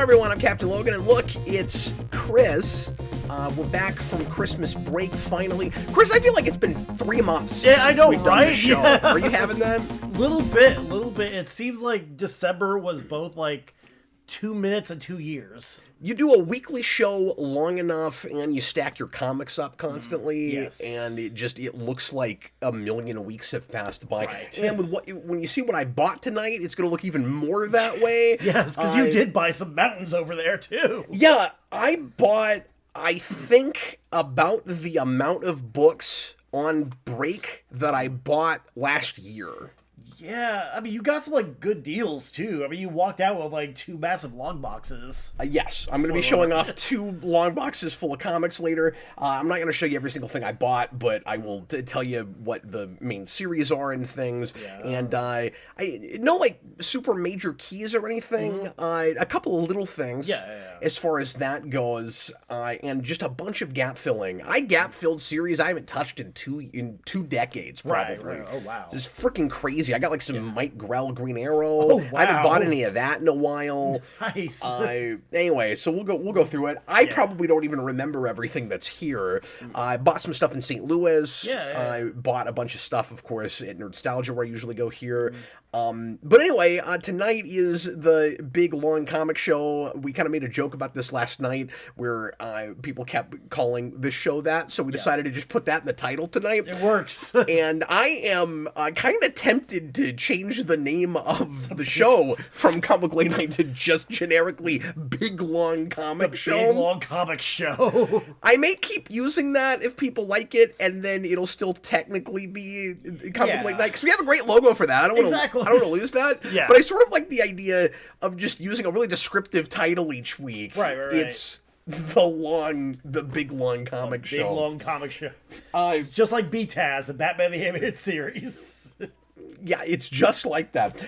everyone, I'm Captain Logan, and look, it's Chris. We're back from Christmas break, finally. Chris, I feel like it's been 3 months Yeah, I know, we've done right? this show. Yeah. Are you having that? Little bit. It seems like December was both like 2 minutes and 2 years. You do a weekly show long enough, and you stack your comics up constantly, Yes. and it looks like a million weeks have passed by. Right. And when you see what I bought tonight, it's going to look even more that way. Yes, because you did buy some mountains over there, too. Yeah, I bought, I think, about the amount of books on break that I bought last year. Yeah, I mean, you got some, like, good deals, too. I mean, you walked out with, like, 2 massive long boxes. Yes, I'm going to be showing off 2 long boxes full of comics later. I'm not going to show you every single thing I bought, but I will tell you what the main series are and things. Yeah. And I no, like, super major keys or anything. A couple of little things. Yeah. As far as that goes, and just a bunch of gap filling. I gap filled series I haven't touched in two decades, probably. Right. Oh, wow. It's freaking crazy. I got like some Mike Grell Green Arrow. Oh, wow. I haven't bought any of that in a while. Nice. Anyway, so we'll go through it. I probably don't even remember everything that's here. I bought some stuff in St. Louis. Yeah. I bought a bunch of stuff, of course, at Nostalgia, where I usually go here. But anyway, tonight is the big long comic show. We kind of made a joke about this last night, where people kept calling this show that, so we decided to just put that in the title tonight. It works. And I am kind of tempted to change the name of the show from Comic Late Night to just generically Big Long Comic Show. Big long comic show. I may keep using that if people like it, and then it'll still technically be Comic Late Night, because we have a great logo for that. I don't want to lose that. Yeah. But I sort of like the idea of just using a really descriptive title each week. Right. It's the Big Long Comic Show. Big long comic show. It's just like BTAS and Batman the Animated Series. Yeah, it's just like that.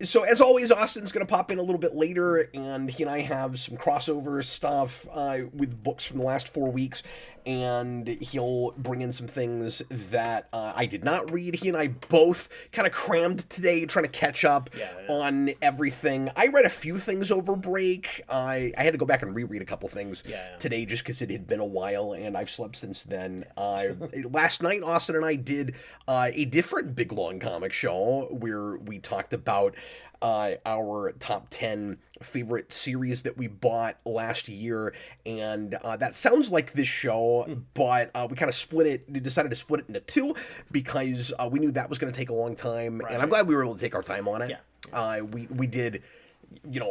So as always, Austin's going to pop in a little bit later, and he and I have some crossover stuff with books from the last 4 weeks, and he'll bring in some things that I did not read. He and I both kind of crammed today, trying to catch up on everything. I read a few things over break. I had to go back and reread a couple things today just because it had been a while, and I've slept since then. Last night, Austin and I did a different Big Long Comic Show where we talked about our top 10 favorite series that we bought last year, and that sounds like this show, but we kind of decided to split it into 2 because we knew that was going to take a long time, and I'm glad we were able to take our time on it. We did,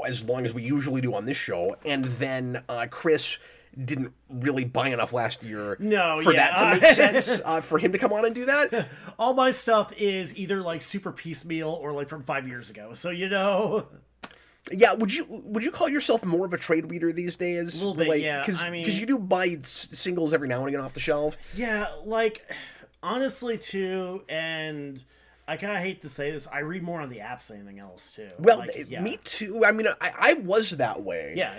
as long as we usually do on this show, and then Chris didn't really buy enough last year for that to make sense for him to come on and do that. All my stuff is either like super piecemeal or like from 5 years ago. So Yeah, would you call yourself more of a trade reader these days? A little bit, yeah. Because you do buy singles every now and again off the shelf. Yeah, like honestly too, and I kind of hate to say this, I read more on the apps than anything else too. Well, me too. I mean, I was that way. Yeah.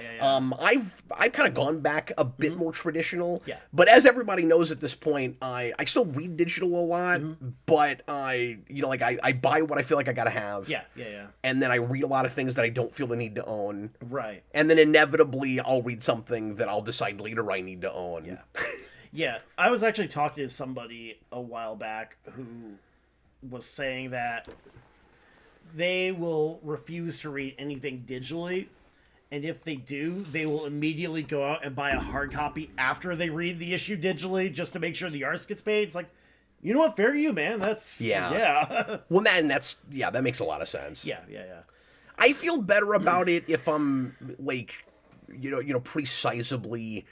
I've kind of gone back a bit more traditional. Yeah. But as everybody knows at this point, I still read digital a lot, but I buy what I feel like I gotta have. Yeah. And then I read a lot of things that I don't feel the need to own. Right. And then inevitably I'll read something that I'll decide later I need to own. Yeah. Yeah. I was actually talking to somebody a while back who was saying that they will refuse to read anything digitally, and if they do, they will immediately go out and buy a hard copy after they read the issue digitally just to make sure the artist gets paid. It's like, you know what, fair to you, man. That's Well, that makes a lot of sense. Yeah. I feel better about it if I'm like, pretty sizably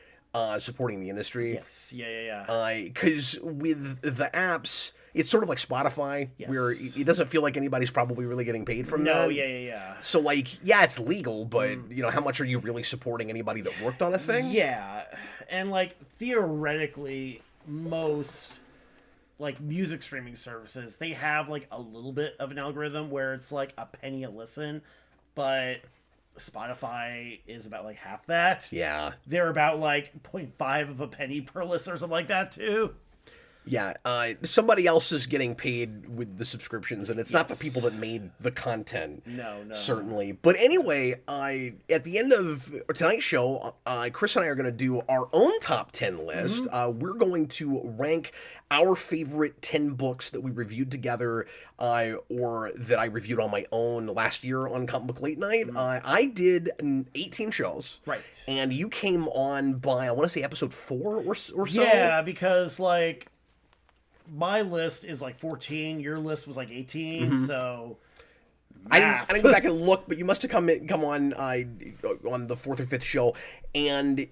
supporting the industry. Yes. Yeah. Because with the apps, it's sort of like Spotify, where it doesn't feel like anybody's probably really getting paid from that. No, yeah. So, it's legal, but, how much are you really supporting anybody that worked on a thing? Yeah. And, theoretically, most, music streaming services, they have, a little bit of an algorithm where it's, a penny a listen, but Spotify is about, half that. Yeah. They're about, 0.5 of a penny per listen or something like that, too. Yeah, somebody else is getting paid with the subscriptions, and it's not the people that made the content. No. Certainly. But anyway, at the end of tonight's show, Chris and I are going to do our own top 10 list. We're going to rank our favorite 10 books that we reviewed together, or that I reviewed on my own last year on Comic Book Late Night. I did 18 shows. Right. And you came on by, I want to say, episode 4 or so? Yeah, because, like, my list is like 14, your list was like 18, so I didn't go back and look, but you must have come on the 4th or 5th show, and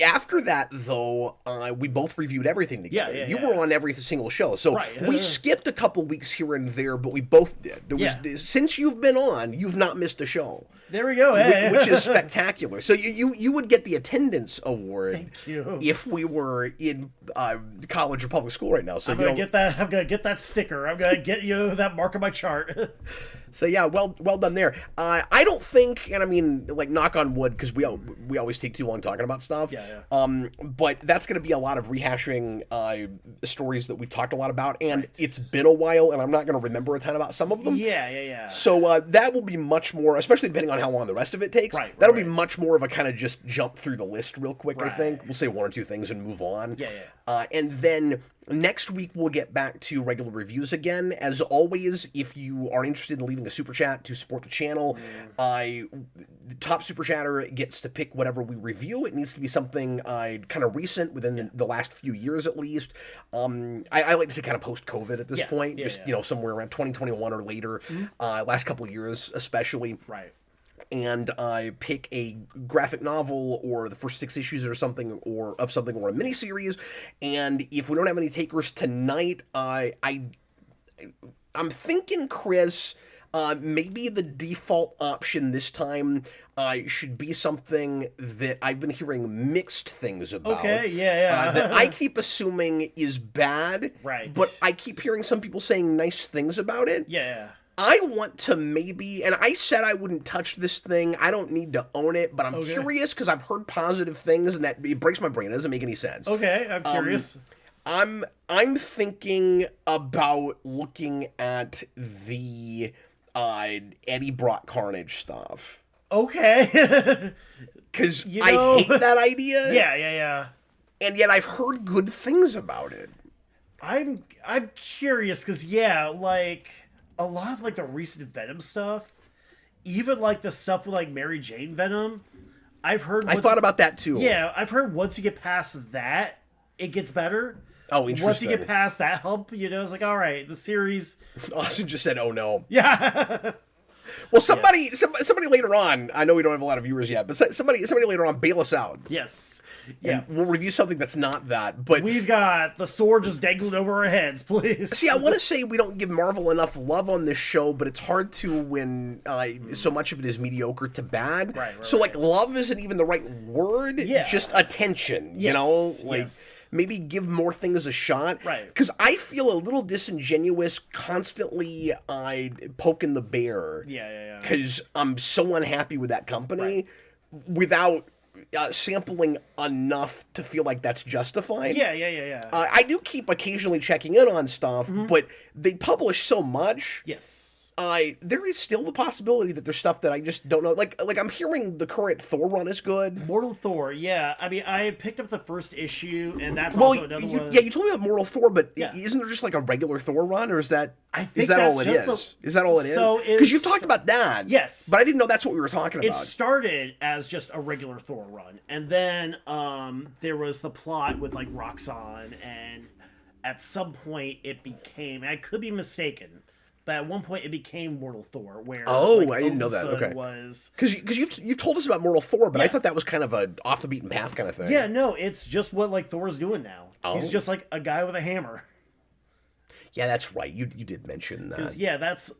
after that, though, we both reviewed everything together. Yeah, you were on every single show, so right. We skipped a couple weeks here and there, but we both did. Since you've been on, you've not missed a show. There we go, which is spectacular. So you would get the attendance award. Thank you. If we were in college or public school right now. So I'm gonna get that sticker. I'm gonna get you that mark on my chart. So yeah, well done there. I don't think, and I mean, like, knock on wood, because we always take too long talking about stuff. Yeah. But that's going to be a lot of rehashing stories that we've talked a lot about, and it's been a while, and I'm not going to remember a ton about some of them. Yeah. So that will be much more, especially depending on how long the rest of it takes. That'll be much more of a kind of just jump through the list real quick. I think we'll say 1 or 2 things and move on. Yeah. And then next week we'll get back to regular reviews again. As always, if you are interested in leaving a super chat to support the channel, the top super chatter gets to pick whatever we review. It needs to be something kind of recent, within the last few years at least. I like to say kind of post-COVID at this point, somewhere around 2021 or later, last couple of years especially. Right. And pick a graphic novel or the first 6 issues or something, or a miniseries. And if we don't have any takers tonight, I'm thinking, Chris, maybe the default option this time should be something that I've been hearing mixed things about. Okay, yeah. That I keep assuming is bad. Right. But I keep hearing some people saying nice things about it. Yeah. I want to maybe, and I said I wouldn't touch this thing. I don't need to own it, but I'm curious because I've heard positive things, and that it breaks my brain. It doesn't make any sense. Okay, I'm curious. I'm thinking about looking at the Eddie Brock Carnage stuff. Okay. Because I hate that idea. Yeah. And yet I've heard good things about it. I'm curious because like a lot of like the recent Venom stuff, even like the stuff with like Mary Jane Venom, I've heard. I thought about that too. Yeah, I've heard once you get past that, it gets better. Oh, interesting. Once you get past that hump, it's like, all right, the series. Austin just said, "Oh no." Yeah. Well, somebody later on. I know we don't have a lot of viewers yet, but somebody later on bail us out. Yes. Yeah. And we'll review something that's not that. But we've got the sword just dangling over our heads, please. See, I want to say we don't give Marvel enough love on this show, but it's hard to when so much of it is mediocre to bad. Right. So like, love isn't even the right word. Yeah. Just attention. Yes. Maybe give more things a shot. Right. Because I feel a little disingenuous constantly poking the bear. Yeah. Because I'm so unhappy with that company without sampling enough to feel like that's justified. Yeah. I do keep occasionally checking in on stuff, but they publish so much. Yes. There is still the possibility that there's stuff that I just don't know. Like I'm hearing the current Thor run is good. Mortal Thor, yeah. I mean, I picked up the first issue, and that's also another one. Yeah, you told me about Mortal Thor, but isn't there just like a regular Thor run, or is that? I think is that that's all it just is? Is that all it is? So because you've talked about that. Yes, but I didn't know that's what we were talking about. It started as just a regular Thor run, and then there was the plot with like Roxxon, and at some point it became. I could be mistaken. But at one point, it became Mortal Thor, where I didn't know that. Okay, was because you've told us about Mortal Thor, but I thought that was kind of a off the beaten path kind of thing. Yeah, no, it's just what like Thor's doing now. He's just like a guy with a hammer. Yeah, that's right. You did mention that. Yeah, that's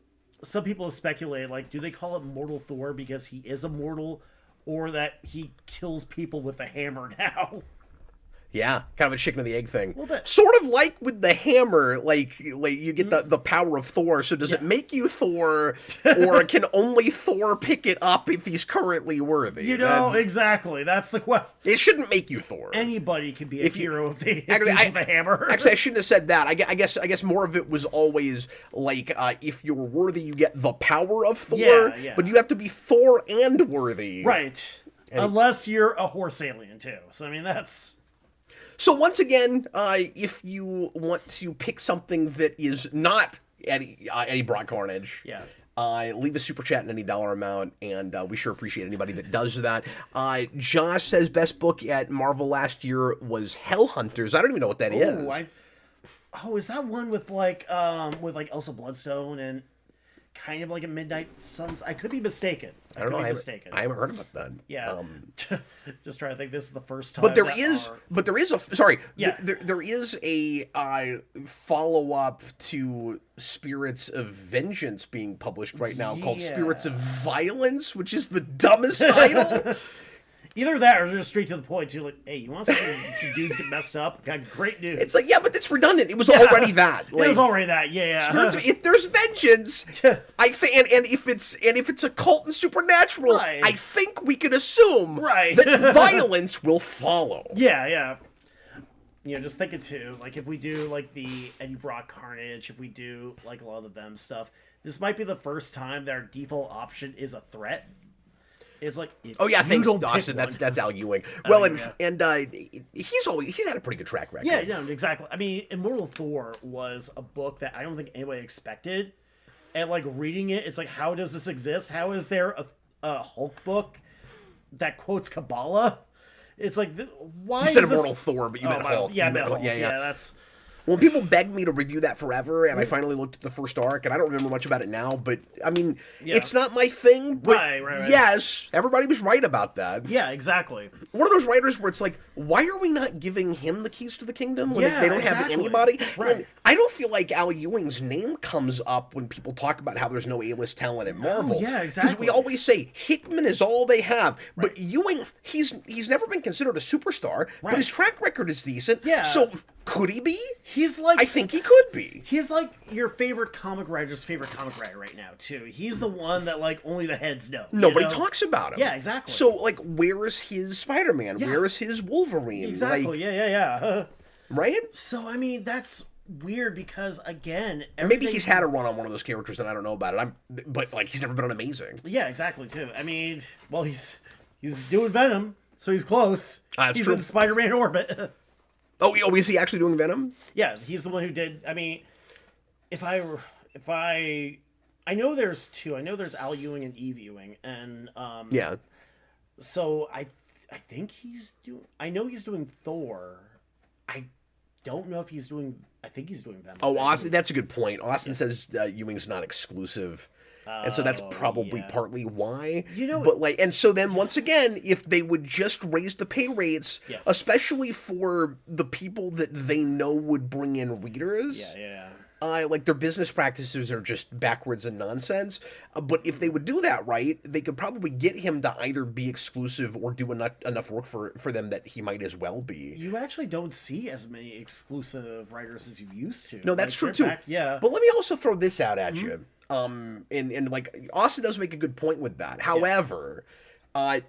some people have speculated. Like, do they call it Mortal Thor because he is immortal, or that he kills people with a hammer now? Yeah, kind of a chicken and the egg thing. A little bit. Sort of like with the hammer, like you get the power of Thor. So does it make you Thor, or can only Thor pick it up if he's currently worthy? You know, exactly. That's the question. It shouldn't make you Thor. Anybody can be a hero if they actually, use the hammer. Actually, I shouldn't have said that. I guess more of it was always like if you're worthy, you get the power of Thor, but you have to be Thor and worthy. Right. Unless you're a horse alien, too. So, I mean, that's... So once again, if you want to pick something that is not Eddie Brock Carnage, leave a super chat in any dollar amount, and we sure appreciate anybody that does that. Josh says best book at Marvel last year was Hellhunters. I don't even know what that is. Is that one with like Elsa Bloodstone and kind of like a Midnight Suns? I could be mistaken. I don't know. I haven't heard about that. Yeah. Just trying to think. This is the first time. But there is a follow up to Spirits of Vengeance being published right now called Spirits of Violence, which is the dumbest title. Either that or just straight to the point, too. Like, hey, you want to see some dudes get messed up? Got great news. It's like, but it's redundant. It was already that. Like, it was already that. If there's vengeance, I think, and if it's occult and supernatural, I think we can assume that violence will follow. Yeah. You know, just thinking too, like if we do like the Eddie Brock Carnage, if we do like a lot of the Vem stuff, this might be the first time that our default option is a threat. It's like, thanks, Austin. That's Al Ewing. Well, he's had a pretty good track record. Yeah, exactly. I mean, Immortal Thor was a book that I don't think anybody expected, and like reading it, it's like, how does this exist? How is there a Hulk book that quotes Kabbalah? It's like, why? You said Immortal Thor, but you meant Hulk. Yeah, Hulk. Yeah, that's. Well, people begged me to review that forever, and I finally looked at the first arc, and I don't remember much about it now, but, I mean, it's not my thing, but right. Yes, everybody was right about that. Yeah, exactly. One of those writers where it's like, why are we not giving him the keys to the kingdom when they don't have anybody? Right. And I don't feel like Al Ewing's name comes up when people talk about how there's no A-list talent at Marvel. Yeah, exactly. Because we always say, Hickman is all they have, but Ewing, he's never been considered a superstar, but his track record is decent, so could he be? He's like... I think he could be. He's like your favorite comic writer's favorite comic writer right now, too. He's the one that, like, only the heads know. Nobody talks about him. Yeah, exactly. So, like, where is his Spider-Man? Where is his Wolverine? Exactly, yeah. Right? So, I mean, that's weird because, again... Maybe he's had a run on one of those characters and I don't know about it. But, like, he's never been on Amazing. Yeah, exactly, too. I mean, well, he's doing Venom, so he's close. He's in Spider-Man orbit. Oh, is he actually doing Venom? Yeah, he's the one who did. I mean, I know there's two. I know there's Al Ewing and Eve Ewing, and So I think he's doing. I know he's doing Thor. I don't know if he's doing. I think he's doing Venom. Oh, Austin, that's a good point. Austin says Ewing's not exclusive. And so that's probably partly why. But like, and so then once again, if they would just raise the pay rates, especially for the people that they know would bring in readers. Like their business practices are just backwards and nonsense. But if they would do that right, they could probably get him to either be exclusive or do enough work for them that he might as well be. You actually don't see as many exclusive writers as you used to. No, that's true too. But let me also throw this out at you. And like Austin does make a good point with that. However,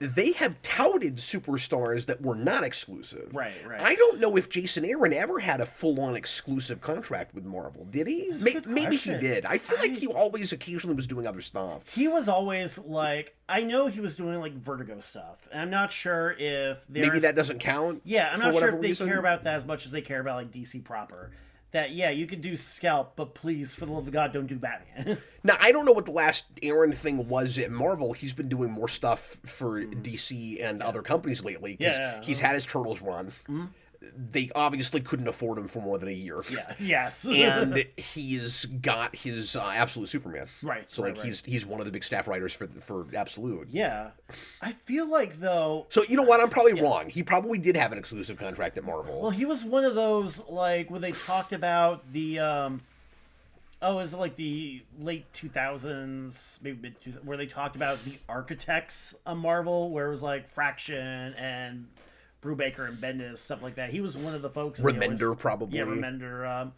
they have touted superstars that were not exclusive. Right. I don't know if Jason Aaron ever had a full-on exclusive contract with Marvel. Did he? Maybe he did. I feel like he always occasionally was doing other stuff. He was always like, I know he was doing like Vertigo stuff. And I'm not sure if maybe that doesn't count. Yeah, I'm not sure if they care about that as much as they care about like DC proper. That, you could do Scalp, but please, for the love of God, don't do Batman. Now, I don't know what the last Aaron thing was at Marvel. He's been doing more stuff for DC and other companies lately. He's had his Turtles run. They obviously couldn't afford him for more than a year. And he's got his Absolute Superman. Right. So he's one of the big staff writers for Absolute. Yeah. I feel like though. So you know what? I'm probably wrong. He probably did have an exclusive contract at Marvel. Well, he was one of those like when they talked about the is it like the late 2000s, maybe mid 2000s, where they talked about the architects of Marvel, where it was like Fraction and Brubaker and Bendis, stuff like that. He was one of the folks. Remender, probably. Yeah, Remender.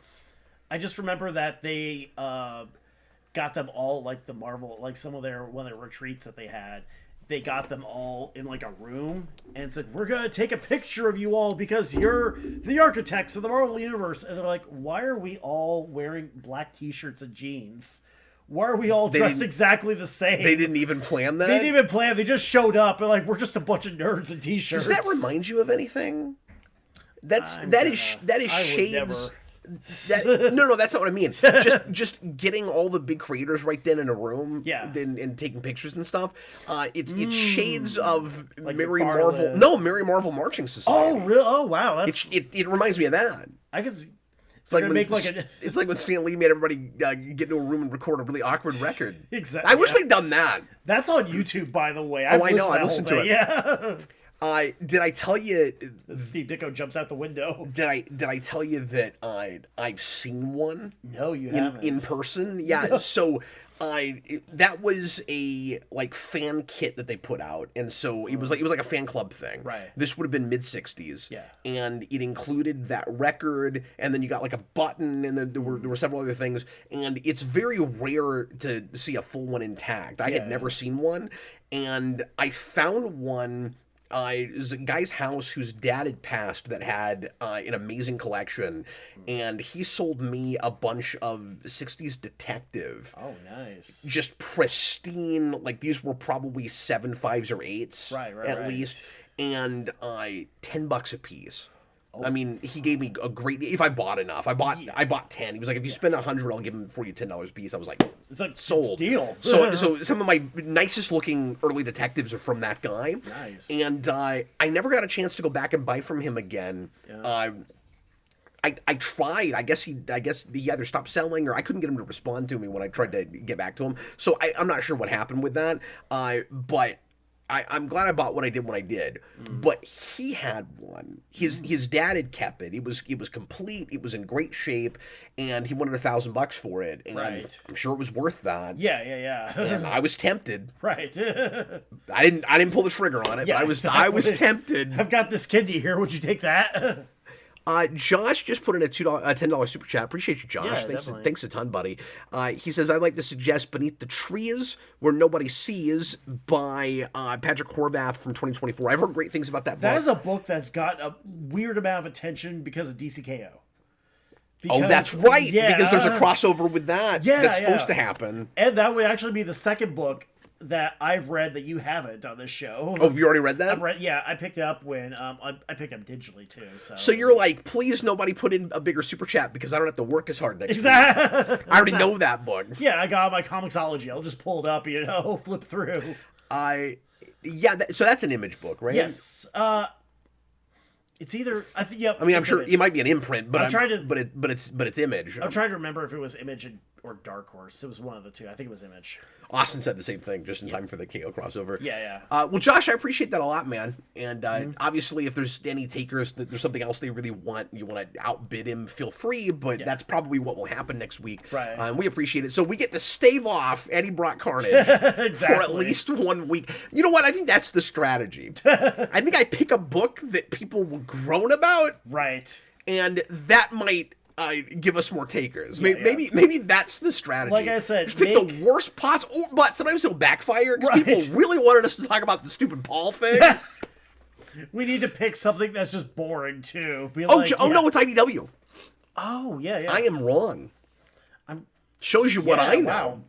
I just remember that they got them all, like the Marvel, like some of one of their retreats that they had. They got them all in like a room and said, "We're gonna take a picture of you all because you're the architects of the Marvel universe." And they're like, "Why are we all wearing black T-shirts and jeans? Why are we all dressed exactly the same?" They didn't even plan that? They didn't even plan. They just showed up and like, we're just a bunch of nerds in T-shirts. Does that remind you of anything? That is shades. No, that's not what I mean. Just getting all the big creators right then in a room, and taking pictures and stuff. It's shades of like Mary Marvel. No, Mary Marvel Marching Society. Oh, really? Oh, wow. It reminds me of that. I guess. It's like, it's like when Stan Lee made everybody get into a room and record a really awkward record. Exactly. I wish they'd done that. That's on YouTube, by the way. I know. I listened to it. Yeah. Did I tell you? Steve Ditko jumps out the window. Did I tell you that I've seen one? No, you haven't. In person? Yeah. So that was a like fan kit that they put out, and so it was like a fan club thing. Right. This would have been mid-60s. Yeah. And it included that record, and then you got like a button, and then there were several other things, and it's very rare to see a full one intact. I had never seen one, and I found one. It was a guy's house whose dad had passed that had an amazing collection, and he sold me a bunch of 60s Detective. Oh, nice. Just pristine, like these were probably 7 5s or 8s at least, and $10 a piece. Oh. I mean, he gave me a great. If I bought enough, I bought 10. He was like, if you spend $100, I'll give him for you $10 a piece. I was like, it's like sold. Deal. So some of my nicest looking early detectives are from that guy. Nice. And I never got a chance to go back and buy from him again. Yeah. I tried. I guess he either stopped selling or I couldn't get him to respond to me when I tried to get back to him. So I'm not sure what happened with that. But. I'm glad I bought what I did when I did, but he had one. His dad had kept it. It was complete. It was in great shape, and he wanted $1,000 for it. And I'm sure it was worth that. Yeah. And I was tempted. Right. I didn't pull the trigger on it, but I was tempted. I've got this kidney here. Would you take that? Josh just put in a $10 super chat. Appreciate you, Josh. Yeah, thanks a ton, buddy. He says, I'd like to suggest Beneath the Trees Where Nobody Sees by Patrick Horvath from 2024. I've heard great things about that book. That is a book that's got a weird amount of attention because of DCKO. Because, that's right. Yeah, because there's a crossover with that that's supposed to happen. And that would actually be the second book that I've read that you haven't on this show. Oh, have you already read that? I picked it up when I picked up digitally too. So you're like, please nobody put in a bigger super chat because I don't have to work as hard next week. I already know that book. Yeah, I got my Comicsology. I'll just pull it up, flip through. So that's an Image book, right? Yes. It's either I mean, I'm sure Image. It might be an imprint, but it's Image. I'm trying to remember if it was Image or Dark Horse. It was one of the two. I think it was Image. Austin said the same thing just in time for the KO crossover. Yeah. Well, Josh, I appreciate that a lot, man. And obviously, if there's any takers, that there's something else they really want, you want to outbid him, feel free. But that's probably what will happen next week. Right. We appreciate it. So we get to stave off Eddie Brock Carnage exactly. for at least 1 week. You know what? I think that's the strategy. I think I pick a book that people will groan about. Right. And that might give us more takers. Maybe that's the strategy. Like I said, just pick the worst possible, but sometimes it'll backfire because people really wanted us to talk about the stupid Paul thing. We need to pick something that's just boring too. No, it's IDW. Oh yeah. I am wrong. Shows you what I know. Wow.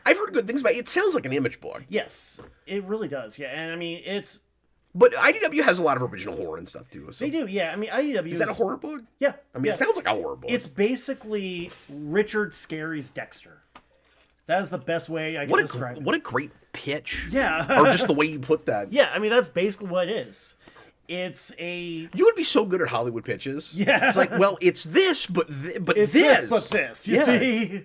I've heard good things about it. It sounds like an Image book. Yes, it really does. Yeah, and I mean it's. But IDW has a lot of original horror and stuff too. So. They do, yeah. I mean, IDW is that a horror book? Yeah. I mean, it sounds like a horror book. It's basically Richard Scarry's Dexter. That is the best way I can describe it. What a great pitch. Yeah. Or just the way you put that. Yeah, I mean, that's basically what it is. It's a... You would be so good at Hollywood pitches. Yeah. It's like, well, it's this, but it's this, but this. You see?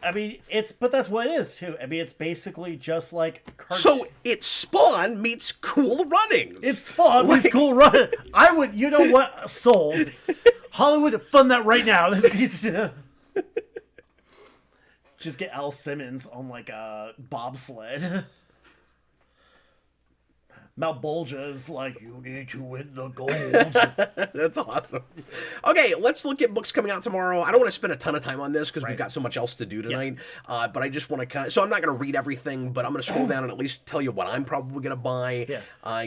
I mean, but that's what it is too. I mean, it's basically just like So it's Spawn meets Cool Runnings. It's Spawn meets Cool Runnings. I would, you know what? Sold. Hollywood, fund that right now. This needs to just get Al Simmons on like a bobsled. Malbolgia is like, you need to win the gold. That's awesome. Okay, let's look at books coming out tomorrow. I don't want to spend a ton of time on this because we've got so much else to do tonight. But I just want to kind of... So I'm not going to read everything, but I'm going to scroll down and at least tell you what I'm probably going to buy.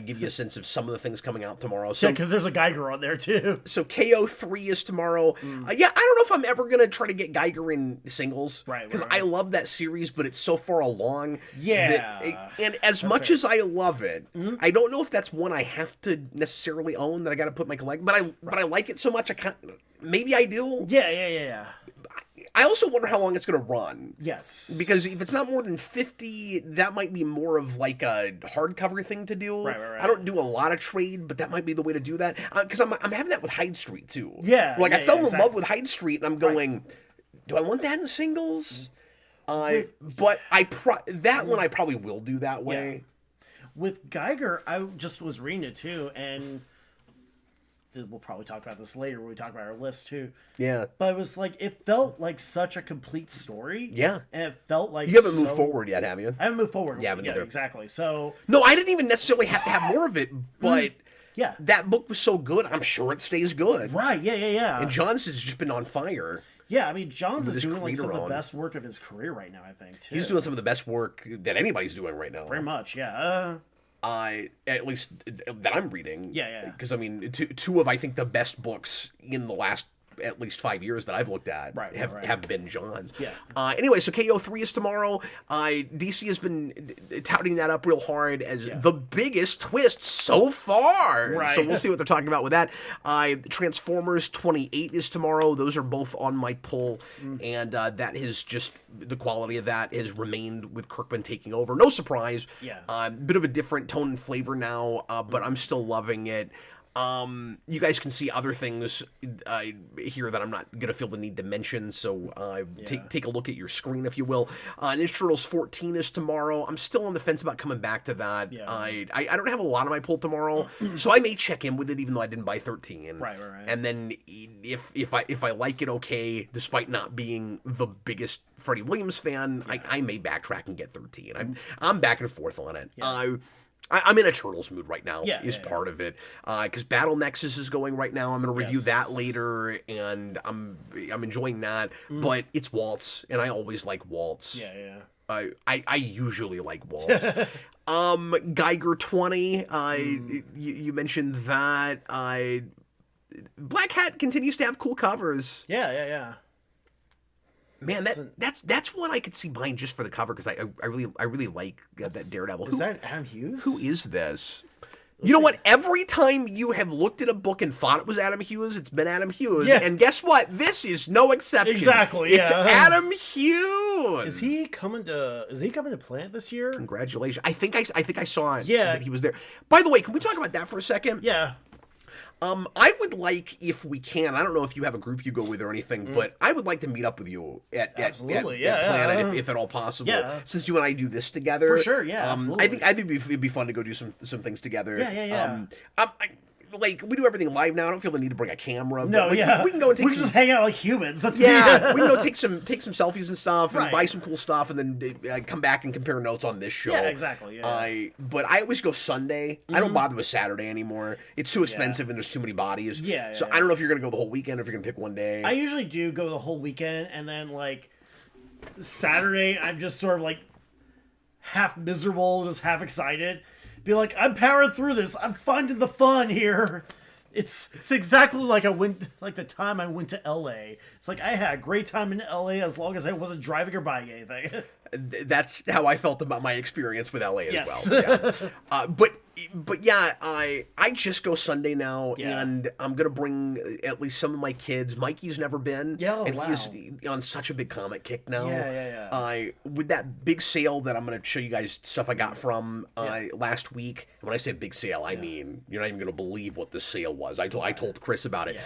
Give you a sense of some of the things coming out tomorrow. So, because there's a Geiger on there, too. So KO3 is tomorrow. I don't know if I'm ever going to try to get Geiger in singles. Because I love that series, but it's so far along. And as much as I love it, I don't know if that's one I have to necessarily own that I got to put in my collection. But I like it so much I can't. Maybe I do. Yeah. I also wonder how long it's going to run. Yes. Because if it's not more than 50, that might be more of like a hardcover thing to do. Right. I don't do a lot of trade, but that might be the way to do that. Because I'm having that with Hyde Street too. Yeah. Like I fell in love with Hyde Street, and I'm going, do I want that in the singles? But that one I probably will do that way. Yeah. With Geiger, I just was reading it too, and we'll probably talk about this later when we talk about our list too. Yeah. But it was like, it felt like such a complete story. Yeah. And it felt like... You haven't moved forward yet, have you? I haven't moved forward. Yeah, either. Exactly. So... No, I didn't even necessarily have to have more of it, but... Yeah. That book was so good, I'm sure it stays good. Right, yeah. And Johnson's just been on fire. Yeah, I mean, Johns is doing like some of the best work of his career right now, I think, too. He's doing some of the best work that anybody's doing right now. Very much, yeah. At least that I'm reading. Yeah. Because, I mean, two of, I think, the best books in the last at least 5 years that I've looked at have been John's. Yeah. Anyway, so KO3 is tomorrow. DC has been touting that up real hard as the biggest twist so far. Right. So we'll see what they're talking about with that. Transformers 28 is tomorrow. Those are both on my pull, and that is just the quality of that has remained with Kirkman taking over. No surprise. Yeah. Bit of a different tone and flavor now, but I'm still loving it. You guys can see other things here that I'm not gonna feel the need to mention, so take a look at your screen if you will. Ninja Turtles 14 is tomorrow. I'm still on the fence about coming back to that. I don't have a lot of my pull tomorrow, so I may check in with it even though I didn't buy 13. Right. And then if I like it okay, despite not being the biggest Freddie Williams fan, I may backtrack and get 13. I'm back and forth on it. I'm in a Turtles mood right now, part of it. Because Battle Nexus is going right now. I'm going to review that later, and I'm enjoying that. But it's Waltz, and I always like Waltz. Yeah. I usually like Waltz. Geiger 20, you mentioned that. Black Hat continues to have cool covers. Yeah. Man, that's one I could see buying just for the cover because I really like that Daredevil. Is that Adam Hughes? Who is this? You know what? Every time you have looked at a book and thought it was Adam Hughes, it's been Adam Hughes. Yeah. And guess what? This is no exception. Exactly. It's Adam Hughes. Is he coming to Planet this year? Congratulations! I think I saw it. Yeah. That he was there. By the way, can we talk about that for a second? Yeah. I would like, if we can, I don't know if you have a group you go with or anything, but I would like to meet up with you at Planet if at all possible. Yeah. Since you and I do this together. For sure, yeah, absolutely. I think it'd be fun to go do some things together. Yeah. Like, we do everything live now. I don't feel the need to bring a camera. No, we can go and take We're just hanging out like humans. We can go take some selfies and stuff and buy some cool stuff and then come back and compare notes on this show. Yeah, exactly. Yeah. But I always go Sunday. I don't bother with Saturday anymore. It's too expensive and there's too many bodies. So I don't know if you're going to go the whole weekend or if you're going to pick one day. I usually do go the whole weekend, and then, like, Saturday, I'm just sort of, like, half miserable, just half excited. Be like, I'm powering through this. I'm finding the fun here. It's exactly like the time I went to LA. It's like I had a great time in LA as long as I wasn't driving or buying anything. That's how I felt about my experience with LA as well. Yeah. But yeah, I just go Sunday now, and I'm gonna bring at least some of my kids. Mikey's never been, and he's on such a big comic kick now. With that big sale that I'm gonna show you guys stuff I got from last week. When I say big sale, I mean you're not even gonna believe what the sale was. I told Chris about it.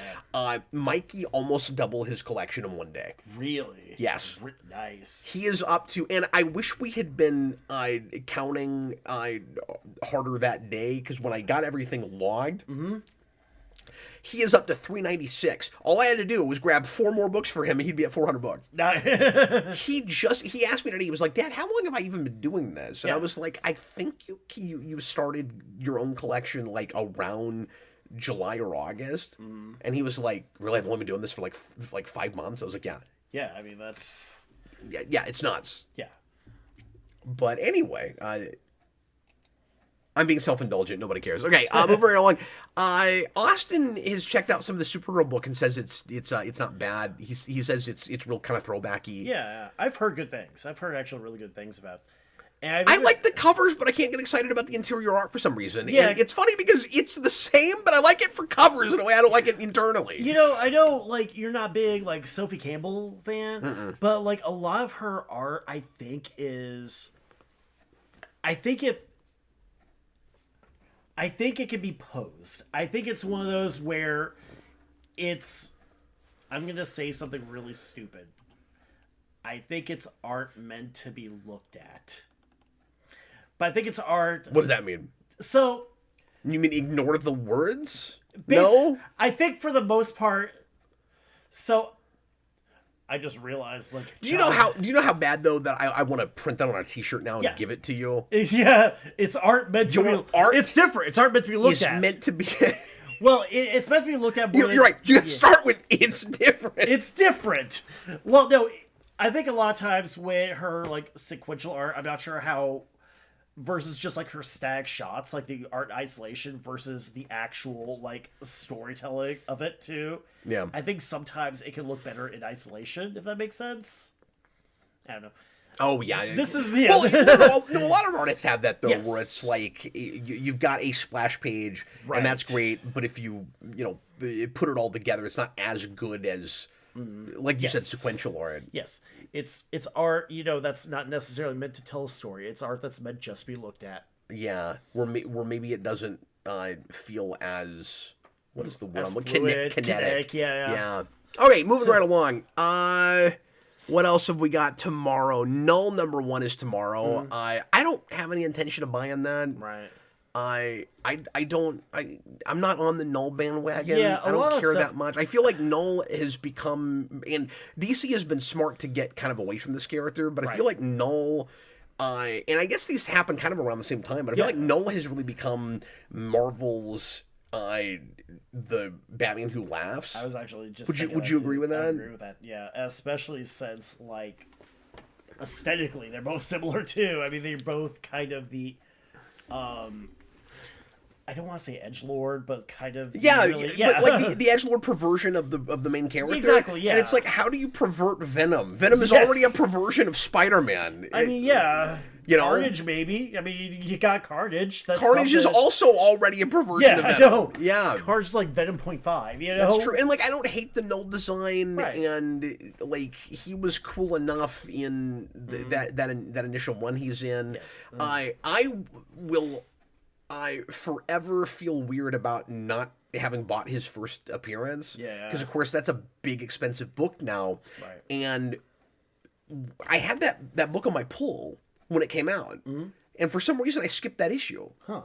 Mikey almost doubled his collection in one day. Really? Yes. Nice. He is up to, and I wish we had been counting harder that day, because when I got everything logged, He is up to 396. All I had to do was grab 4 more books for him, and he'd be at 400 books. He asked me today. He was like, "Dad, how long have I even been doing this?" And I was like, "I think you started your own collection like around July or August." And he was like, "Really? I've only been doing this for like 5 months." I was like, "Yeah, yeah. I mean, that's yeah, it's nuts." yeah. But anyway, I'm being self-indulgent. Nobody cares. Okay, moving right along. Austin has checked out some of the Supergirl book and says it's not bad. He says it's real kind of throwbacky. Yeah, I've heard good things. I've heard actually really good things about. And I like the covers, but I can't get excited about the interior art for some reason. Yeah, and it's funny because it's the same, but I like it for covers in a way I don't like it internally. You know, I know like you're not big like Sophie Campbell fan, but like a lot of her art, I think it can be posed. I think it's one of those where I'm going to say something really stupid. I think it's art meant to be looked at. But I think it's art. What does that mean? So. You mean ignore the words? No? I think for the most part. So. I just realized, like, do you know how bad though that I want to print that on a T-shirt now and give it to you? It's art meant to be. Art. It's different. It's art meant to be looked at. It's meant to be. Well, it's meant to be looked at. You're right. You start with it's different. It's different. Well, no, I think a lot of times with her like sequential art, I'm not sure how. Versus just like her stag shots, like the art isolation versus the actual like storytelling of it too. Yeah. I think sometimes it can look better in isolation, if that makes sense. I don't know. Oh yeah. This is Well, no, a lot of artists have that though, where it's like you've got a splash page, and that's great. But if you put it all together, it's not as good as like you said, sequential art. Yes, it's art. That's not necessarily meant to tell a story. It's art that's meant just to be looked at. Yeah, where maybe it doesn't feel as what is the word? Kinetic. Yeah. Okay, moving right along. What else have we got tomorrow? Null #1 is tomorrow. I don't have any intention of buying that. Right. I'm not on the Null bandwagon. Yeah, I don't care that much. I feel like Null has become, and DC has been smart to get kind of away from this character, but I feel like Null, and I guess these happen kind of around the same time, but I feel like Null has really become Marvel's the Batman Who Laughs. I was actually just would you agree with that? I agree with that. Yeah, especially since like aesthetically they're both similar too. I mean, they're both kind of the I don't want to say edgelord, but kind of but like the edgelord perversion of the main character. Exactly, yeah. And it's like, how do you pervert Venom? Venom is already a perversion of Spider-Man. I mean, Carnage, maybe. I mean, you got Carnage. Carnage is also already a perversion of Venom. I know. Yeah, Carnage is like Venom 0.5. That's true. And like, I don't hate the Null design, and like he was cool enough in that initial one he's in. Yes. I forever feel weird about not having bought his first appearance. Yeah. Because, of course, that's a big, expensive book now. Right. And I had that book on my pull when it came out. Mm-hmm. And for some reason, I skipped that issue. Huh.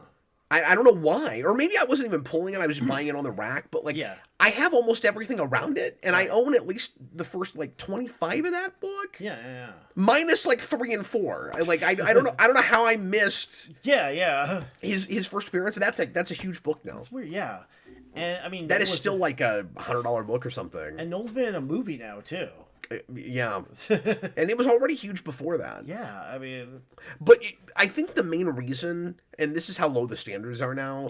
I don't know why. Or maybe I wasn't even pulling it. I was just buying it on the rack. But, like, I have almost everything around it. And I own at least the first, like, 25 of that book. Yeah. Minus, like, 3 and 4. I don't know how I missed his first appearance. But that's a huge book now. That's weird, yeah. And, I mean... That is still, like, a $100 book or something. And Noel's been in a movie now, too. Yeah. And it was already huge before that. Yeah, I mean... But I think the main reason, and this is how low the standards are now,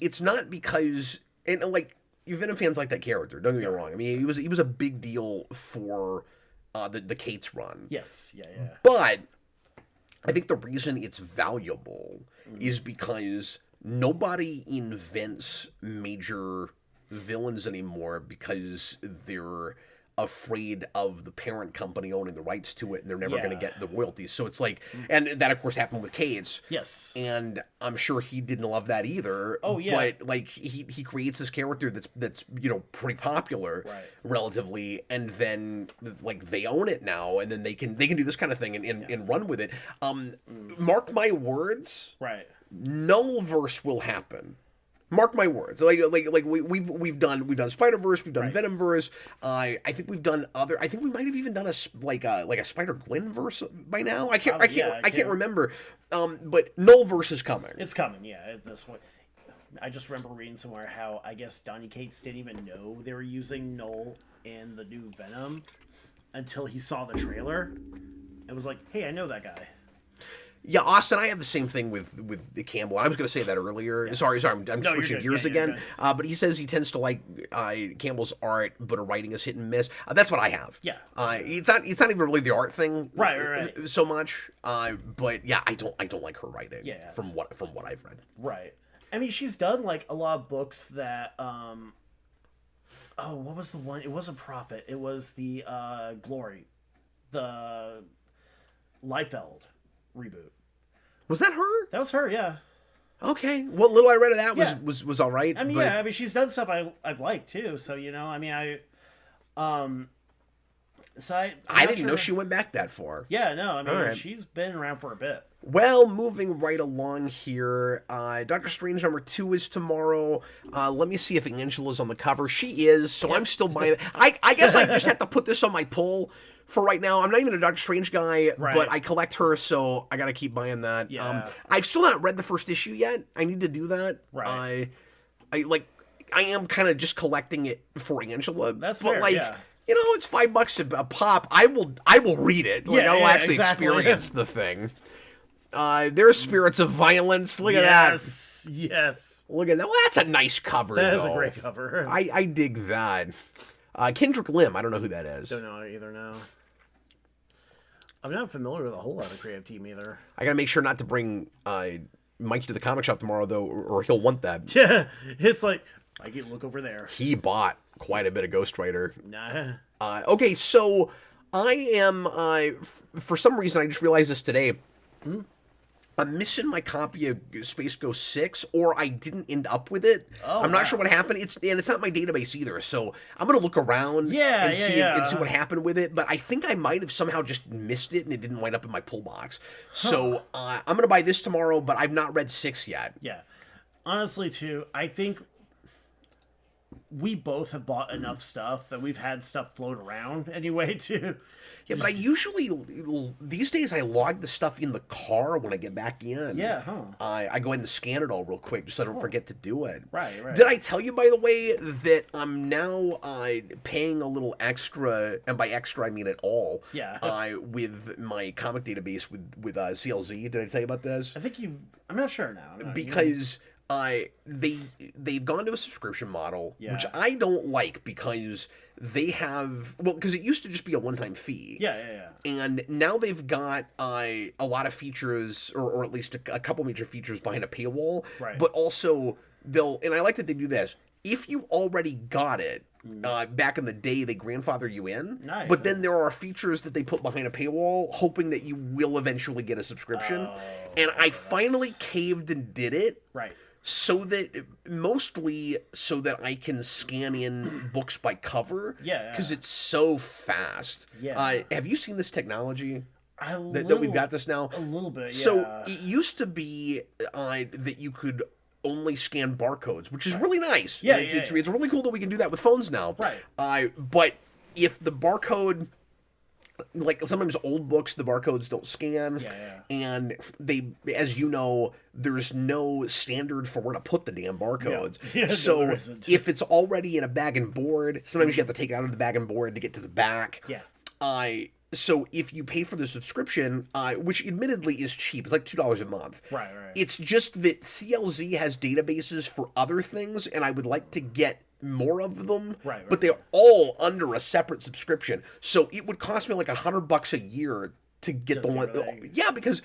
it's not because... And, like, Venom fans like that character, don't get me wrong. I mean, he was a big deal for the Cates run. Yes, yeah. But I think the reason it's valuable is because nobody invents major villains anymore because they're afraid of the parent company owning the rights to it, and they're never going to get the royalties. So it's like, and that of course happened with Cates. Yes. And I'm sure he didn't love that either. Oh yeah. But like he creates this character that's pretty popular relatively, and then like they own it now, and then they can do this kind of thing and run with it. Mark my words. Right. Nullverse will happen. Mark my words. Like we've done Spider-Verse, we've done Venomverse. I think we've done other. I think we might have even done a Spider-Gwen verse by now. I can't remember. But Nullverse is coming. It's coming. Yeah, at this point. I just remember reading somewhere how I guess Donny Cates didn't even know they were using Null in the new Venom until he saw the trailer. It was like, hey, I know that guy. Yeah, Austin, I have the same thing with the Campbell. I was going to say that earlier. Yeah. Sorry, I'm switching gears again. But he says he tends to like Campbell's art, but her writing is hit and miss. That's what I have. Yeah. It's not even really the art thing, right. So much. But yeah, I don't like her writing. Yeah. From what I've read. Right. I mean, she's done like a lot of books that. What was the one? It wasn't Prophet. It was the Glory, the Liefeld reboot. Was that her? That was her, yeah. Okay. What little I read of that was all right. I mean, I mean, she's done stuff I've liked too. So I mean, I didn't know she went back that far. Yeah, no, I mean, she's been around for a bit. Well, moving right along here, Doctor Strange #2 is tomorrow. Let me see if Angela's on the cover. She is, so I'm still buying it. I guess I just have to put this on my pull for right now. I'm not even a Doctor Strange guy, but I collect her, so I gotta keep buying that. Yeah. I've still not read the first issue yet. I need to do that. Right. I am kind of just collecting it for Angela. That's fair, yeah. It's $5 a pop. I will read it. I'll actually experience the thing. There's Spirits of Violence. Look at that. Yes. Look at that. Well, that's a nice cover. That is a great cover. I dig that. Kendrick Lim. I don't know who that is. Don't know either now. I'm not familiar with a whole lot of creative team either. I gotta make sure not to bring Mikey to the comic shop tomorrow though, or he'll want that. Yeah, it's like Mikey, look over there. He bought quite a bit of Ghost Rider. Nah. Okay, so I am for some reason I just realized this today. I'm missing my copy of Space Ghost 6, or I didn't end up with it. I'm not sure what happened. It's not my database either, so I'm gonna look around and see what happened with it. But I think I might have somehow just missed it, and it didn't wind up in my pull box. So I'm gonna buy this tomorrow, but I've not read 6 yet. Yeah, honestly, too, I think we both have bought enough stuff that we've had stuff float around anyway, too. Yeah, but I usually, these days, I log the stuff in the car when I get back in. Yeah, I go ahead and scan it all real quick just so I don't forget to do it. Right. Did I tell you, by the way, that I'm now paying a little extra, and by extra I mean at all, with my comic database with CLZ? Did I tell you about this? I think I'm not sure now. No, because... they've gone to a subscription model, which I don't like because they have because it used to just be a one-time fee. Yeah. And now they've got a lot of features, or at least a couple major features behind a paywall. Right. But also and I like that they do this. If you already got it back in the day, they grandfather you in. Nice. But then there are features that they put behind a paywall, hoping that you will eventually get a subscription. And I finally caved and did it. Right. Mostly so that I can scan in books by cover. Yeah. Because it's so fast. Yeah. Have you seen this technology? That we've got this now? A little bit, yeah. So it used to be that you could only scan barcodes, which is really nice. Yeah, it's really cool that we can do that with phones now. Right. But if the barcode... Like sometimes old books, the barcodes don't scan, and they, as you know, there's no standard for where to put the damn barcodes. Yeah, so no, if it's already in a bag and board, sometimes you have to take it out of the bag and board to get to the back. Yeah. So if you pay for the subscription, which admittedly is cheap, it's like $2 a month. Right. It's just that CLZ has databases for other things, and I would like to get more of them, but they're all under a separate subscription. So it would cost me like $100 a year to get the one. Yeah, because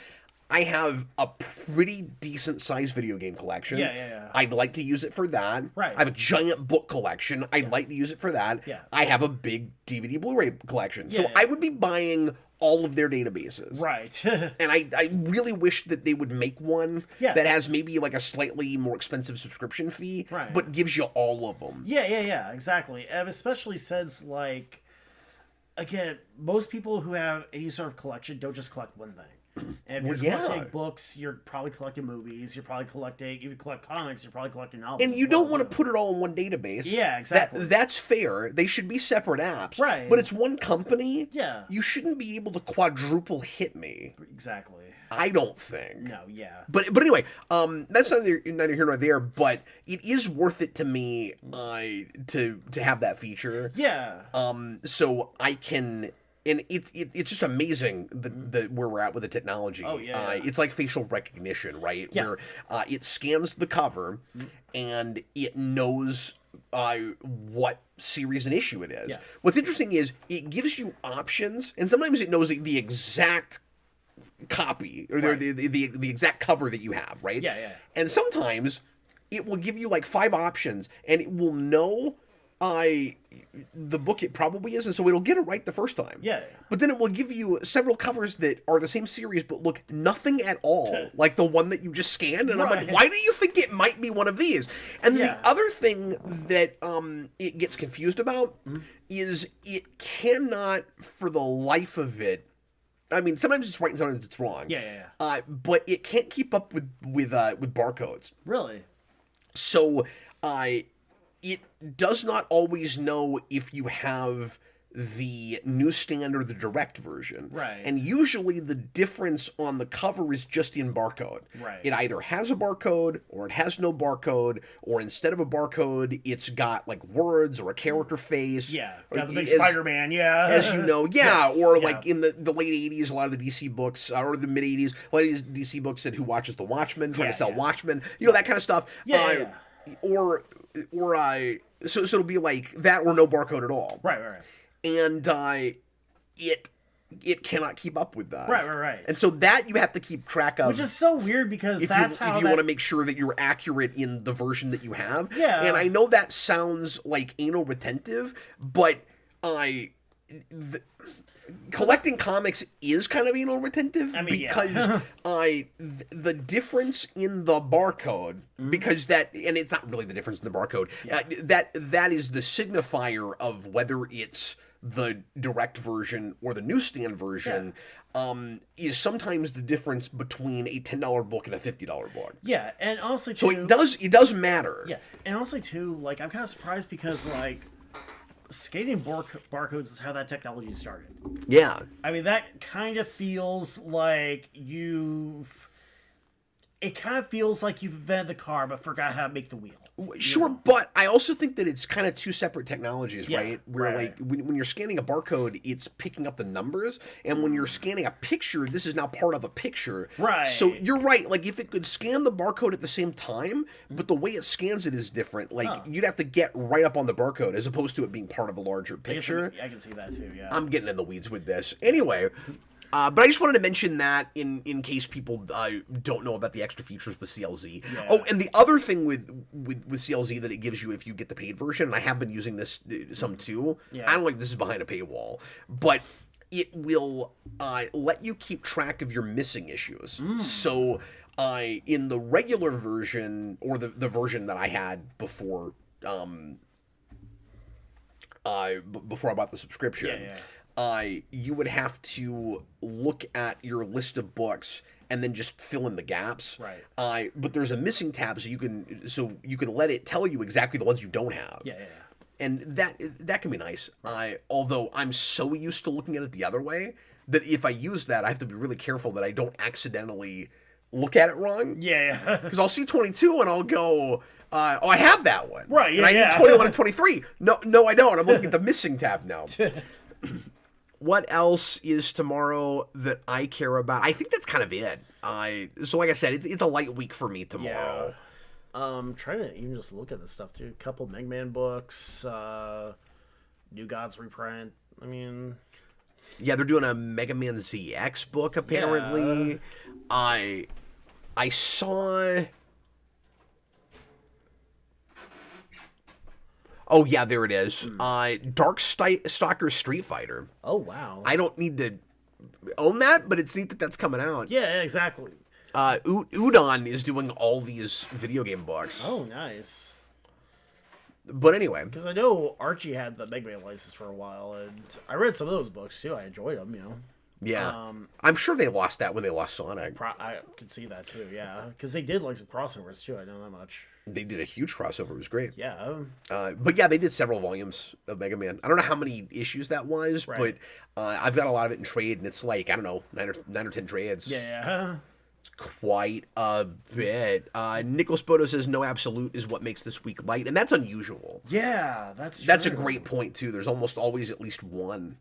I have a pretty decent sized video game collection. Yeah. I'd like to use it for that. Right. I have a giant book collection. I'd like to use it for that. Yeah. I have a big DVD Blu-ray collection. So I would be buying all of their databases. Right. And I really wish that they would make one that has maybe like a slightly more expensive subscription fee, but gives you all of them. Yeah, exactly. And especially since, like, again, most people who have any sort of collection don't just collect one thing. And if you're collecting books, you're probably collecting movies. You're probably collecting. If you collect comics, you're probably collecting novels. And you don't want to put it all in one database. Yeah, exactly. That's fair. They should be separate apps. Right. But it's one company. Yeah. You shouldn't be able to quadruple hit me. Exactly. I don't think. No, yeah. But anyway, that's neither here nor there. But it is worth it to me to have that feature. Yeah. So I can. And it's just amazing the where we're at with the technology. Oh, yeah. It's like facial recognition, right? Yeah. Where it scans the cover and it knows what series and issue it is. Yeah. What's interesting is it gives you options, and sometimes it knows the exact copy or Right. the exact cover that you have, right? Yeah. And sometimes it will give you like 5 options, and it will know the book it probably is, and so it'll get it right the first time. Yeah. But then it will give you several covers that are the same series but look nothing at all like the one that you just scanned, and I'm like, why do you think it might be one of these? And the other thing that it gets confused about is it cannot, for the life of it, I mean, sometimes it's right and sometimes it's wrong. Yeah. But it can't keep up with barcodes. Really? So, it does not always know if you have the newsstand or the direct version. Right. And usually the difference on the cover is just in barcode. Right. It either has a barcode or it has no barcode, or instead of a barcode, it's got like words or a character face. Yeah. Got the big Spider-Man, yeah. As you know, yeah. Yes, or yeah. like in the late 80s, a lot of the DC books, or the mid 80s, a lot of these DC books said Who Watches the Watchmen, trying to sell Watchmen, that kind of stuff. Yeah. So it'll be like that or no barcode at all. Right. And it cannot keep up with that. Right. And so that you have to keep track of. Which is so weird because if you want to make sure that you're accurate in the version that you have. Yeah. And I know that sounds like anal retentive, but collecting comics is kind of anal retentive because the difference in the barcode, because and it's not really the difference in the barcode, that is the signifier of whether it's the direct version or the newsstand version, is sometimes the difference between a $10 book and a $50 book. Yeah, and honestly too, so it does matter. Yeah, and honestly too, like I'm kind of surprised because like scanning barcodes is how that technology started. Yeah. I mean, that kind of feels like it kind of feels like you've invented the car but forgot how to make the wheel. Sure, but I also think that it's kind of two separate technologies, right? Where right. like when you're scanning a barcode, it's picking up the numbers, and when you're scanning a picture, this is now part of a picture. Right. So you're right. Like if it could scan the barcode at the same time, but the way it scans it is different. Like you'd have to get right up on the barcode as opposed to it being part of a larger picture. I can see that too. Yeah. I'm getting in the weeds with this. Anyway. But I just wanted to mention that in case people don't know about the extra features with CLZ. Yeah. Oh, and the other thing with CLZ that it gives you if you get the paid version, and I have been using this some too. Yeah. I don't like this is behind a paywall, but it will let you keep track of your missing issions. So in the regular version, or the version that I had before before I bought the subscription. Yeah. You would have to look at your list of books and then just fill in the gaps. Right. But there's a missing tab, so you can let it tell you exactly the ones you don't have. Yeah. And that can be nice. Although I'm so used to looking at it the other way that if I use that, I have to be really careful that I don't accidentally look at it wrong. Yeah. Because I'll see 22 and I'll go, I have that one. Right. Yeah. And I need 21 and 23. No, I don't. I'm looking at the missing tab now. What else is tomorrow that I care about? I think that's kind of it. So like I said, it's a light week for me tomorrow. Yeah. Trying to even just look at this stuff too. A couple Mega Man books, New Gods reprint. I mean, yeah, they're doing a Mega Man ZX book apparently. Yeah. I saw. Oh, yeah, there it is. Darkstalker Street Fighter. Oh, wow. I don't need to own that, but it's neat that that's coming out. Yeah, exactly. Udon is doing all these video game books. Oh, nice. But anyway. Because I know Archie had the Mega Man license for a while, and I read some of those books, too. I enjoyed them, Yeah. I'm sure they lost that when they lost Sonic. I could see that too. Yeah, because they did like some crossovers too. I know that much. They did a huge crossover. It was great. Yeah. But yeah, they did several volumes of Mega Man. I don't know how many issues that was, Right. but I've got a lot of it in trade, and it's like, I don't know, 9 or 10 trades. Yeah. It's quite a bit. Nicholas Bodo says no absolute is what makes this week light, and that's unusual. Yeah, that's true. That's a great point too. There's almost always at least one.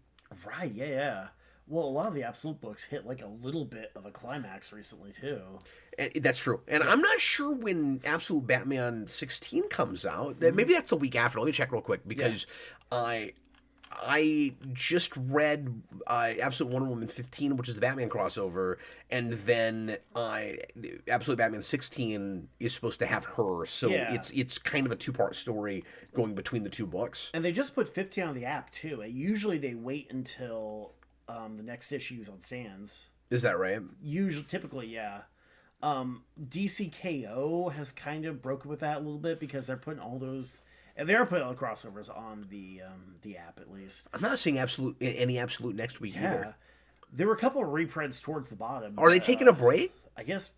Right. Yeah. Yeah. Well, a lot of the absolute books hit like a little bit of a climax recently too. And that's true. And I'm not sure when Absolute Batman 16 comes out. Maybe that's the week after. Let me check real quick because I just read Absolute Wonder Woman 15, which is the Batman crossover, and then Absolute Batman 16 is supposed to have her. So it's kind of a 2-part story going between the 2 books. And they just put 15 on the app too. Usually they wait until the next issu's on stands. Is that right? Typically, yeah. DCKO has kind of broken with that a little bit because they're putting all those, and they're putting all the crossovers on the app at least. I'm not seeing any absolute next week either. There were a couple of reprints towards the bottom. Are they taking a break? I guess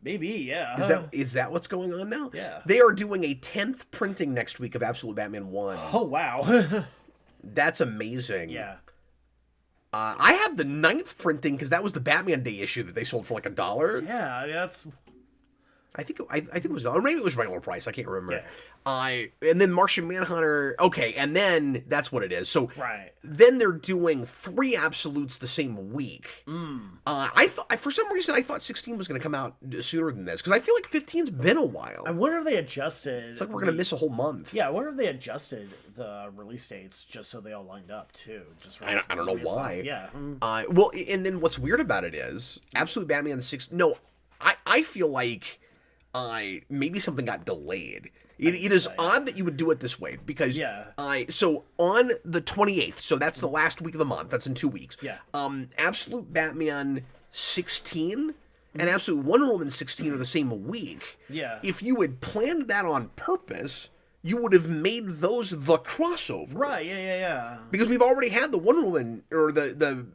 maybe, yeah. Is that what's going on now? Yeah. They are doing a 10th printing next week of Absolute Batman 1. Oh wow. That's amazing. Yeah. I have the 9th printing because that was the Batman Day issue that they sold for like $1. Yeah, that's. I think it was $1, or maybe it was regular price. I can't remember. Yeah. And then Martian Manhunter. Okay, and then that's what it is. So right. Then they're doing 3 absolutes the same week. I thought for some reason I thought 16 was going to come out sooner than this because I feel like 15's been a while. I wonder if they adjusted. It's like we're going to miss a whole month. Yeah, I wonder if they adjusted the release dates just so they all lined up too. I don't know why. Yeah. Well, and then what's weird about it is Absolute Batman 6. No, I feel like maybe something got delayed. It is odd that you would do it this way because so on the 28th, so that's the last week of the month. That's in 2 weeks. Yeah. Absolute Batman 16 and Absolute Wonder Woman 16 are the same week. Yeah. If you had planned that on purpose, you would have made those the crossover. Right, yeah. Because we've already had the Wonder Woman, or the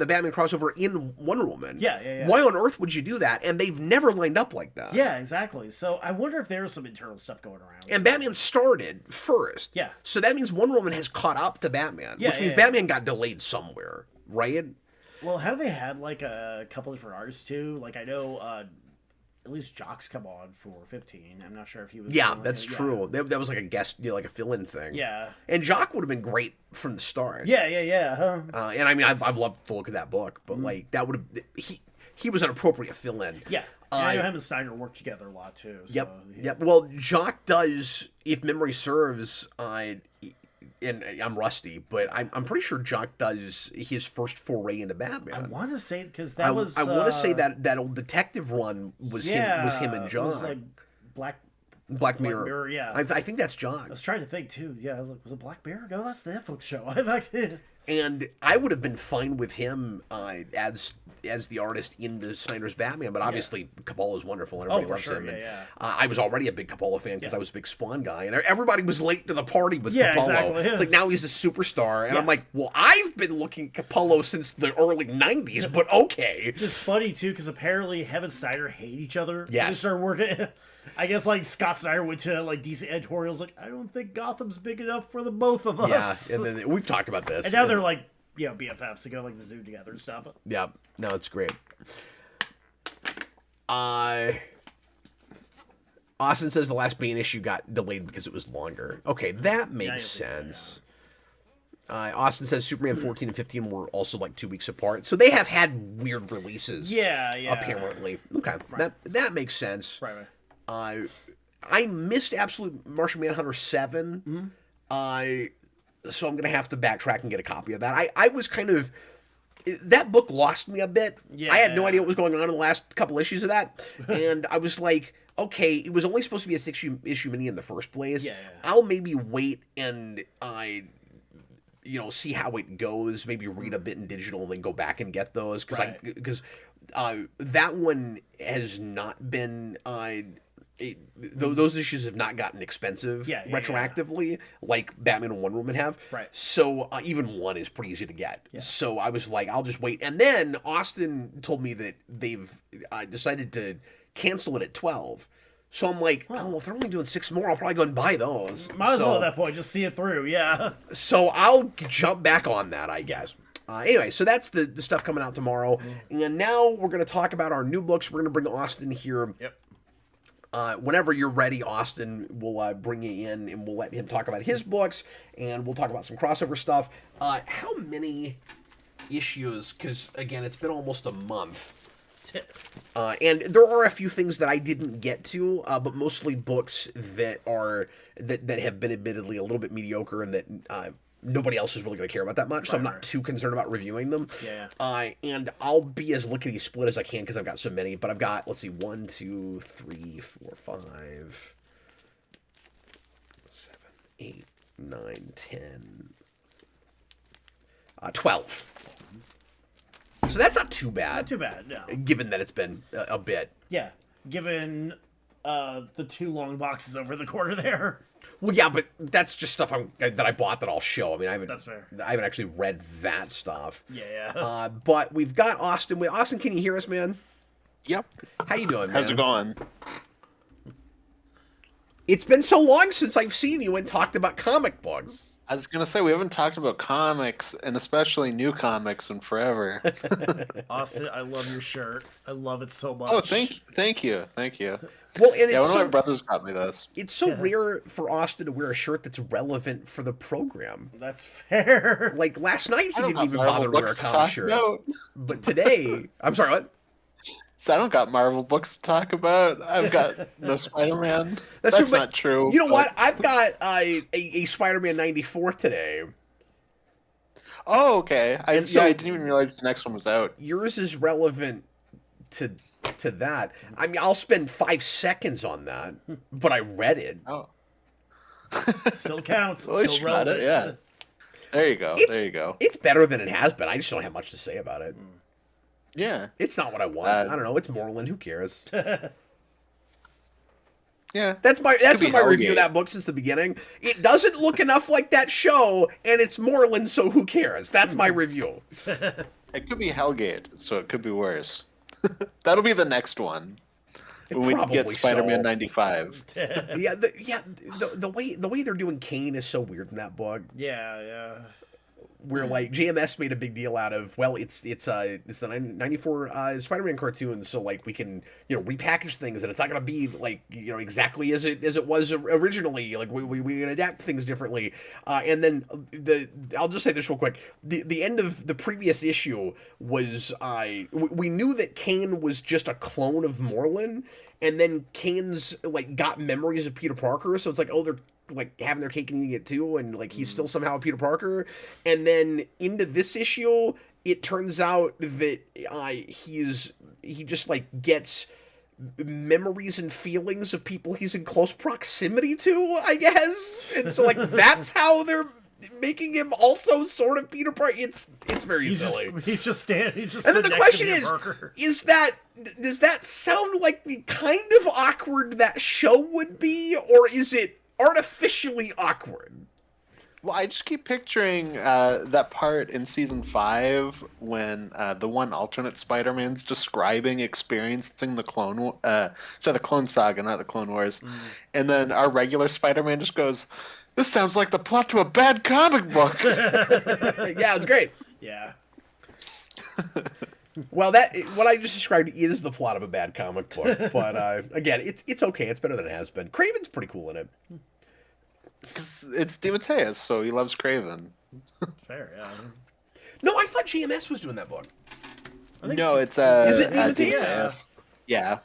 Batman crossover in Wonder Woman. Yeah. Why on earth would you do that? And they've never lined up like that. Yeah, exactly. So I wonder if there's some internal stuff going around. And Batman started first. Yeah. So that means Wonder Woman has caught up to Batman. Yeah, which means Batman got delayed somewhere, right? Well, have they had like a couple different artists too? Like I know at least Jock's come on for 15. I'm not sure if he was. Yeah, that's true. Yeah. That was like a guest, like a fill-in thing. Yeah. And Jock would have been great from the start. Yeah. And I mean, I've loved the look of that book, but like that would have he was an appropriate fill-in. Yeah. And I know him and Steiner work together a lot too. So, Yep. Well, Jock does, if memory serves, and I'm rusty, but I'm pretty sure Jock does his first foray into Batman. I want to say because that was. I want to say that old detective run was him and Jock. It was like Black Mirror. Yeah. I think that's Jock. I was trying to think too. Yeah, I was like, was it Black Mirror? No, that's the Netflix show. I thought it. And I would have been fine with him as the artist in the Snyder's Batman, but obviously Capullo's wonderful and everybody loves him. Yeah. I was already a big Capullo fan because I was a big Spawn guy, and everybody was late to the party with Capullo. Exactly. It's like now he's a superstar, and I'm like, well, I've been looking Capullo since the early '90s, but okay. Just funny too, because apparently him and Snyder hate each other. Yes. They started working. I guess like Scott Snyder went to like DC editorials, like I don't think Gotham's big enough for the both of us. Yeah, and then we've talked about this, and now they're like. BFFs to go like the zoo together and stuff. Yeah, no, it's great. Austin says the last Bane issue got delayed because it was longer. Okay, that makes sense. Austin says Superman 14 and 15 were also like 2 weeks apart, so they have had weird releases. Yeah. Apparently, okay, that makes sense. Right. I missed Absolute Martian Manhunter 7. So I'm going to have to backtrack and get a copy of that. I was kind of... That book lost me a bit. Yeah. I had no idea what was going on in the last couple issues of that. And I was like, okay, it was only supposed to be a 6-issue mini in the first place. Yeah. I'll maybe wait and see how it goes, maybe read a bit in digital and then go back and get those. Because that one has not been... those issues have not gotten expensive retroactively like Batman and Wonder Woman have. Right. So even one is pretty easy to get. Yeah. So I was like, I'll just wait. And then Austin told me that they've decided to cancel it at 12. So I'm like, oh, if they're only doing 6 more, I'll probably go and buy those. Might as well at that point, just see it through, yeah. So I'll jump back on that, I guess. Anyway, so that's the stuff coming out tomorrow. And now we're going to talk about our new books. We're going to bring Austin here. Yep. Whenever you're ready, Austin, we'll bring you in and we'll let him talk about his books. And we'll talk about some crossover stuff. How many issues? Because, again, it's been almost a month. And there are a few things that I didn't get to, but mostly books that have been admittedly a little bit mediocre and that nobody else is really going to care about that much. So I'm not too concerned about reviewing them. Yeah. And I'll be as lickety split as I can because I've got so many. But I've got, let's see, 1, 2, 3, 4, 5, 7, 8, 9, 10, 12. So that's not too bad. Not too bad, no. Given that it's been a bit. Yeah, given the 2 long boxes over the quarter there. Well, yeah, but that's just stuff that I bought that I'll show. I mean, That's fair. I haven't actually read that stuff. Yeah. But we've got Austin. Austin, can you hear us, man? Yep. How you doing, man? How's it going? It's been so long since I've seen you and talked about comic books. I was going to say, we haven't talked about comics, and especially new comics, in forever. Austin, I love your shirt. I love it so much. Oh, thank you. Well, and Yeah, one of my brothers got me this. It's so rare for Austin to wear a shirt that's relevant for the program. That's fair. Like, last night he I don't didn't got even Marvel bother to wear a books to comic talk shirt. about. But today... I'm sorry, what? So I don't got Marvel books to talk about. I've got no Spider-Man. That's true, not true. You know what? I've got a Spider-Man 94 today. Oh, okay. I And so- didn't even realize the next one was out. Yours is relevant to that. I mean, I'll spend 5 seconds on that, but I read it. Oh. Still counts. At least Still you got relevant. it, yeah. There you go. It's better than it has been. I just don't have much to say about it. Yeah. It's not what I want. I don't know. It's Moreland. Who cares? Yeah. That's been my review of Hellgate. that book since the beginning. It doesn't look enough like that show, and it's Moreland, so who cares? That's my review. It could be Hellgate, so it could be worse. That'll be the next one. When we Probably get Spider-Man so. 95. The way they're doing Kane is so weird in that book. Yeah. Where like JMS made a big deal out of, well, it's the 94 Spider-Man cartoon, so like we can repackage things and it's not gonna be like exactly as it was originally. Like we can adapt things differently. And then I'll just say this real quick. The end of the previous issue was we knew that Kane was just a clone of Moreland, and then Kane's like got memories of Peter Parker, so it's like, oh, they're like having their cake and eating it too, and like he's still somehow Peter Parker. And then into this issue, it turns out that he just like gets memories and feelings of people he's in close proximity to, I guess. And so like that's how they're making him also sort of Peter Parker. It's very silly. He's just standing. And then the question does that sound like the kind of awkward that show would be, or is it artificially awkward? Well, I just keep picturing that part in season 5 when the one alternate Spider-Man's describing experiencing the the Clone Saga, not the Clone Wars, and then our regular Spider-Man just goes, "This sounds like the plot to a bad comic book." Yeah, it's great. Yeah. Well, what I just described is the plot of a bad comic book, but again, it's okay. It's better than it has been. Craven's pretty cool in it. Because it's DeMatteis, so he loves Craven. Fair, yeah. No, I thought GMS was doing that book. No, it's Is it DeMatteis? Yeah.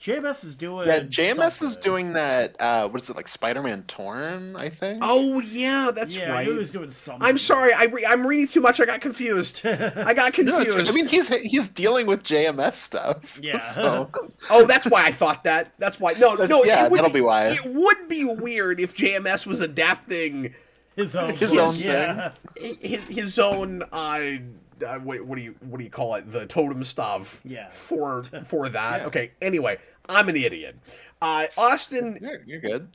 JMS is doing. Yeah, JMS is something. doing that. What is it, like Spider-Man Torn? I think. Oh yeah, that's Yeah, right. he was doing something. I'm sorry, I'm reading too much. I got confused. I got No, confused. I mean, he's dealing with JMS stuff. Yeah. So. Oh, that's why I thought that. That's why. No. Yeah, it would that'll be why. It would be weird if JMS was adapting his own His book, own yeah. his own what do you call it? The totem stuff. Yeah. For that. Yeah. Okay. Anyway, I'm an idiot. Austin, You're good.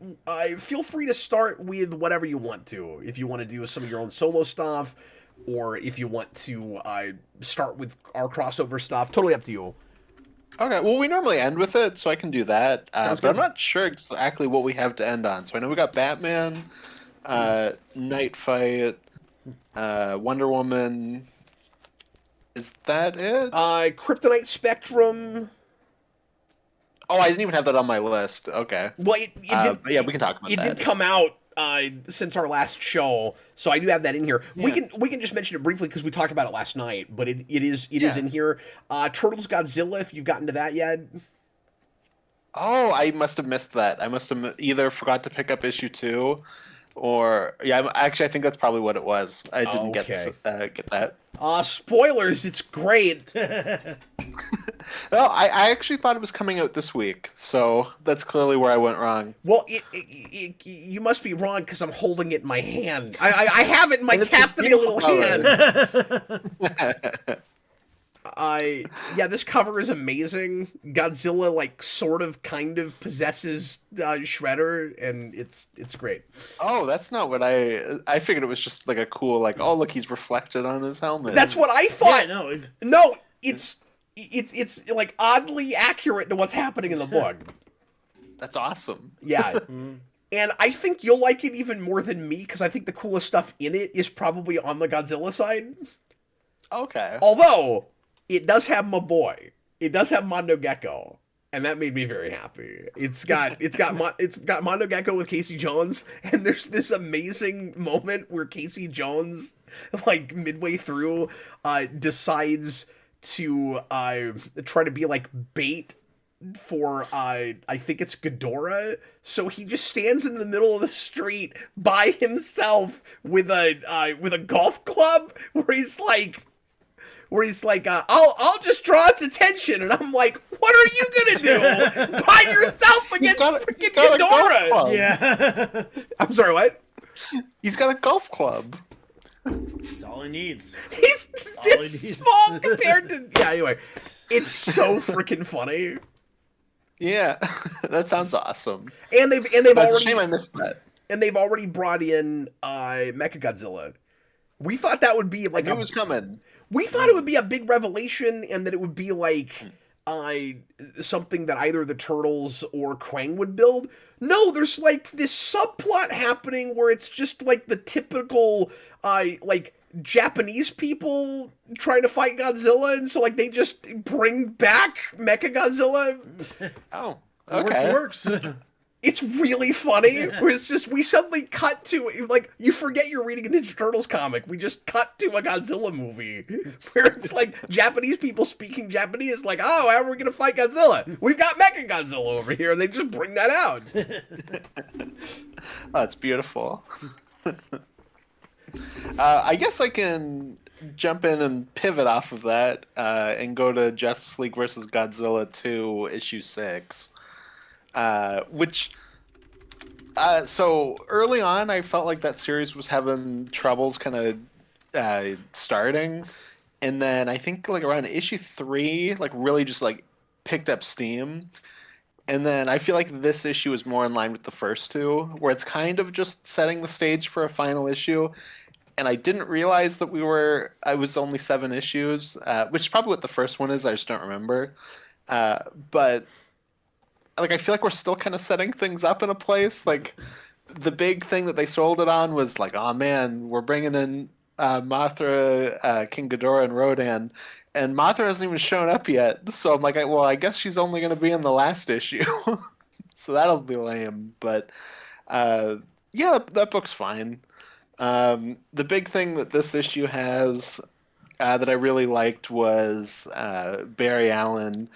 feel free to start with whatever you want to. If you want to do some of your own solo stuff, or if you want to start with our crossover stuff, totally up to you. Okay, well, we normally end with it, so I can do that. Sounds but I'm good. not sure exactly what we have to end on. So I know we got Batman, Night Fight, Wonder Woman. Is that it? Kryptonite Spectrum. Oh, I didn't even have that on my list. Okay. Well, it did. But yeah, we can talk about it that. did come out since our last show, so I do have that in here. Yeah. We can just mention it briefly because we talked about it last night, but it is Yeah. in here. Turtles Godzilla, if you've gotten to that yet. Oh, I must have missed that. I must have either forgot to pick up issue 2, or yeah. Actually, I think that's probably what it was. I didn't Okay. get that. Spoilers, it's great. Well, I actually thought it was coming out this week, so that's clearly where I went wrong. Well, you must be wrong because I'm holding it in my hand. I have it in my And it's a captainy little beautiful hand. Yeah, this cover is amazing. Godzilla, like, sort of, kind of possesses Shredder, and it's great. Oh, that's not what I figured. It was just like a cool, like, oh look, he's reflected on his helmet. That's what I Yeah, thought. no, it's No, it's like oddly accurate to what's happening in the book. That's awesome. Yeah. And I think you'll like it even more than me because I think the coolest stuff in it is probably on the Godzilla side. Okay. Although it does have my boy. It does have Mondo Gecko. And that made me very happy. It's got Mondo Gecko with Casey Jones, and there's this amazing moment where Casey Jones, like midway through, decides to try to be like bait for I think it's Ghidorah. So he just stands in the middle of the street by himself with a golf club where he's like, I'll just draw its attention, and I'm like, what are you gonna do by yourself against freaking Ghidorah? yeah. I'm sorry, what? He's got a golf club. It's all he needs. He's All he this needs. small compared to Anyway, it's so freaking funny, Yeah, that sounds awesome. and they've That's a already shame I missed that. and they've already brought in Mechagodzilla. We thought that would be I like knew it was coming. We thought it would be a big revelation and that it would be like something that either the Turtles or Krang would build. No, there's like this subplot happening where it's just like the typical like Japanese people trying to fight Godzilla, and so like they just bring back Mechagodzilla. Oh, Works, okay. works. It's really funny. Where it's just we suddenly cut to like you forget you're reading a Ninja Turtles comic. We just cut to a Godzilla movie where it's like Japanese people speaking Japanese. Like, oh, how are we gonna fight Godzilla? We've got Mechagodzilla over here, and they just bring that out. Oh, it's beautiful. I guess I can jump in and pivot off of that and go to Justice League versus Godzilla 2, issue 6. Which, so early on, I felt like that series was having troubles kind of starting. And then I think like around issue 3, like really just like picked up steam. And then I feel like this issue is more in line with the first two, where it's kind of just setting the stage for a final issue. And I didn't realize that I was only 7 issues, which is probably what the first one is. I just don't remember. But like, I feel like we're still kind of setting things up in a place. Like, the big thing that they sold it on was like, oh man, we're bringing in Mothra, King Ghidorah, and Rodan. And Mothra hasn't even shown up yet. So I'm like, well, I guess she's only going to be in the last issue. So that'll be lame. But yeah, that book's fine. The big thing that this issue has that I really liked was Barry Allen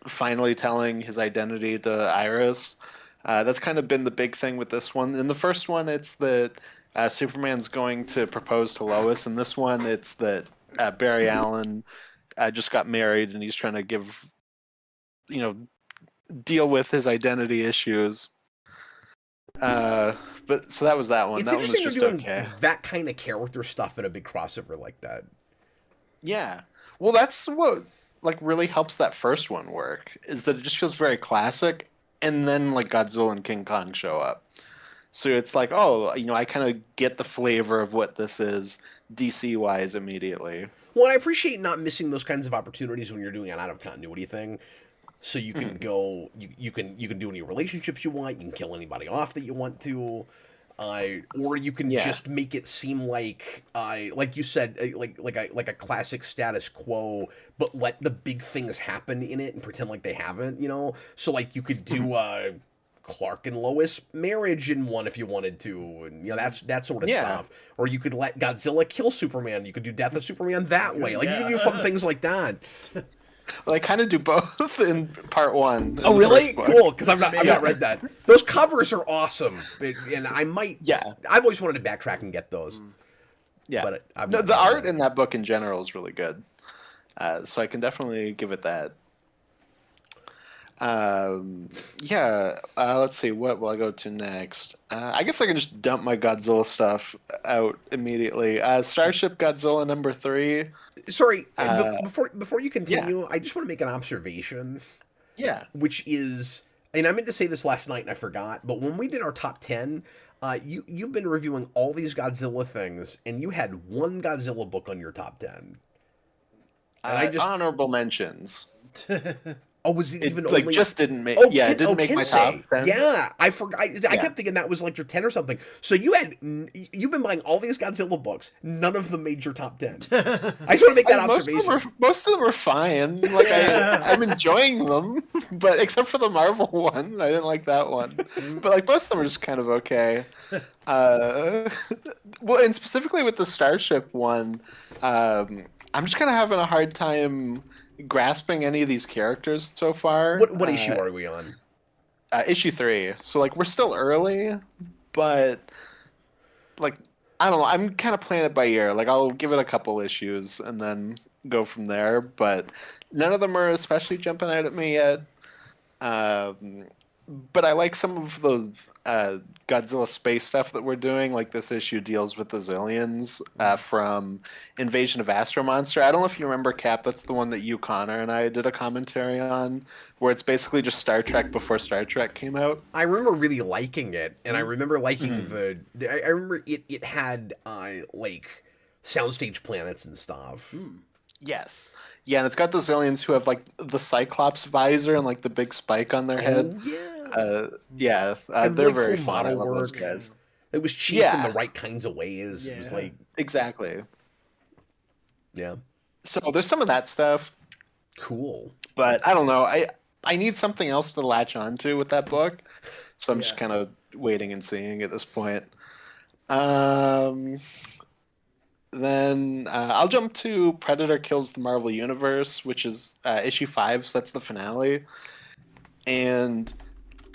finally telling his identity to Iris. That's kind of been the big thing with this one. In the first one, it's that Superman's going to propose to Lois. In this one, it's that Barry Allen just got married and he's trying to deal with his identity issues. But so that was that one. It's that one was interesting just they're doing okay. that kind of character stuff in a big crossover like that. Yeah. Well, that's what like really helps that first one work is that it just feels very classic, and then like Godzilla and King Kong show up. So it's like, oh, I kind of get the flavor of what this is DC wise immediately. Well, I appreciate not missing those kinds of opportunities when you're doing an out of continuity thing. So you can go, you can do any relationships you want. You can kill anybody off that you want to, or you can Yeah. just make it seem like you said, like a classic status quo, but let the big things happen in it and pretend like they haven't. So like you could do Clark and Lois marriage in one if you wanted to, and that's that sort of Yeah. stuff. Or you could let Godzilla kill Superman. You could do Death of Superman that way. Like you could do fun things like that. Well, I kind of do both in part one. Oh, in the really? first book. Cool, because I've not read that. Those covers are awesome, and I might. Yeah. I've always wanted to backtrack and get those. Yeah. But I've No, never the done art that. in that book in general is really good. So I can definitely give it that. Yeah. Let's see. What will I go to next? I guess I can just dump my Godzilla stuff out immediately. Starship Godzilla #3. Sorry, Uh, before you continue, I just want to make an observation, Yeah. which is, and I meant to say this last night and I forgot, but when we did our top 10, you've been reviewing all these Godzilla things, and you had one Godzilla book on your top 10. And I just Honorable mentions. Oh, was it It even like only? just didn't make. Oh, Yeah, it didn't make my top Kensei. 10. Yeah, I forgot. I Yeah. kept thinking that was like your 10 or something. So you've been buying all these Godzilla books. None of them made your top 10. I just want to make that observation. Most of them were fine. Like I'm enjoying them, but except for the Marvel one, I didn't like that one. But like most of them are just kind of okay. Well, and specifically with the Starship one, I'm just kind of having a hard time grasping any of these characters so far. What issue are we on? Issue 3. So like we're still early, but like I don't know. I'm kind of playing it by ear. Like I'll give it a couple issues and then go from there. But none of them are especially jumping out at me yet. But I like some of the Godzilla space stuff that we're doing. Like this issue deals with the Zillions from Invasion of Astro Monster. I don't know if you remember, Cap. That's the one that you, Connor, and I did a commentary on, where it's basically just Star Trek before Star Trek came out. I remember really liking it, and I remember liking I remember it had like soundstage planets and stuff. Yes. Yeah, and it's got the Zillions who have like the Cyclops visor and like the big spike on their head. Oh, yeah. And They're really very cool fun. I model love those work. guys. It was cheap in the right kinds of ways. It was like, Exactly. yeah, So there's some of that stuff, cool. but I don't know. I need something else to latch onto with that book, so I'm just kind of waiting and seeing at this point. Then I'll jump to Predator Kills the Marvel Universe, which is issue 5, so that's the finale. And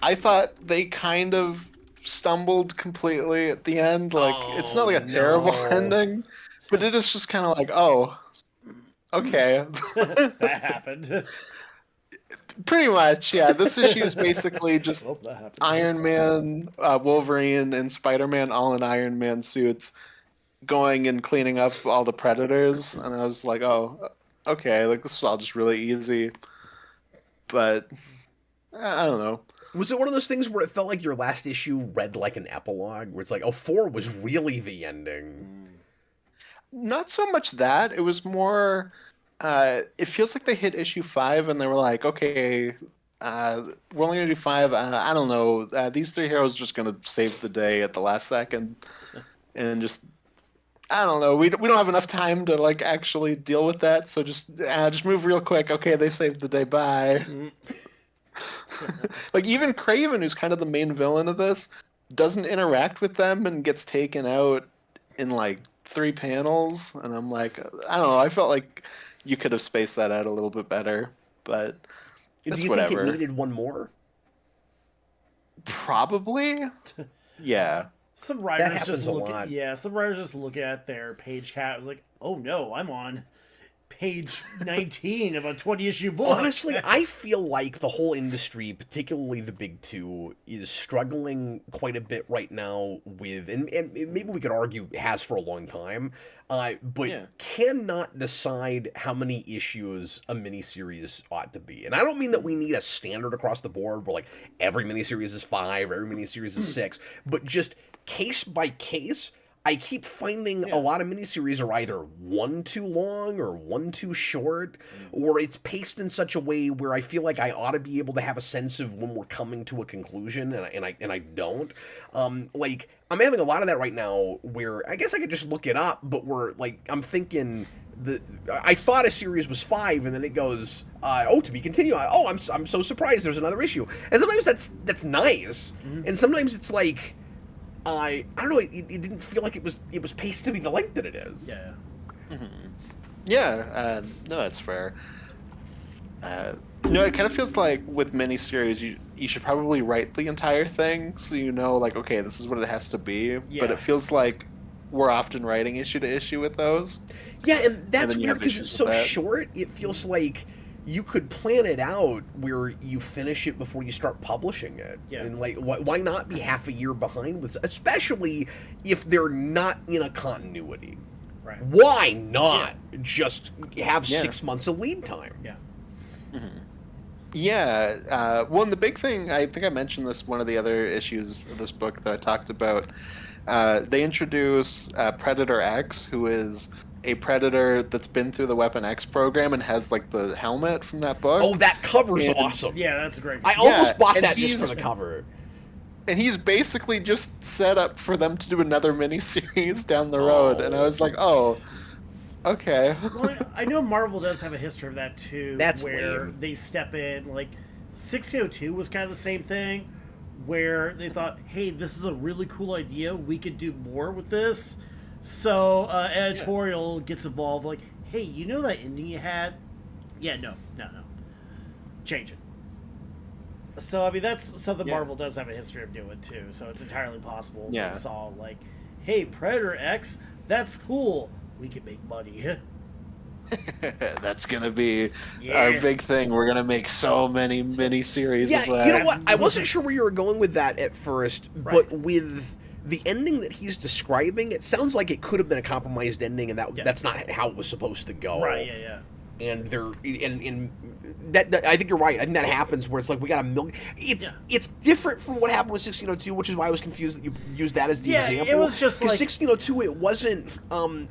I thought they kind of stumbled completely at the end. Like, it's not like a terrible ending, but it is just kind of like, oh, okay. That happened. Pretty much, yeah. This issue is basically just That happened. Iron Man, Wolverine, and Spider-Man all in Iron Man suits going and cleaning up all the Predators. And I was like, oh, okay, like this was all just really easy. But I don't know. Was it one of those things where it felt like your last issue read like an epilogue, where it's like, oh, 4 was really the ending? Not so much that. It was more. It feels like they hit issue 5 and they were like, okay, we're only gonna do 5. I don't know. These 3 heroes are just gonna save the day at the last second, and just I don't know. We don't have enough time to like actually deal with that. So just move real quick. Okay, they saved the day. Bye. Like even Craven, who's kind of the main villain of this, doesn't interact with them and gets taken out in like 3 panels. And I'm like, I don't know. I felt like you could have spaced that out a little bit better, but Do you whatever. think it needed one more? Probably. Yeah. Some writers happens just a look lot. at some writers just look at their page count. It's like, oh no, I'm on page 19 of a 20-issue book. Honestly, I feel like the whole industry, particularly the big two, is struggling quite a bit right now with, and maybe we could argue has for a long time, but cannot decide how many issues a miniseries ought to be. And I don't mean that we need a standard across the board where like every miniseries is 5, every miniseries is 6, but just case by case. I keep finding a lot of miniseries are either one too long or one too short, or it's paced in such a way where I feel like I ought to be able to have a sense of when we're coming to a conclusion, and I don't. Like I'm having a lot of that right now, where I guess I could just look it up, but I'm thinking I thought a series was 5, and then it goes, to be continued. I'm so surprised there's another issue, and sometimes that's nice, and sometimes it's like. I don't know. It didn't feel like it was paced to be the length that it is. Yeah. Mm-hmm. Yeah. No, that's fair. It kind of feels like with miniseries, you should probably write the entire thing, so you know, like, okay, this is what it has to be. Yeah. But it feels like we're often writing issue to issue with those. Yeah, and that's weird because it's so short. It feels like you could plan it out where you finish it before you start publishing it. Yeah. And like, why not be half a year behind with, especially if they're not in a continuity. Right. Why not just have 6 months of lead time? Yeah. Mm-hmm. Yeah. Well, and the big thing, I think I mentioned this one of the other issues of this book that I talked about. They introduce Predator X, who is a Predator that's been through the Weapon X program and has like the helmet from that book. Oh, that cover's awesome. Yeah, that's great. I almost bought that just for the cover. And he's basically just set up for them to do another miniseries down the road. And I was like, oh, okay. Well, I know Marvel does have a history of that too. That's where lame. They step in. Like 1602 was kind of the same thing, where they thought, hey, this is a really cool idea. We could do more with this. So editorial gets involved, like, hey, you know that ending you had? Yeah, no. Change it. So, I mean, that's something Marvel does have a history of doing, too. So it's entirely possible they saw, like, hey, Predator X, that's cool. We can make money. That's going to be our big thing. We're going to make so many miniseries of that. You know what? I wasn't sure where you were going with that at first, but with the ending that he's describing, it sounds like it could have been a compromised ending, and that's not how it was supposed to go. Right, yeah. And that I think you're right. I think that happens where it's like we got a million. It's different from what happened with 1602, which is why I was confused that you used that as the example. It was just like 1602. It wasn't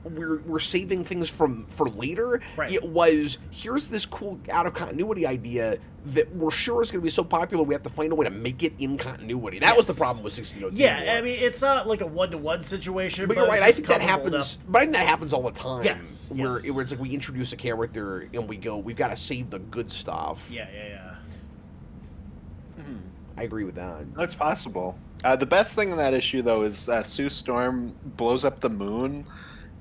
we're saving things for later. Right. It was here's this cool out of continuity idea that we're sure is going to be so popular we have to find a way to make it in continuity. That was the problem with 1602. Yeah, I mean it's not like a 1-to-1 situation. But you're right. I think that happens. But I think that happens all the time. Yes. Where it's like we introduce a character and we go, we've got to save the good stuff. Yeah. I agree with that. That's possible. The best thing in that issue, though, is Sue Storm blows up the moon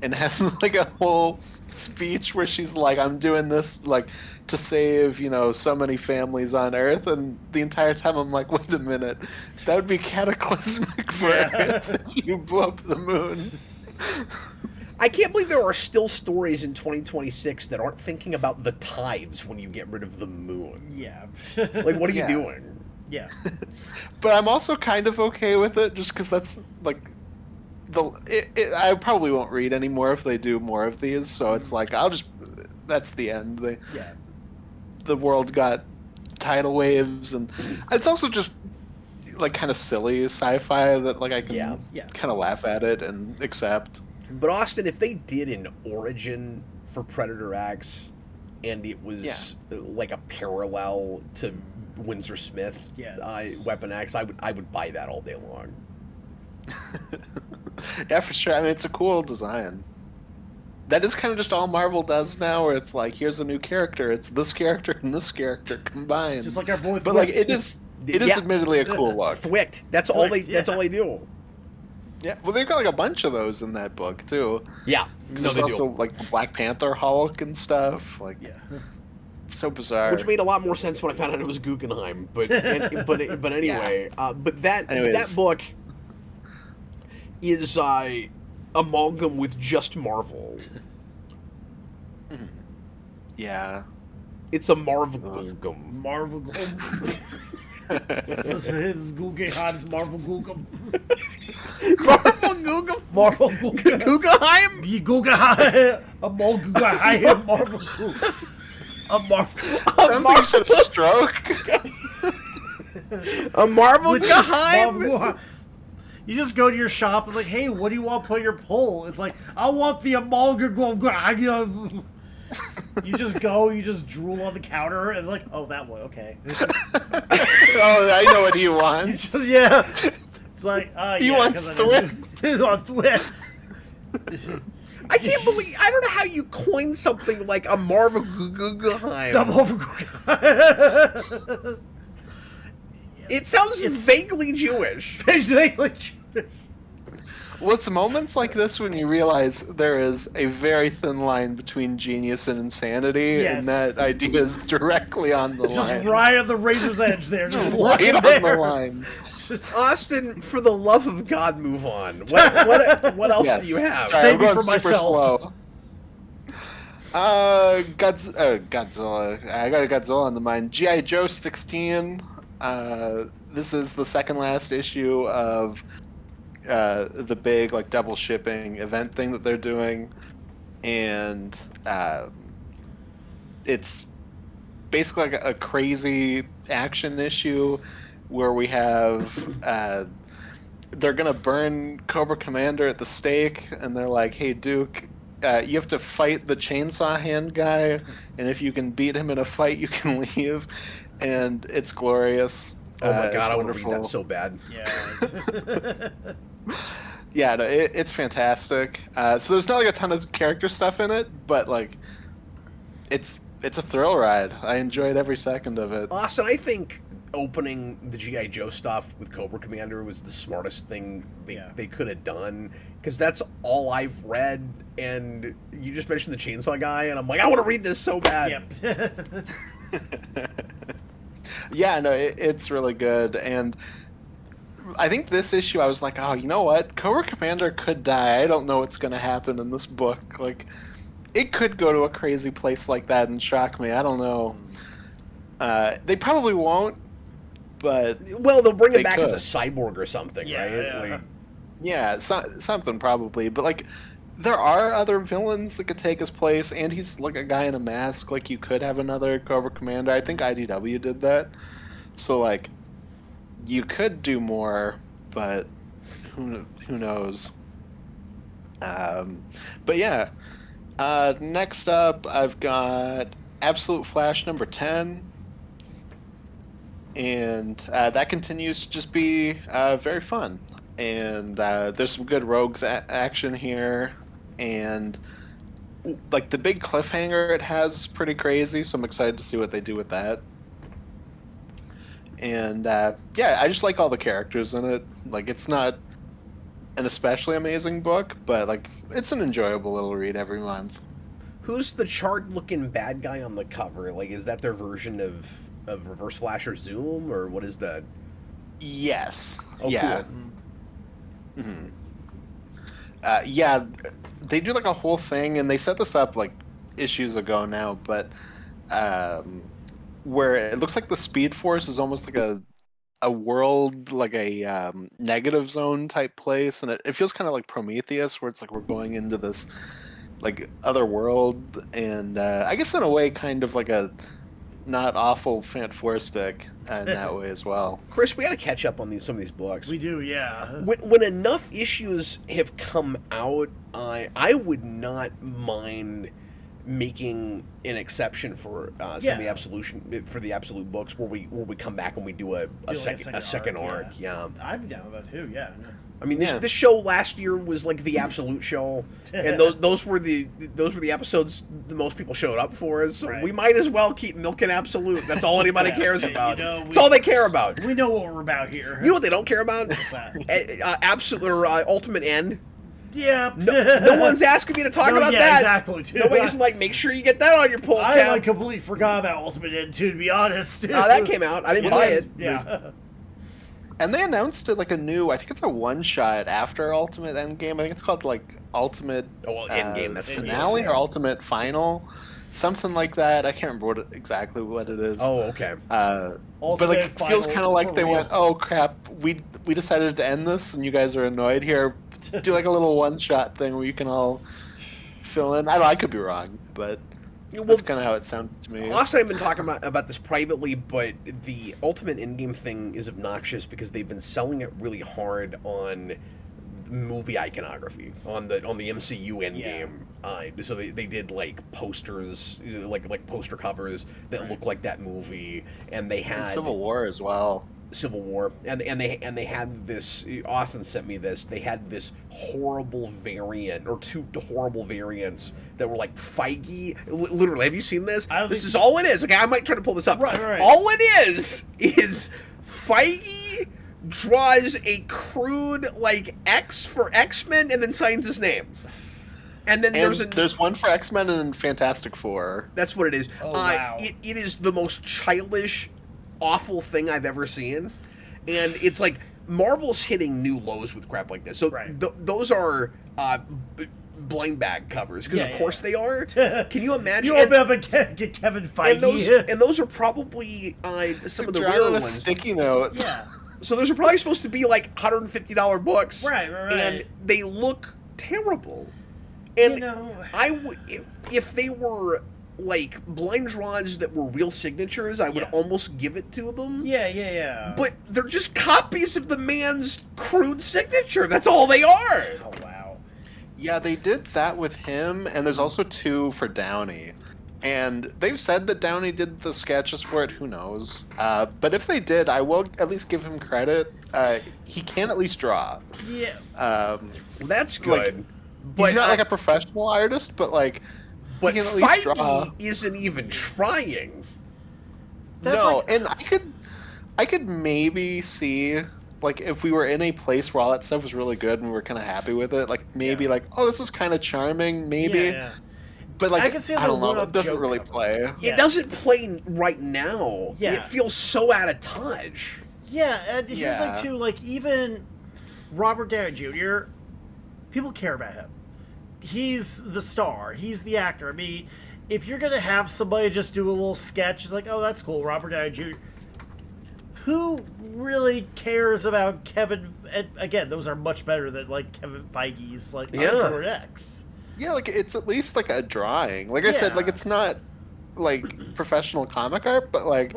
and has like a whole speech where she's like, I'm doing this like to save, so many families on Earth. And the entire time I'm like, wait a minute, that would be cataclysmic for Earth if you blew up the moon. I can't believe there are still stories in 2026 that aren't thinking about the tides when you get rid of the moon. Yeah. Like, what are you doing? Yeah. But I'm also kind of okay with it, just because that's like I probably won't read anymore if they do more of these. So it's like that's the end. The world got tidal waves, and it's also just like kind of silly sci-fi that like I can kind of laugh at it and accept. But Austin, if they did an origin for Predator X, and it was like a parallel to Windsor Smith Weapon X, I would buy that all day long. Yeah, for sure. I mean, it's a cool design. That is kind of just all Marvel does now, where it's like, here's a new character. It's this character and this character combined. Just like our boy. But like, it is admittedly a cool look. Thwicked. That's all they do. Yeah, well, they've got like a bunch of those in that book too. Yeah, there's also like the Black Panther Hulk and stuff. Like, it's so bizarre. Which made a lot more sense when I found out it was Guggenheim. But anyway, but that book is amalgam with just Marvel. Yeah. It's a Marvel Gulgum. Marvel Gulgum. This is Guggenheim's Marvel Gulgum. Marvel Gulgum? Marvel Gulgum. Guggenheim? Guggenheim. A Mol Guggenheim. Marvel Gulgum. A Marvel. Sounds like you said a stroke. A Marvel Which- Guggenheim? Marvel- You just go to your shop and like, hey, what do you want to put your poll? It's like, I want the Amalgam. You just go, you just drool on the counter, and it's like, oh, that one, okay. Oh, I know what he You wants. just, yeah. It's like, He yeah, wants 'cause I Thwip. He wants Thwip. I can't believe, I don't know how you coined something like a Marvel Guggenheim. Double over Guggenheim. It sounds vaguely Jewish. Basically, Well, it's moments like this when you realize there is a very thin line between genius and insanity, Yes. and that idea is directly on the just line. right on the razor's edge there. Just Right walking on there. the line. Austin, for the love of God, move on. What else Yes. do you have? Sorry, Save I'm me going for super myself. slow. Godzilla. I got a Godzilla on the mind. G.I. Joe 16. This is the second last issue of the big like double shipping event thing that they're doing, and it's basically like a crazy action issue where we have they're gonna burn Cobra Commander at the stake, and they're like, "Hey Duke, you have to fight the chainsaw hand guy, and if you can beat him in a fight, you can leave." And it's glorious. Oh my It's God, I want to read wonderful. that so bad. Yeah. Yeah, no, it's fantastic. So there's not like a ton of character stuff in it, but like, it's a thrill ride. I enjoyed every second of it. Austin, I think opening the G.I. Joe stuff with Cobra Commander was the smartest thing they could have done, because that's all I've read, and you just mentioned the chainsaw guy, and I'm like, I want to read this so bad. Yep. Yeah, no, it's really good, and I think this issue I was like, oh, you know what? Cobra Commander could die. I don't know what's going to happen in this book. Like, it could go to a crazy place like that and shock me. I don't know. They probably won't, but Well, they'll bring him They back as a could. cyborg or something, Yeah, right? yeah. Like, yeah, something probably. But like, there are other villains that could take his place, and he's like a guy in a mask. Like, you could have another Cobra Commander. I think IDW did that. So like, you could do more, but who knows? But yeah, next up I've got Absolute Flash number 10, and that continues to just be very fun. And there's some good rogues action here, and like the big cliffhanger it has is pretty crazy. So I'm excited to see what they do with that. And yeah, I just like all the characters in it. Like, it's not an especially amazing book, but like, it's an enjoyable little read every month. who's the charred-looking bad guy on the cover? Like, is that their version of Reverse Flash or Zoom, or what is that? Yes. Oh, yeah. cool. hmm Yeah, they do like a whole thing, and they set this up like issues ago now, but where it looks like the Speed Force is almost like a world, like a negative zone type place, and it feels kind of like Prometheus, where it's like we're going into this like other world, and I guess in a way kind of like a not awful Fantastic in that way as well. Chris, we got to catch up on some of these books. We do, yeah. When enough issues have come out, I would not mind making an exception for some of the absolute books where we come back and we do a second arc. Yeah. I'd be down with that too. Yeah. I mean, Yeah. this show last year was like the absolute show, and those were the episodes the most people showed up for us. So Right. we might as well keep milking absolute. That's all anybody Yeah, cares you about. know, That's all they care about. We know what we're about here. You know what they don't care about? What's that? Absolute or Ultimate End. Yeah. No one's asking me to talk about that. Exactly. Too. Nobody's like, make sure you get that on your poll I cap. like completely forgot about Ultimate End too, to be honest. That came out. I didn't buy it. Yeah. And they announced it like a new, I think it's a one-shot after Ultimate Endgame. I think it's called like Ultimate Oh, well, Endgame, that's Finale yeah. or Ultimate Final. something like that. I can't remember exactly what it is. Oh, okay. But Ultimate like, it feels Final kind of like for they real. went, "Oh crap, we decided to end this, and you guys are annoyed here. Do like a little one-shot thing where you can all fill in." I don't know, I could be wrong, but Well, that's kind of how it sounded to me. Austin and I have been talking about this privately, but the Ultimate Endgame thing is obnoxious because they've been selling it really hard on movie iconography on the MCU Endgame. So they did like posters, like poster covers that look like that movie, and they had And Civil War as well. Civil War, and they had this. Austin sent me this. They had this horrible variant, or two horrible variants that were like Feige. Literally, have you seen this? This is all it is. Okay, I might try to pull this up. Right. All it is Feige draws a crude like X for X-Men and then signs his name. And then there's one for X-Men and Fantastic Four. That's what it is. Oh, wow. It is the most childish, awful thing I've ever seen, and it's like Marvel's hitting new lows with crap like this. So those are blind bag covers because of course they are. Can you imagine? You open up and get Kevin Feige, and those are probably some of the real ones. Sticky note. Yeah. So those are probably supposed to be like $150 books, Right. and they look terrible. And You know, if they were like blind draws that were real signatures, I would almost give it to them. Yeah. But they're just copies of the man's crude signature. That's all they are. Oh wow. Yeah, they did that with him, and there's also two for Downey. And they've said that Downey did the sketches for it. Who knows? But if they did, I will at least give him credit. He can at least draw. Yeah. That's good. Like, but he's not like a professional artist, but like, but he can at least draw. Feige isn't even trying. That's No, like- and I could maybe see, like, if we were in a place where all that stuff was really good and we were kind of happy with it, like maybe like, oh, this is kind of charming, maybe. Yeah. But like, I can see as I a don't know, one-off it doesn't joke really cover. play. Yeah. It doesn't play right now. Yeah. It feels so out of touch. Yeah, and here's Yeah. like too, like even Robert Downey Jr. People care about him. He's the star. He's the actor. I mean, if you're gonna have somebody just do a little sketch, it's like, oh, that's cool, Robert Downey Jr. Who really cares about Kevin? And again, those are much better than like Kevin Feige's like Uncovered X. Yeah, like it's at least like a drawing. Like I said, like it's not like professional comic art, but like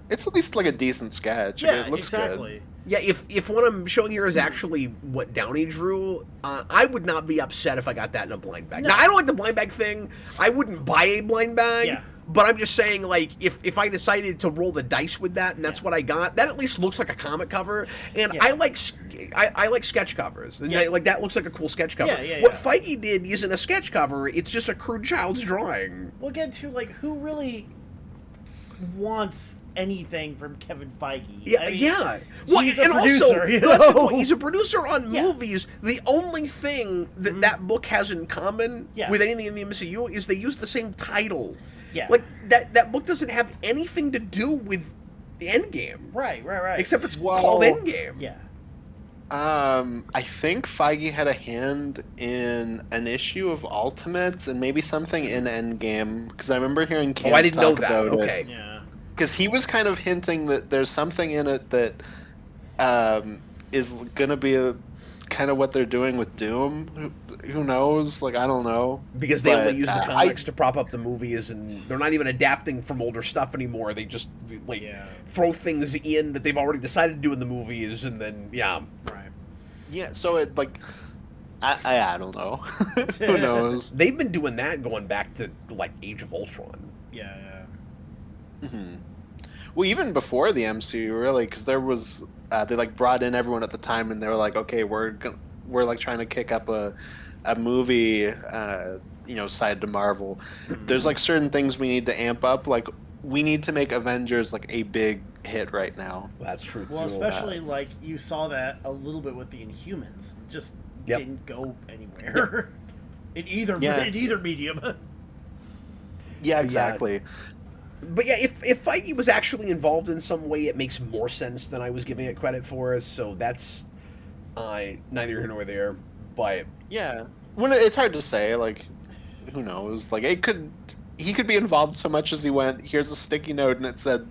it's at least like a decent sketch. Like, Yeah, it looks exactly. good. Yeah, if what I'm showing here is actually what Downey drew, I would not be upset if I got that in a blind bag. No. Now, I don't like the blind bag thing. I wouldn't buy a blind bag. Yeah. But I'm just saying, like, if I decided to roll the dice with that, and that's what I got, that at least looks like a comic cover. And I like sketch covers. And like that looks like a cool sketch cover. Yeah. What Feige did isn't a sketch cover; it's just a crude child's drawing. We'll get to like who really wants anything from Kevin Feige. Yeah, I mean, yeah. Well, he's and a producer. Also, You no, that's the know? point. He's a producer on Yeah. movies. The only thing that that book has in common with anything in the MCU is they use the same title. Yeah. Like that book doesn't have anything to do with the Endgame. Right. Except it's called Endgame. Yeah. I think Feige had a hand in an issue of Ultimates and maybe something in Endgame because I remember hearing Cam I didn't know talk that. about Okay. it. Yeah. Because he was kind of hinting that there's something in it that is going to be kind of what they're doing with Doom. Who knows? Like, I don't know. Because they only But, use the comics to prop up the movies, and they're not even adapting from older stuff anymore. They just throw things in that they've already decided to do in the movies, and then Right. Yeah, so it like I don't know. Who knows? They've been doing that going back to like Age of Ultron. Yeah. Mm-hmm. Well, even before the MCU, really, because there was they like brought in everyone at the time, and they were like, okay, we're like trying to kick up a movie, side to Marvel. There's like certain things we need to amp up. Like we need to make Avengers like a big hit right now. Well, that's true. Well, especially like you saw that a little bit with the Inhumans. It just didn't go anywhere in either medium. Yeah, exactly. But yeah, if Feige was actually involved in some way, it makes more sense than I was giving it credit for. So that's neither here nor there. But yeah, when it's hard to say. Like, who knows? Like, it could he could be involved so much as he went, here's a sticky note, and it said,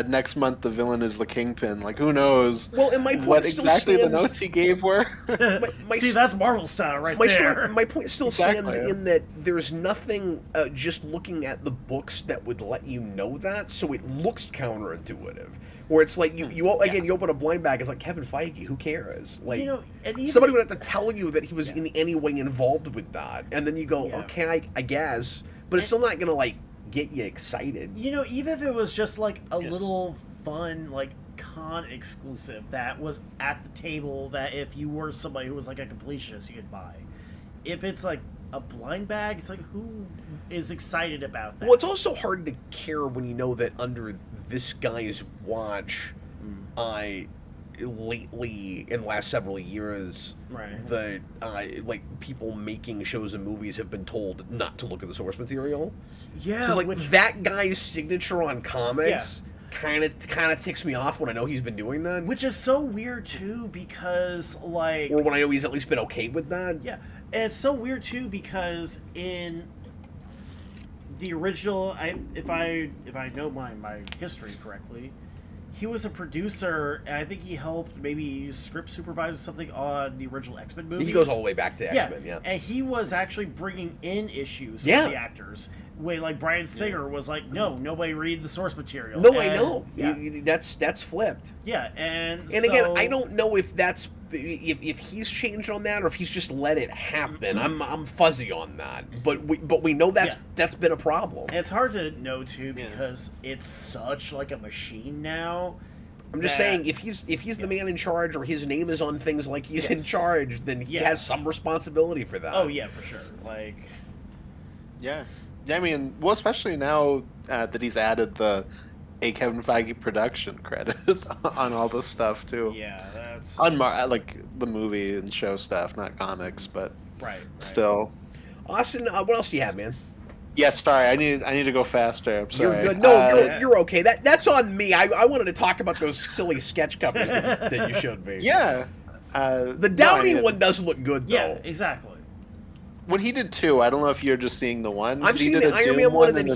next month the villain is the Kingpin. Like, who knows Well, and my point what still exactly stands, the notes he gave were? See, that's Marvel style right there. My point still Exactly. stands in that there's nothing just looking at the books that would let you know that, so it looks counterintuitive. Where it's like you open a blind bag, it's like Kevin Feige, who cares? Like, You know, and even, somebody would have to tell you that he was in any way involved with that, and then you go, Yeah. okay, I guess, but it's still not gonna like get you excited. you know, even if it was just like a little fun, like con exclusive that was at the table, that if you were somebody who was like a completionist, you could buy. If it's like a blind bag, it's like, who is excited about that? Well, it's also hard to care when you know that under this guy's watch, lately in the last several years, Right. the like people making shows and movies have been told not to look at the source material. Yeah, So it's like which, that guy's signature on comics kind of ticks me off when I know he's been doing that, which is so weird too, because like, or when I know he's at least been okay with that. yeah, and it's so weird too because in the original, if I know my history correctly, he was a producer, and I think he helped maybe script supervise or something on the original X-Men movies. He goes all the way back to X-Men, yeah. And he was actually bringing in issues for the actors. Way like Bryan Singer was like, no, nobody read the source material. No, and, I know. Yeah, That's flipped. yeah, and And again, I don't know if that's if he's changed on that or if he's just let it happen. I'm fuzzy on that, but we know that's been a problem. And it's hard to know too because it's such like a machine now. I'm just saying if he's the man in charge or his name is on things like he's in charge, then he has some responsibility for that. Oh yeah, for sure. Like, Yeah. I mean, well, especially now that he's added the Kevin Feige production credit on all this stuff too. yeah, that's On like the movie and show stuff, not comics, but right. still. Austin, what else do you have, man? Yeah, sorry, I need to go faster. I'm sorry. You're good. No, you're okay. That's on me. I wanted to talk about those silly sketch covers that you showed me. Yeah. The Downey one does look good, though. Yeah, exactly. What he did too, I don't know if you're just seeing the one. I'm He seeing did the a Iron Doom Man one, and then then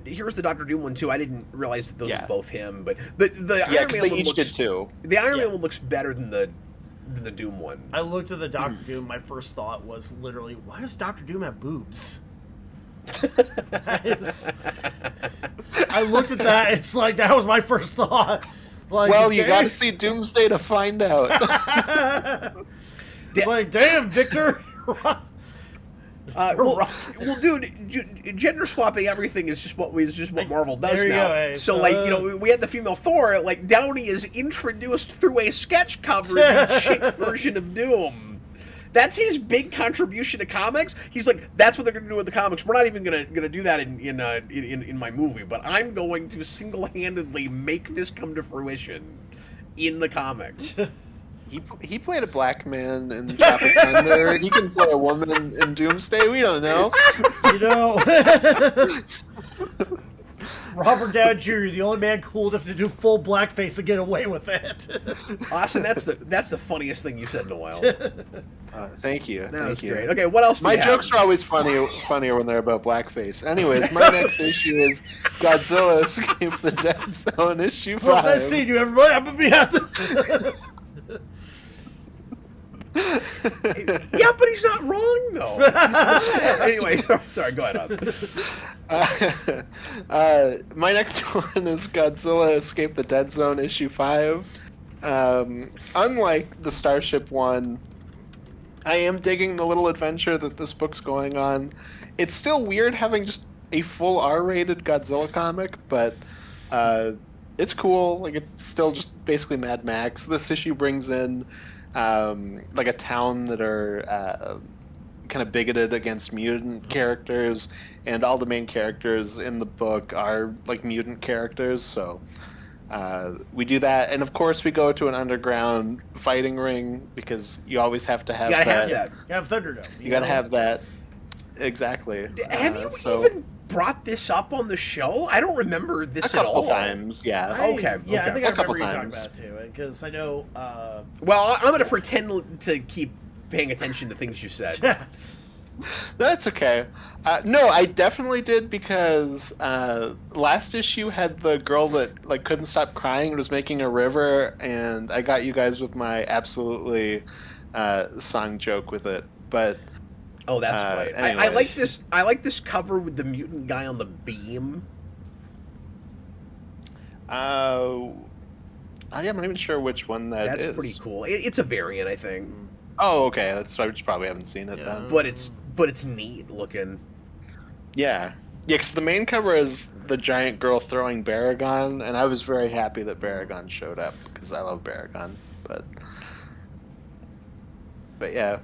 here's the Doctor Doom one too. I didn't realize that those were both him, but the yeah, Iron because Man they one each looks, did two. the Iron Man one looks better than the Doom one. I looked at the Doctor Doom. My first thought was literally, why does Doctor Doom have boobs? That is, I looked at that. It's like that was my first thought. Like, Well, you got to see Doomsday to find out. It's like, damn, Victor. Well, dude, gender swapping everything is just what Marvel does There you now. go, hey, so, so- like, you know, we had the female Thor. Like, Downey is introduced through a sketch cover, the chick version of Doom. That's his big contribution to comics. He's like, that's what they're going to do with the comics. We're not even gonna do that in my movie, but I'm going to single-handedly make this come to fruition in the comics. He played a black man in Tropic Thunder. He can play a woman in Doomsday. We don't know. You know, Robert Downey Jr., the only man cool enough to do full blackface and get away with it. Austin, that's the funniest thing you said in a while. Thank you. That was Thank you. great. Okay, what else do My you have? jokes are always funnier when they're about blackface. Anyways, my next issue is Godzilla Escape the Dead Zone issue 5. Well, nice seeing you, everybody. I'm gonna be at the. Yeah, but he's not wrong though. Anyway, sorry. Go ahead. My next one is Godzilla Escape the Dead Zone issue 5. Unlike the Starship one, I am digging the little adventure that this book's going on. It's still weird having just a full R-rated Godzilla comic, but it's cool. Like, it's still just basically Mad Max. This issue brings in like a town that are kind of bigoted against mutant characters, and all the main characters in the book are like mutant characters. So we do that, and of course we go to an underground fighting ring because you always have to have You gotta that. have that. You have Thunderdome. You gotta have that. Exactly. Have you even brought this up on the show? I don't remember this at all. couple times, yeah. Okay. Yeah, I think I A couple remember you talking times. about it too, because I know. Well, I'm going to pretend to keep paying attention to things you said. That's okay. No, I definitely did because last issue had the girl that like couldn't stop crying and was making a river, and I got you guys with my absolutely song joke with it. But Oh, that's right. I anyways. like this. I like this cover with the mutant guy on the beam. I'm not even sure which one that is. That's pretty cool. It's a variant, I think, Oh, okay. I just probably haven't seen it then. but it's neat looking. Yeah. Yeah, because the main cover is the giant girl throwing Baragon, and I was very happy that Baragon showed up because I love Baragon. But yeah.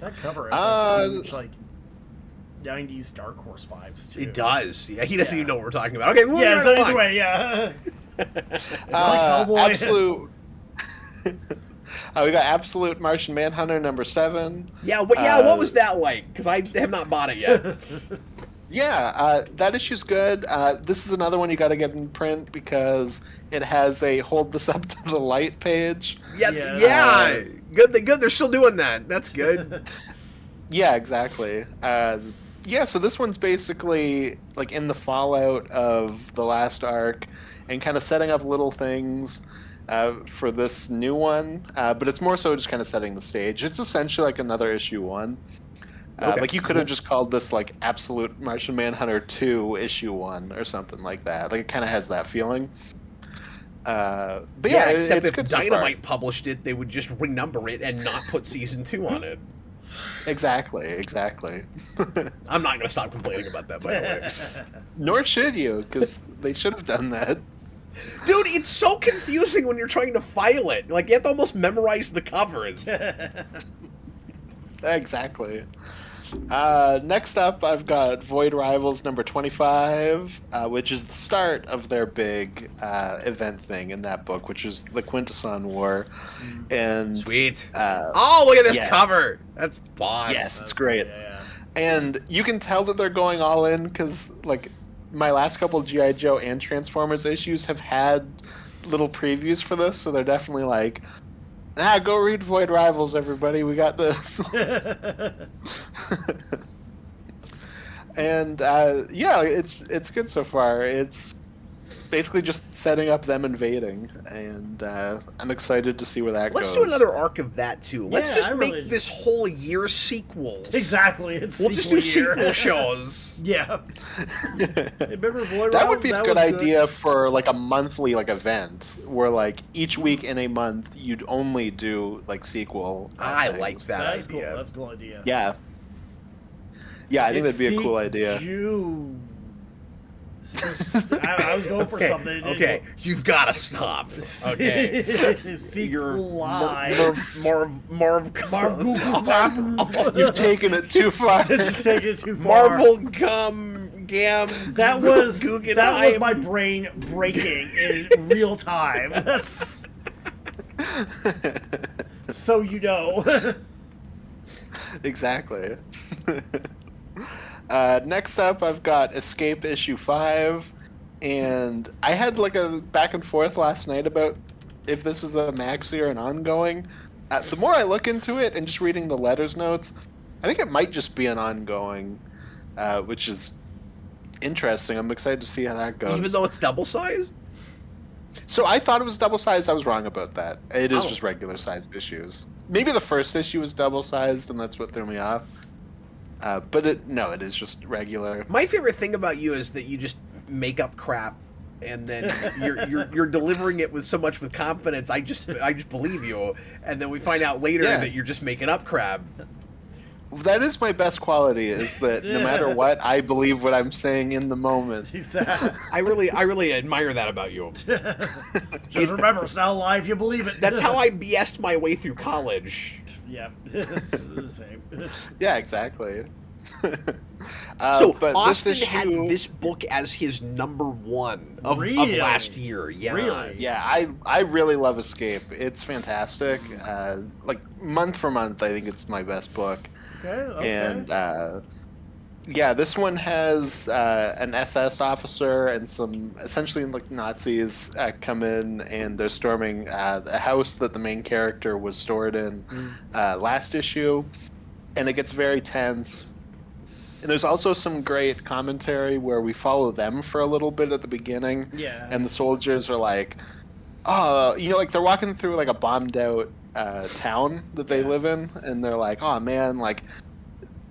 That cover has huge, like 90s Dark Horse vibes too. It does. Yeah, he doesn't even know what we're talking about. Okay, moving Yeah. right So along. anyway, yeah. Hellboy. Absolute. We got Absolute Martian Manhunter #7. Yeah, what was that like? Because I have not bought it yet. Yeah, that issue's good. This is another one you got to get in print because it has a hold this up to the light page. Yeah. Good. They're still doing that. That's good. Yeah, exactly. Yeah, so this one's basically like in the fallout of the last arc and kind of setting up little things for this new one, but it's more so just kind of setting the stage. It's essentially like another issue 1. Okay. Like you could have just called this like Absolute Martian Manhunter 2 issue 1 or something like that. Like it kind of has that feeling. But yeah, except it's if good so far. Dynamite published it, they would just renumber it and not put season 2 on it. Exactly. I'm not going to stop complaining about that, by the way. Nor should you, because they should have done that. Dude, it's so confusing when you're trying to file it. Like, you have to almost memorize the covers. Exactly. Next up, I've got Void Rivals #25, which is the start of their big event thing in that book, which is the Quintesson War. And Sweet. Oh, look at this yes. cover. That's boss. yes, it's great. Yeah. And you can tell that they're going all in because, like, my last couple G.I. Joe and Transformers issues have had little previews for this, so they're definitely like, go read Void Rivals, everybody. We got this. And yeah, it's good so far. It's basically just setting up them invading, and I'm excited to see where that Let's goes. do another arc of that, too. Let's Yeah, just I make really- this whole year sequels. Exactly. It's We'll just do sequel year. sequel shows. Yeah. Hey, remember Void That would Rivals? be a That good was idea for like a monthly like event where like each week in a month you'd only do like sequel. I things. like that That's idea. cool. That's a cool idea. Yeah. Yeah, I think that'd be a cool idea. I was going for something. Okay, you've got to stop. Okay. Sequel live. Marv You've taken it too far. Just take it too far. Marvel Gam. That was Guggenheim. my brain breaking in real time. That's so you know. Exactly. Next up, I've got Escape issue 5, and I had like a back and forth last night about if this is a maxi or an ongoing. The more I look into it and just reading the letters notes, I think it might just be an ongoing, which is interesting. I'm excited to see how that goes. Even though it's double sized? So I thought it was double sized. I was wrong about that. It is Oh. just regular sized issues. Maybe the first issue was double sized, and that's what threw me off. But it is just regular. My favorite thing about you is that you just make up crap, and then you're delivering it with so much with confidence. I just believe you, and then we find out later Yeah. that you're just making up crap. That is my best quality. Is that no matter what, I believe what I'm saying in the moment. I really admire that about you. Just remember, it's not a lie if you believe it. That's how I BS'd my way through college. Yeah. The same. Yeah, exactly. So but Austin this issue, had this book as his #1 of Really? last year. Yeah. Really? Yeah, I really love Escape. It's fantastic. Like month for month, I think it's my best book. Okay. And yeah, this one has an SS officer and some essentially like Nazis come in, and they're storming a house that the main character was stored in last issue, and it gets very tense. And there's also some great commentary where we follow them for a little bit at the beginning. Yeah. And the soldiers are like, oh, like they're walking through like a bombed out town that they live in, and they're like, oh man, like,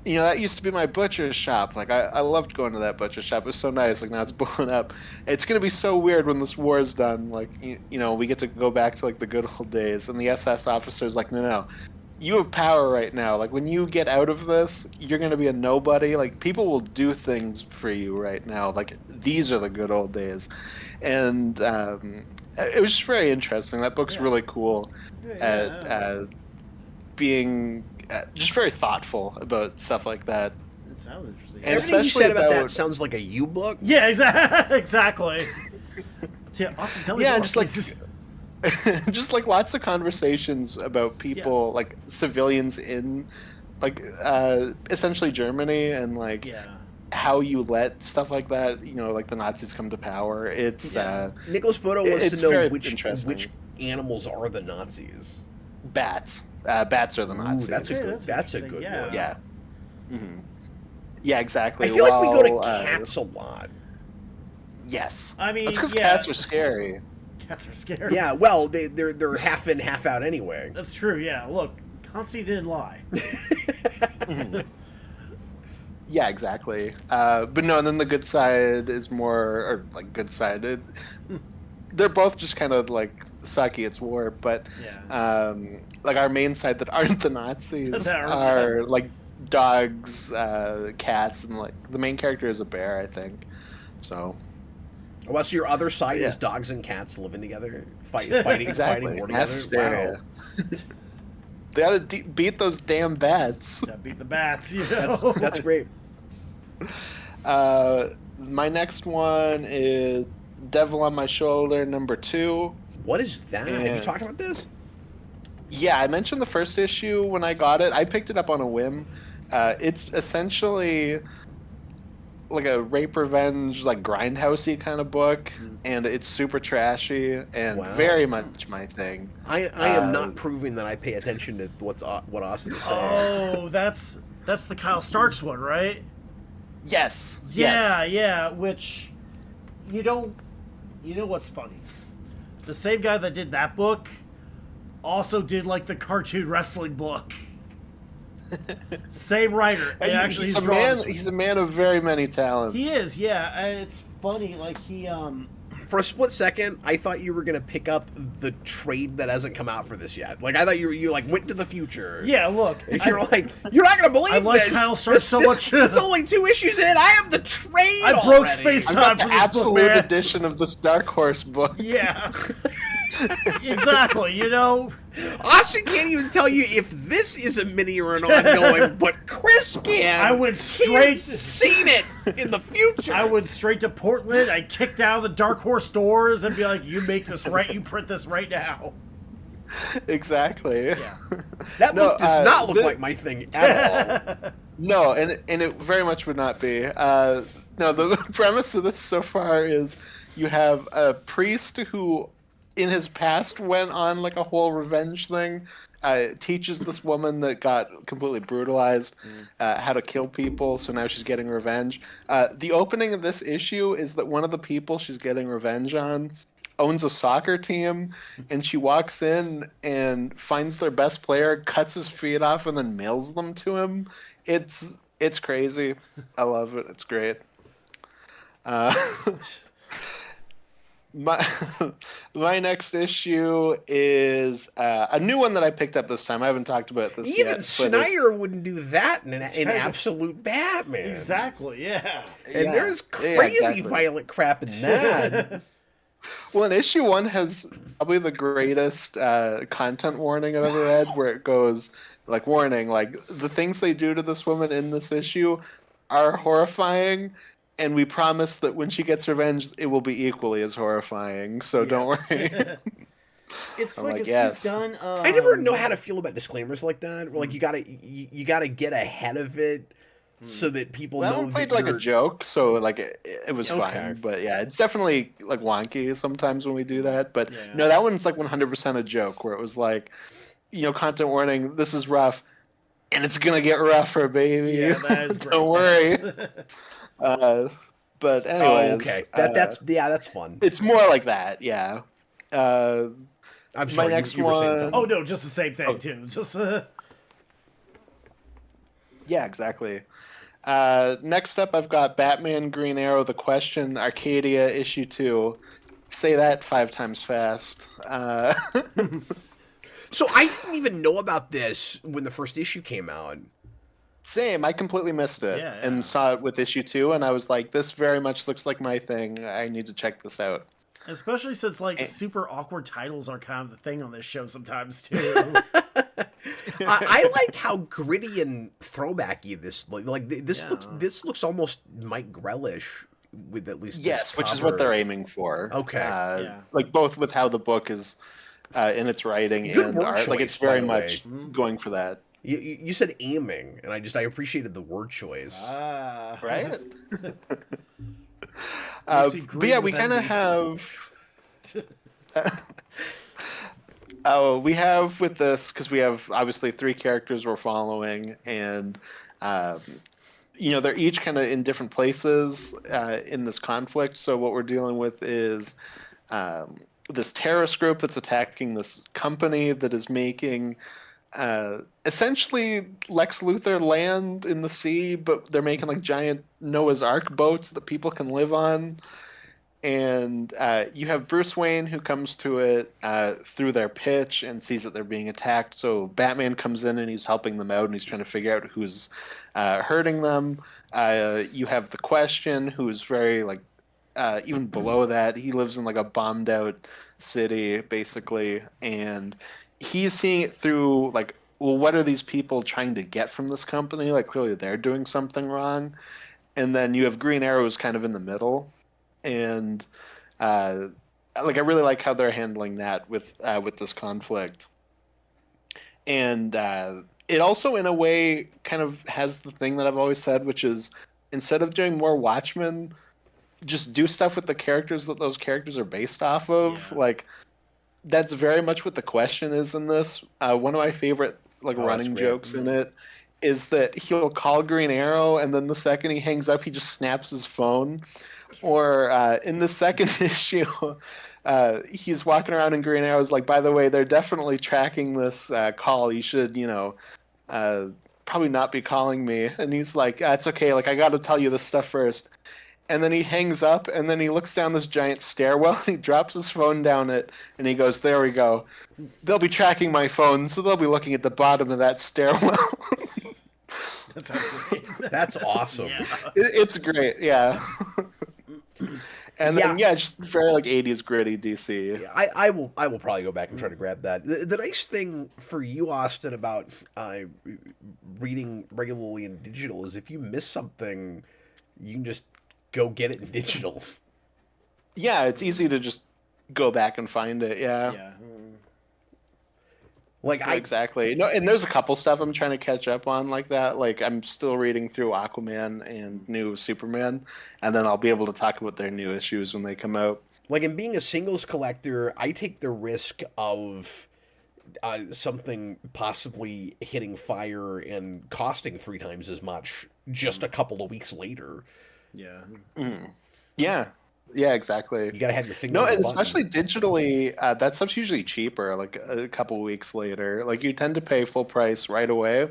that used to be my butcher's shop. Like, I loved going to that butcher shop. It was so nice. Like, now it's blown up. It's going to be so weird when this war is done. Like, we get to go back to, like, the good old days. And the SS officer's like, no. You have power right now. Like, when you get out of this, you're going to be a nobody. Like, people will do things for you right now. Like, these are the good old days. And it was just very interesting. That book's really cool at being just very thoughtful about stuff like that. It sounds interesting. And Everything you said about about- that sounds like a U book. Yeah, exactly. Yeah, Austin, tell me more, just like please. just like lots of conversations about people, like civilians in like essentially Germany, and like how you let stuff like that, like the Nazis come to power. It's Nicholas Bodo wants it's to know very which interesting. animals are the Nazis. Bats. Bats are the Nazis. Ooh, that's a good. That's a interesting, good yeah. one. Yeah. Mm-hmm. Yeah, exactly. I feel like we go to While, cats a lot. Yes. I mean, that's because cats are scary. Cats are scary. Yeah, well, they're half in, half out anyway. That's true, yeah. Look, Constantine didn't lie. Yeah, exactly. But no, and then the good side is more, or like good side. They're both just kind of like sucky. It's war, but like our main side that aren't the Nazis are like dogs, cats, and like the main character is a bear, I think. So. Well, so your other side is dogs and cats living together, fighting, exactly. fighting war Mass together. hysteria. They gotta beat those damn bats. Yeah, beat the bats. That's great. My next one is Devil on My Shoulder, #2. What is that? Have you talked about this? Yeah, I mentioned the first issue when I got it. I picked it up on a whim. It's essentially like a rape revenge, like grindhousey kind of book, and it's super trashy and very much my thing. I am not proving that I pay attention to what Austin is saying. Oh, that's the Kyle Starks one, right? Yes. Yeah. Which, you know what's funny? The same guy that did that book also did like the cartoon wrestling book. Same writer. Actually, he's a man of very many talents. He is, yeah. And it's funny, like he For a split second, I thought you were gonna pick up the trade that hasn't come out for this yet. Like I thought you like went to the future. Yeah, look. You're not gonna believe I like this. Kyle Starks so much. There's only 2 issues in. I have the trade. I broke already. space I've time got for the this book, absolute man. edition of this Dark Horse book. Yeah. Exactly, Austin can't even tell you if this is a mini or an ongoing, but Chris can. I went straight. He's seen it in the future. I went straight to Portland. I kicked out of the Dark Horse doors and be like, "You make this right. You print this right now." Exactly. Yeah. That book does not look like my thing at all. No, and it very much would not be. No, the premise of this so far is you have a priest who, in his past, went on like a whole revenge thing. Teaches this woman that got completely brutalized how to kill people, so now she's getting revenge. The opening of this issue is that one of the people she's getting revenge on owns a soccer team, and she walks in and finds their best player, cuts his feet off, and then mails them to him. It's crazy. I love it. It's great. My next issue is a new one that I picked up this time. I haven't talked about this yet. Even Snyder wouldn't do that in Absolute Batman. Exactly. Yeah. And there's crazy violent crap in that. Well, and issue 1 has probably the greatest content warning I've ever read, where it goes, like, warning, like, the things they do to this woman in this issue are horrifying, and we promise that when she gets revenge, it will be equally as horrifying, so don't worry. It's funny because he's done... I never know how to feel about disclaimers like that, where, like, you gotta get ahead of it, so that people know I played that like a joke, so like it was Okay. fine. But yeah, it's definitely like wonky sometimes when we do that. But no, that one's like 100% a joke, where it was like, content warning, this is rough, and it's gonna get rougher, baby. Yeah, that is great. Don't worry. But anyways, okay. That's fun. It's more like that, yeah. I'm sorry. My next you were saying one. something. Oh no, just the same thing too. Just Yeah, exactly. Next up, I've got Batman Green Arrow The Question, Arcadia, issue 2. Say that 5 times fast. So I didn't even know about this when the first issue came out. Same, I completely missed it Yeah. and saw it with issue 2, and I was like, this very much looks like my thing. I need to check this out. especially since like super awkward titles are kind of the thing on this show sometimes too. I like how gritty and throwbacky this this looks almost Mike Grellish with at least Yes, this which is cover. what they're aiming for. Okay. Yeah. Like both with how the book is in its writing Good and word art. Like it's choice, by very the much way. going for that. You said aiming, and I appreciated the word choice. Right? Makes me But green yeah, with we kind of envy. have. Oh, we have with this because we have obviously 3 characters we're following, and they're each kind of in different places in this conflict. So what we're dealing with is this terrorist group that's attacking this company that is making essentially Lex Luthor land in the sea, but they're making like giant Noah's Ark boats that people can live on. And you have Bruce Wayne who comes to it through their pitch and sees that they're being attacked. So Batman comes in and he's helping them out and he's trying to figure out who's hurting them. You have the Question, who's very like even below that. He lives in like a bombed out city basically, and he's seeing it through like, well, what are these people trying to get from this company? Like clearly they're doing something wrong. And then you have Green Arrows kind of in the middle. And I really like how they're handling that with this conflict, and it also in a way kind of has the thing that I've always said, which is instead of doing more Watchmen, just do stuff with the characters that those characters are based off of. Yeah. Like that's very much what the Question is in this. One of my favorite running great. jokes in it is that he'll call Green Arrow, and then the second he hangs up, he just snaps his phone. Or in the second issue, he's walking around in Green Arrow's like, by the way, they're definitely tracking this call. You should, probably not be calling me. And he's like, it's okay. Like, I got to tell you this stuff first. And then he hangs up, and then he looks down this giant stairwell, and he drops his phone down it, and he goes, there we go. They'll be tracking my phone, so they'll be looking at the bottom of that stairwell. That sounds great. That's awesome. Yeah. It's great, yeah. And then it's just very like 80s gritty DC. Yeah, I will probably go back and try to grab that. The nice thing for you, Austin, about reading regularly in digital is if you miss something, you can just go get it in digital. Yeah, it's easy to just go back and find it. Yeah. Yeah. Exactly. No, and there's a couple stuff I'm trying to catch up on like that. Like I'm still reading through Aquaman and New Superman, and then I'll be able to talk about their new issues when they come out. Like in being a singles collector, I take the risk of something possibly hitting fire and costing 3 times as much just a couple of weeks later. Yeah. Yeah. Yeah, exactly. You gotta have your finger. No, on the and button. especially digitally, that stuff's usually cheaper, like a couple weeks later. Like you tend to pay full price right away,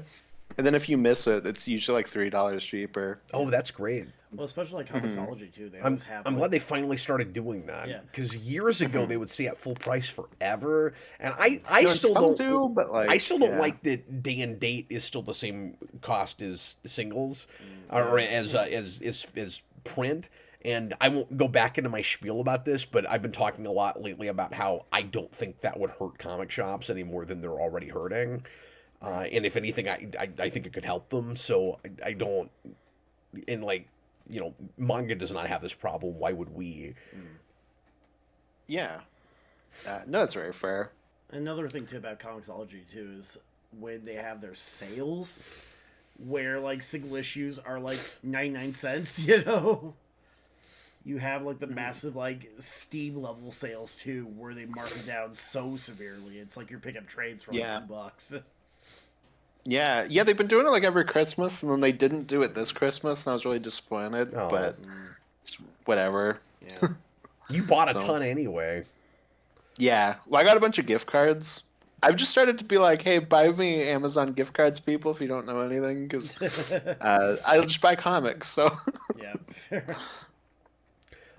and then if you miss it, it's usually like $3 cheaper. Oh, that's great. Well, especially like Comixology too. They I'm always have. glad they finally started doing that. Yeah. Because years ago they would stay at full price forever, and I No, still some don't do, but like I still don't yeah. like that day and date is still the same cost as singles, or as print. And I won't go back into my spiel about this, but I've been talking a lot lately about how I don't think that would hurt comic shops any more than they're already hurting. And if anything, I think it could help them. So I don't, and like, manga does not have this problem. Why would we? Yeah. No, it's very fair. Another thing too about Comixology too is when they have their sales, where like single issues are like 99 cents. You have like the massive like Steam level sales too, where they mark it down so severely. It's like you're picking up trades for like $2. Yeah, they've been doing it like every Christmas, and then they didn't do it this Christmas, and I was really disappointed. Oh. But it's whatever. Yeah. You bought a So- ton anyway. Yeah, well, I got a bunch of gift cards. I've just started to be like, hey, buy me Amazon gift cards, people, if you don't know anything, because I'll just buy comics. So Yeah. Fair.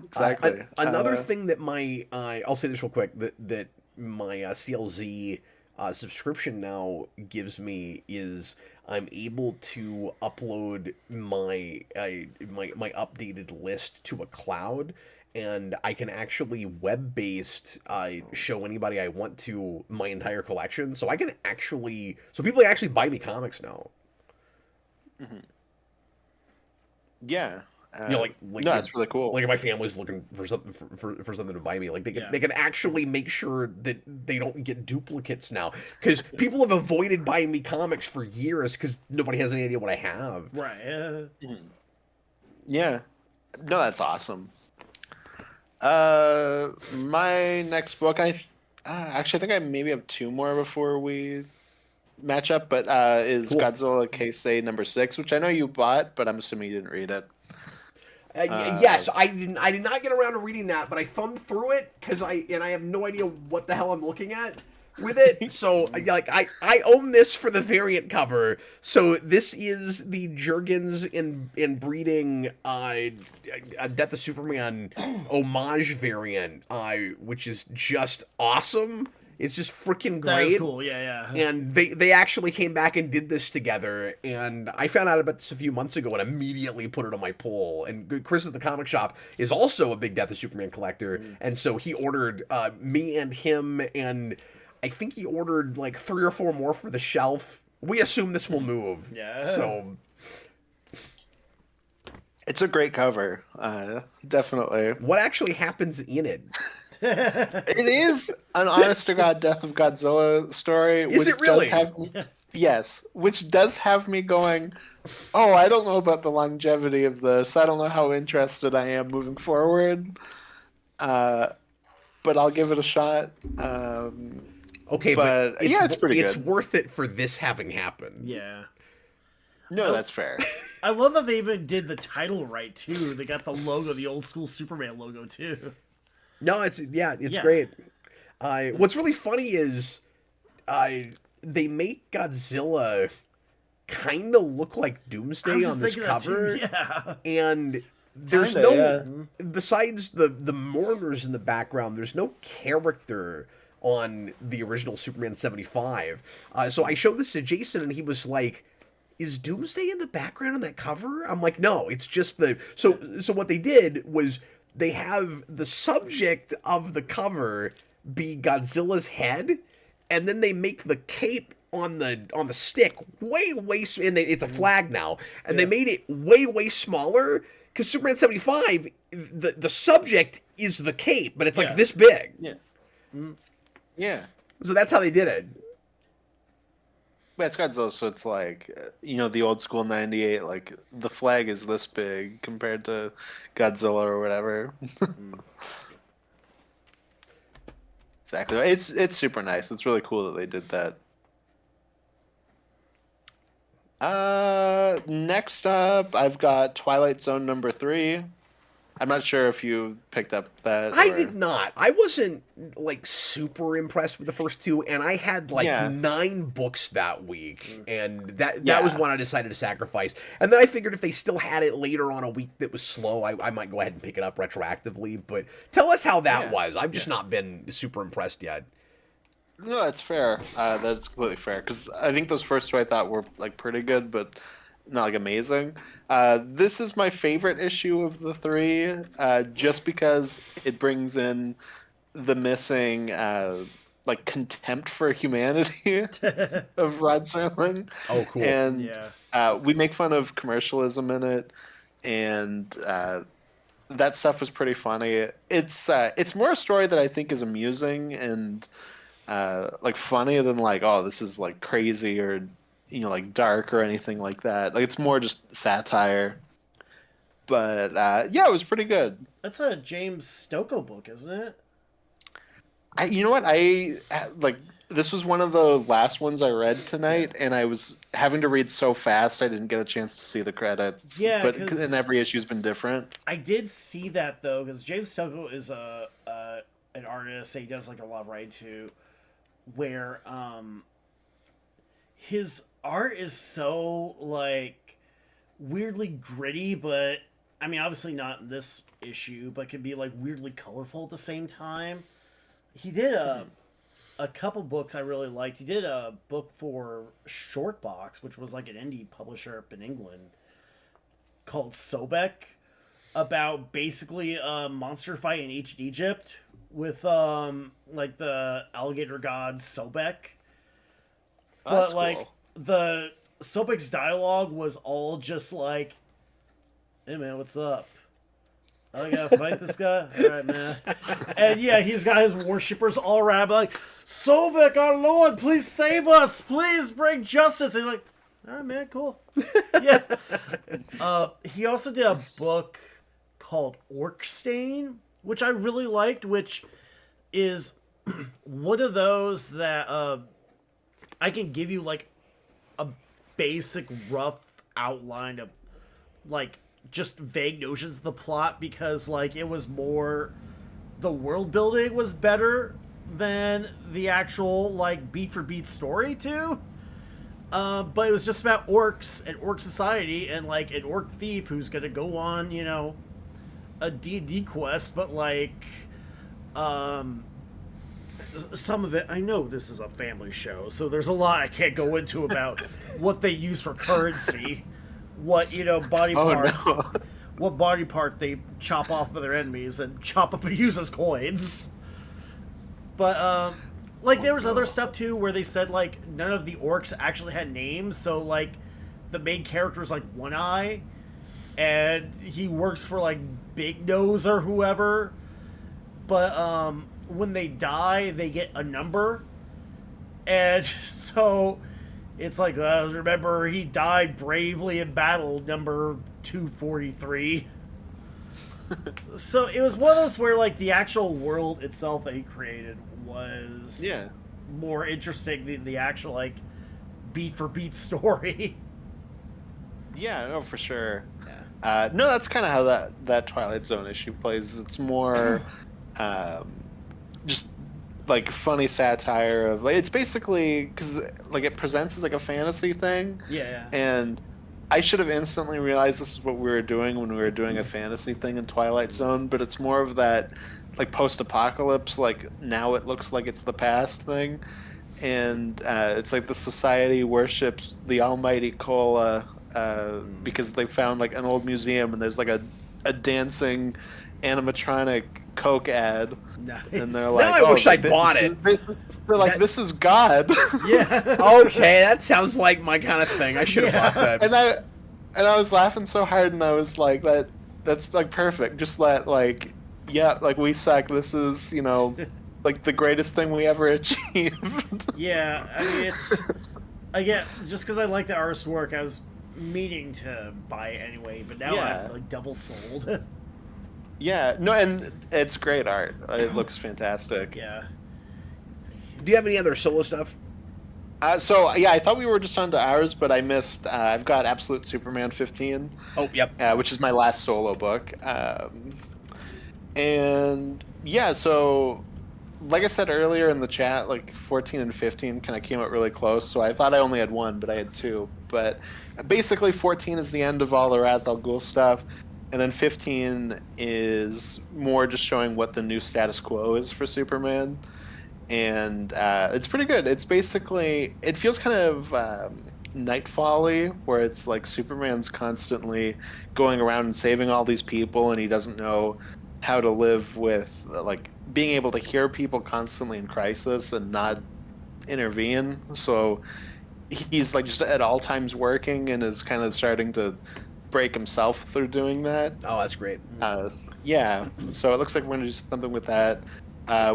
exactly. Another thing that my I'll say this real quick that my CLZ subscription now gives me is I'm able to upload my my updated list to a cloud, and I can actually web-based show anybody I want to my entire collection. So I can actually people actually buy me comics now. Yeah. You know, like no, that's really cool. Like if my family's looking for something for something to buy me, like Yeah. they can actually make sure that they don't get duplicates now, because people have avoided buying me comics for years because nobody has any idea what I have. Right. Yeah. No, that's awesome. My next book, actually, I think I maybe have two more before we match up, but is Cool. Godzilla Case A #6, which I know you bought, but I'm assuming you didn't read it. Yes, I didn't. I did not get around to reading that, but I thumbed through it because I have no idea what the hell I'm looking at with it. So I own this for the variant cover. So this is the Jurgens in breeding Death of Superman homage variant, which is just awesome. It's just freaking great. That's cool. Yeah. And they actually came back and did this together, and I found out about this a few months ago and immediately put it on my poll. And Chris at the comic shop is also a big Death of Superman collector, and so he ordered me and him, and I think he ordered like 3 or 4 more for the shelf. We assume this will move. Yeah. So It's a great cover, definitely. what actually happens in it? It is an honest-to-God Death of Godzilla story. Is it really? Yes, which does have me going, oh, I don't know about the longevity of this. I don't know how interested I am moving forward. But I'll give it a shot. Okay, but yeah, it's pretty good. It's worth it for this having happened. Yeah. No, that's fair. I love that they even did the title right too. They got the logo, the old school Superman logo too. No, it's Yeah. great. What's really funny is they make Godzilla kind of look like I Doomsday was on just this thinking that cover, too. Yeah. and there's besides the mourners in the background, there's no character on the original Superman 75. So I showed this to Jason, and he was like, is Doomsday in the background on that cover? I'm like, no, it's just the... So what they did was they have the subject of the cover be Godzilla's head, and then they make the cape on the stick way, and it's a flag now, and they made it way smaller, because Superman 75, the subject is the cape, but it's like this big. Yeah. Yeah. So that's how they did it. But it's Godzilla, so it's like, the old school 98, like, the flag is this big compared to Godzilla or whatever. Exactly. It's super nice. It's really cool that they did that. Next up, I've got Twilight Zone #3. I'm not sure if you picked up that. I did not. I wasn't like super impressed with the first 2, and I had like 9 books that week, and that was one I decided to sacrifice. And then I figured if they still had it later on a week that was slow, I might go ahead and pick it up retroactively. But tell us how that was. I've just not been super impressed yet. No, that's fair. That's completely fair, because I think those first 2 I thought were like pretty good, but not like amazing. This is my favorite issue of the 3, just because it brings in the missing like contempt for humanity of Rod Serling. Oh, cool. And we make fun of commercialism in it, and that stuff was pretty funny. It's more a story that I think is amusing and like funny than like, oh, this is like crazy or like dark or anything like that. Like, it's more just satire. But yeah, it was pretty good. That's a James Stokoe book, isn't it? You know what? I like this was one of the last ones I read tonight, and I was having to read so fast I didn't get a chance to see the credits. Yeah, but 'cause and every issue's been different. I did see that though, because James Stokoe is an artist. He does like a lot of writing too, where his art is so like weirdly gritty, but I mean obviously not in this issue, but can be like weirdly colorful at the same time. He did a couple books I really liked. He did a book for Shortbox, which was like an indie publisher up in England, called Sobek, about basically a monster fight in ancient Egypt with like the alligator god Sobek. Oh, But that's like cool. the Sobek's dialogue was all just like, "Hey man, what's up? I gotta fight this guy. All right, man." And yeah, he's got his worshippers all around, like, "Sobek, our lord, please save us! Please bring justice." And he's like, "All right, man, cool." Yeah. He also did a book called Orc Stain, which I really liked, which is one of those that I can give you like a basic rough outline of like just vague notions of the plot, because like it was more, the world building was better than the actual like beat for beat story too. But it was just about orcs and orc society and like an orc thief who's gonna go on, you know, a D&D quest, but like some of it, I know this is a family show, so there's a lot I can't go into about what they use for currency, what, you know, body part, no. what body part they chop off of their enemies and chop up and use as coins. But like there was other stuff too where they said like none of the orcs actually had names, so like the main character is like One Eye, and he works for like Big Nose or whoever. But when they die, they get a number, and so it's like, remember he died bravely in battle, number 243. So it was one of those where like the actual world itself that he created was more interesting than the actual like beat for beat story. Yeah, no, for sure. No, that's kind of how that Twilight Zone issue plays. It's more just like funny satire of like, it's basically because like it presents as like a fantasy thing. Yeah. And I should have instantly realized this is what we were doing when we were doing a fantasy thing in Twilight Zone, but it's more of that like post-apocalypse, like now it looks like it's the past thing. And it's like the society worships the almighty Cola because they found like an old museum and there's like a dancing animatronic Coke ad. Nice. And they're like, Now I wish I'd bought it. They're like, this is God. Yeah. Okay, that sounds like my kind of thing. I should have bought that. And I was laughing so hard, and I was like, that's like perfect. Just like we suck. This is, you know, like the greatest thing we ever achieved. Yeah, I mean it's again just because I like the artist's work, I was meaning to buy it anyway, but now I'm like double sold. Yeah, no, and it's great art. It looks fantastic. Yeah. Do you have any other solo stuff? So yeah, I thought we were just on to ours, but I missed. I've got Absolute Superman 15. Oh, yep. Which is my last solo book. And yeah, so like I said earlier in the chat, like 14 and 15 kind of came out really close. So I thought I only had one, but I had two. But basically, 14 is the end of all the Ra's al Ghul stuff. And then 15 is more just showing what the new status quo is for Superman. And it's pretty good. It's basically, it feels kind of Nightfall-y, where it's like Superman's constantly going around and saving all these people, and he doesn't know how to live with like being able to hear people constantly in crisis and not intervene. So he's like just at all times working and is kind of starting to break himself through doing that. Oh, that's great. Yeah, so it looks like we're going to do something with that.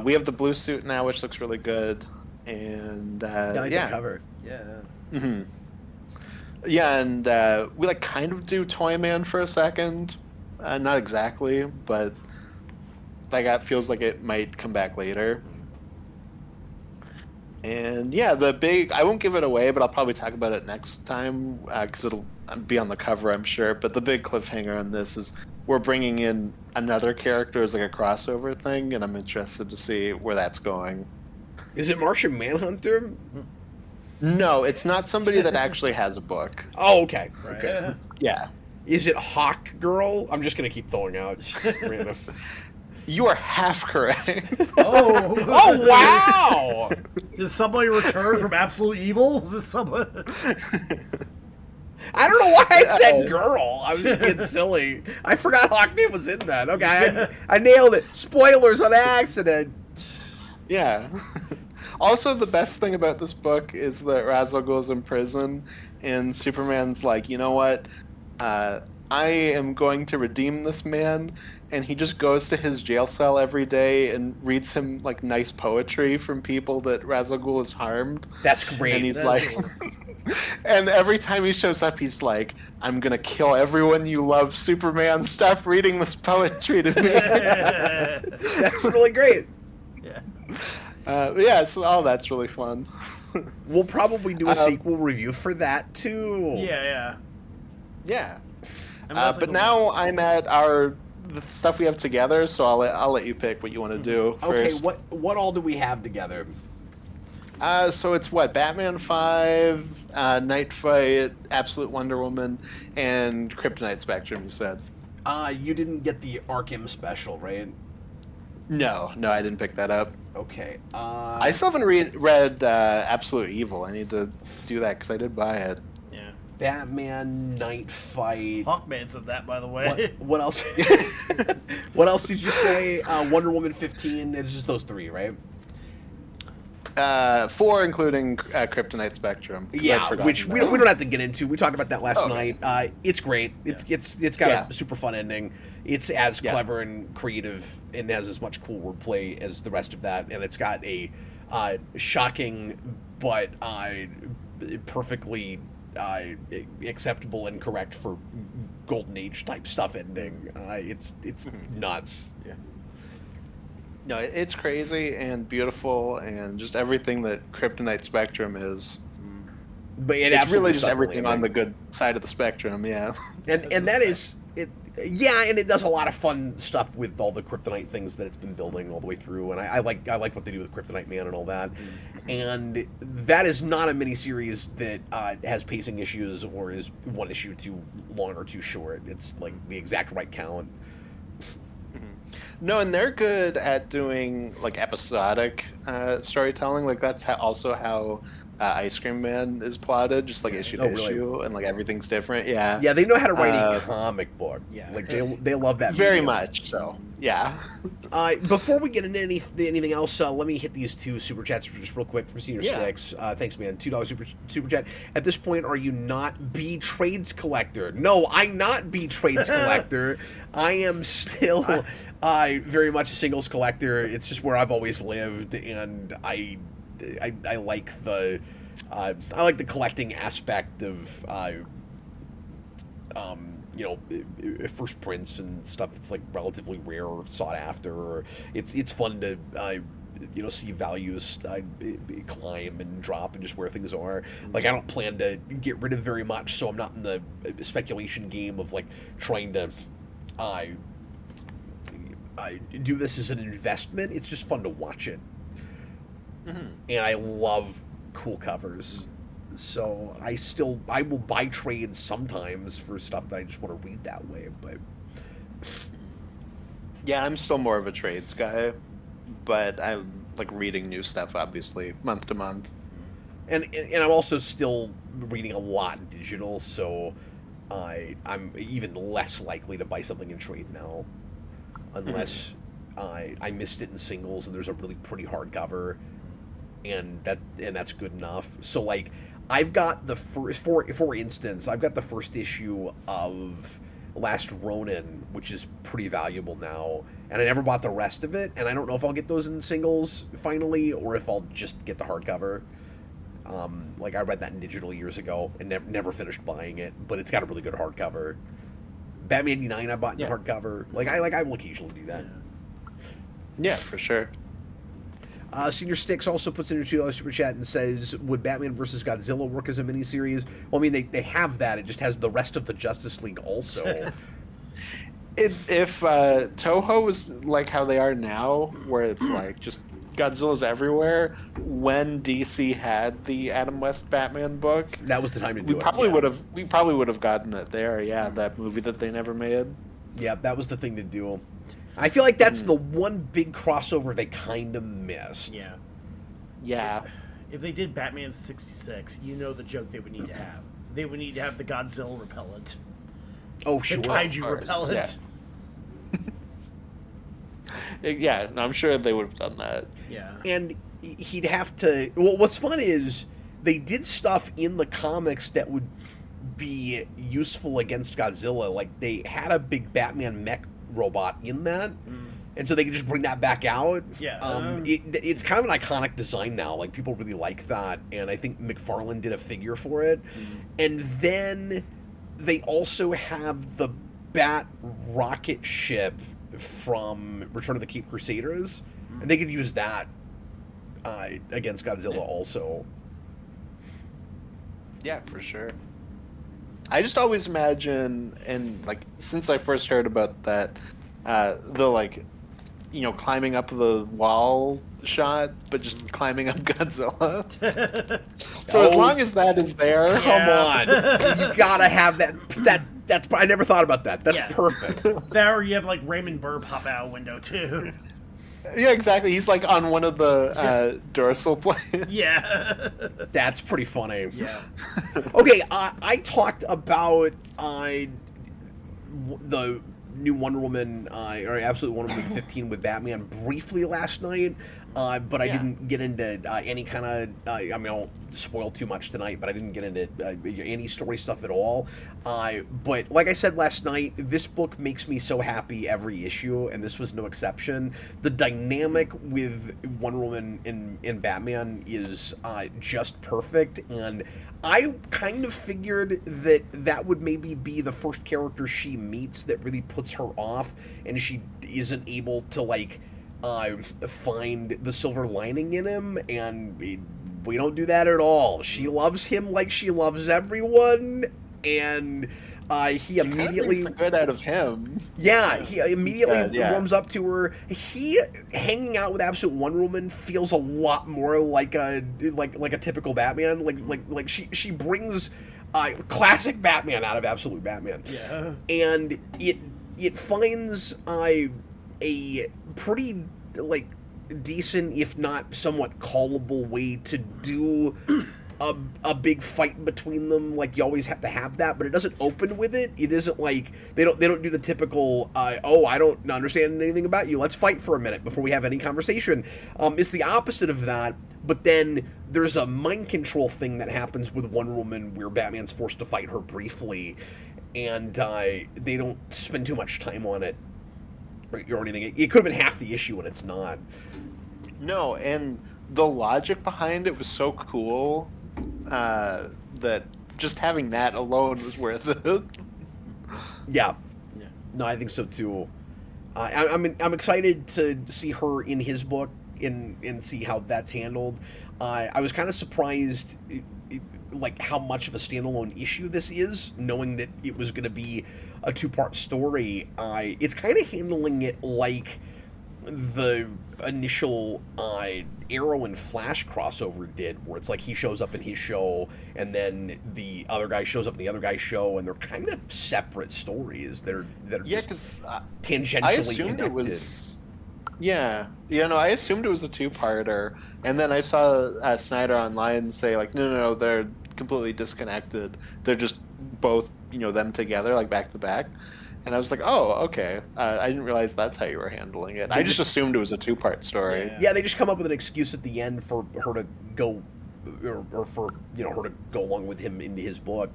We have the blue suit now, which looks really good. And I like the cover. Yeah. Mm-hmm. Yeah, and we like kind of do Toyman for a second. Not exactly, but like that feels like it might come back later. And yeah, I won't give it away, but I'll probably talk about it next time because it'll be on the cover, I'm sure. But the big cliffhanger on this is we're bringing in another character as like a crossover thing, and I'm interested to see where that's going. Is it Martian Manhunter? No, it's not somebody that actually has a book. Oh, okay. Right. Okay. Yeah. Is it Hawk Girl? I'm just gonna keep throwing out random. You are half correct. Oh, Oh wow! Did somebody return from absolute evil? Is this somebody? I don't know why I said girl. I was just being silly. I forgot Hawkman was in that. Okay, I nailed it. Spoilers on accident. Yeah. Also, the best thing about this book is that Ra's al Ghul's in prison, and Superman's like, you know what? I am going to redeem this man, and he just goes to his jail cell every day and reads him like nice poetry from people that Ra's al Ghul has harmed. That's great. And he's That's like, and every time he shows up, he's like, "I'm gonna kill everyone you love, Superman. Stop reading this poetry to me." That's really great. Yeah. Yeah, so all that's really fun. We'll probably do a sequel review for that too. Yeah. Yeah. I mean, that's But like a- now I'm at the stuff we have together, so I'll let you pick what you want to do Okay, first. what all do we have together? So it's what, Batman 5, Night Fight, Absolute Wonder Woman, and Kryptonite Spectrum. You said. You didn't get the Arkham special, right? No, I didn't pick that up. Okay. I still haven't read Absolute Evil. I need to do that because I did buy it. Yeah. Batman Night Fight. Hawkman said that, by the way. What else? What else did you say? Wonder Woman 15. It's just those three, right? 4, including Kryptonite Spectrum. 'Cause I'd Yeah, forgotten which we that. don't have to get into. We talked about that last Okay. night. It's great. It's got Yeah. a super fun ending. It's as Yeah. clever and creative and has as much cool wordplay as the rest of that, and it's got a shocking but perfectly acceptable and correct for Golden Age type stuff ending. It's nuts. Yeah. No, it's crazy and beautiful and just everything that Kryptonite Spectrum is. But it It's absolutely really just sucked everything landing. on the good side of the spectrum, yeah. And that is it. Yeah, and it does a lot of fun stuff with all the Kryptonite things that it's been building all the way through, and I like what they do with Kryptonite Man and all that. And that is not a miniseries that has pacing issues or is one issue too long or too short. It's like the exact right count. No, and they're good at doing like episodic storytelling. Like that's also how Ice Cream Man is plotted, just like issue to Oh, really? issue, and like everything's different. Yeah, Yeah, they know how to write a comic book. yeah. Like they love that very medium. much so. Yeah. Before we get into anything else, let me hit these 2 super chats just real quick from Senior Yeah. Sticks. Thanks, man. $2 super chat. At this point, are you not B Trades Collector? No, I'm not B Trades Collector. I am still very much a singles collector. It's just where I've always lived, and I like the collecting aspect of first prints and stuff that's like relatively rare or sought after. Or it's fun to see values climb and drop and just where things are. Like I don't plan to get rid of very much, so I'm not in the speculation game of like trying to I do this as an investment. It's just fun to watch it, and I love cool covers. So I will buy trades sometimes for stuff that I just want to read that way. But Yeah, I'm still more of a trades guy, but I like reading new stuff, obviously, month to month. and I'm also still reading a lot digital, so I'm even less likely to buy something in trade now, unless I missed it in singles and there's a really pretty hardcover, and that's good enough. So like I've got the first, for instance, I've got the first issue of Last Ronin, which is pretty valuable now, and I never bought the rest of it, and I don't know if I'll get those in singles finally or if I'll just get the hardcover. Like I read that in digital years ago and never finished buying it, but it's got a really good hardcover. Batman 89 I bought in hardcover. Like I will occasionally do that. Yeah, for sure. Senior Sticks also puts in a $2 super chat and says, would Batman versus Godzilla work as a miniseries? Well, I mean, they have that. It just has the rest of the Justice League also. If Toho was like how they are now, where it's like just Godzilla's everywhere, when DC had the Adam West Batman book, that was the time to do we it. probably would have gotten it there. Yeah, that movie that they never made. Yeah, that was the thing to do. I feel like that's the one big crossover they kind of missed. Yeah. Yeah. If they did Batman 66, you know the joke they would need to have. They would need to have the Godzilla repellent. Oh, sure. The kaiju repellent. Yeah, no, I'm sure they would have done that. Yeah. And he'd have to... Well, what's fun is they did stuff in the comics that would be useful against Godzilla. Like, they had a big Batman mech robot in that, and so they could just bring that back out. Yeah. It's kind of an iconic design now. Like, people really like that, and I think McFarlane did a figure for it. And then they also have the Bat rocket ship from Return of the Cape Crusaders, and they could use that against Godzilla also. Yeah, for sure. I just always imagine, and like since I first heard about that, the like, climbing up the wall shot, but just climbing up Godzilla. So as long as that is there, Come on, you gotta have that. That's I never thought about that. That's perfect. That, or you have like Raymond Burr pop out a window too. Yeah, exactly. He's like on one of the dorsal planes. Yeah. That's pretty funny. Yeah. Okay, I talked about the new Wonder Woman, or Absolute Wonder Woman 15 with Batman briefly last night, but I didn't get into any kind of, I mean, I won't spoil too much tonight, but I didn't get into any story stuff at all. But like I said last night, this book makes me so happy every issue, and this was no exception. The dynamic with Wonder Woman and Batman is just perfect, and I kind of figured that would maybe be the first character she meets that really puts her off, and she isn't able to, like, find the silver lining in him, and we don't do that at all. She loves him like she loves everyone, and he immediately makes the good out of him. Yeah, he immediately warms up to her. He hanging out with Absolute Wonder Woman feels a lot more like a typical Batman. Like she brings classic Batman out of Absolute Batman. Yeah, and it finds a pretty decent, if not somewhat callable, way to do a big fight between them. Like, you always have to have that, but it doesn't open with it. It isn't like they don't do the typical I don't understand anything about you, let's fight for a minute before we have any conversation. It's the opposite of that, but then there's a mind control thing that happens with Wonder Woman where Batman's forced to fight her briefly, and they don't spend too much time on it or anything. It could have been half the issue, and it's not. No, and the logic behind it was so cool that just having that alone was worth it. Yeah. No, I think so too. I'm excited to see her in his book and see how that's handled. I was kind of surprised, like, how much of a standalone issue this is, knowing that it was going to be a 2-part story. It's kind of handling it like the initial Arrow and Flash crossover did, where it's like he shows up in his show and then the other guy shows up in the other guy's show, and they're kind of separate stories that are just tangentially I assumed connected. It was, I assumed it was a 2-parter, and then I saw Snyder online say like, no, they're completely disconnected. They're just both, them together, like back to back. And I was like, oh, okay. I didn't realize that's how you were handling it. I just assumed it was a 2-part story. Yeah, they just come up with an excuse at the end for her to go, or for her to go along with him into his book.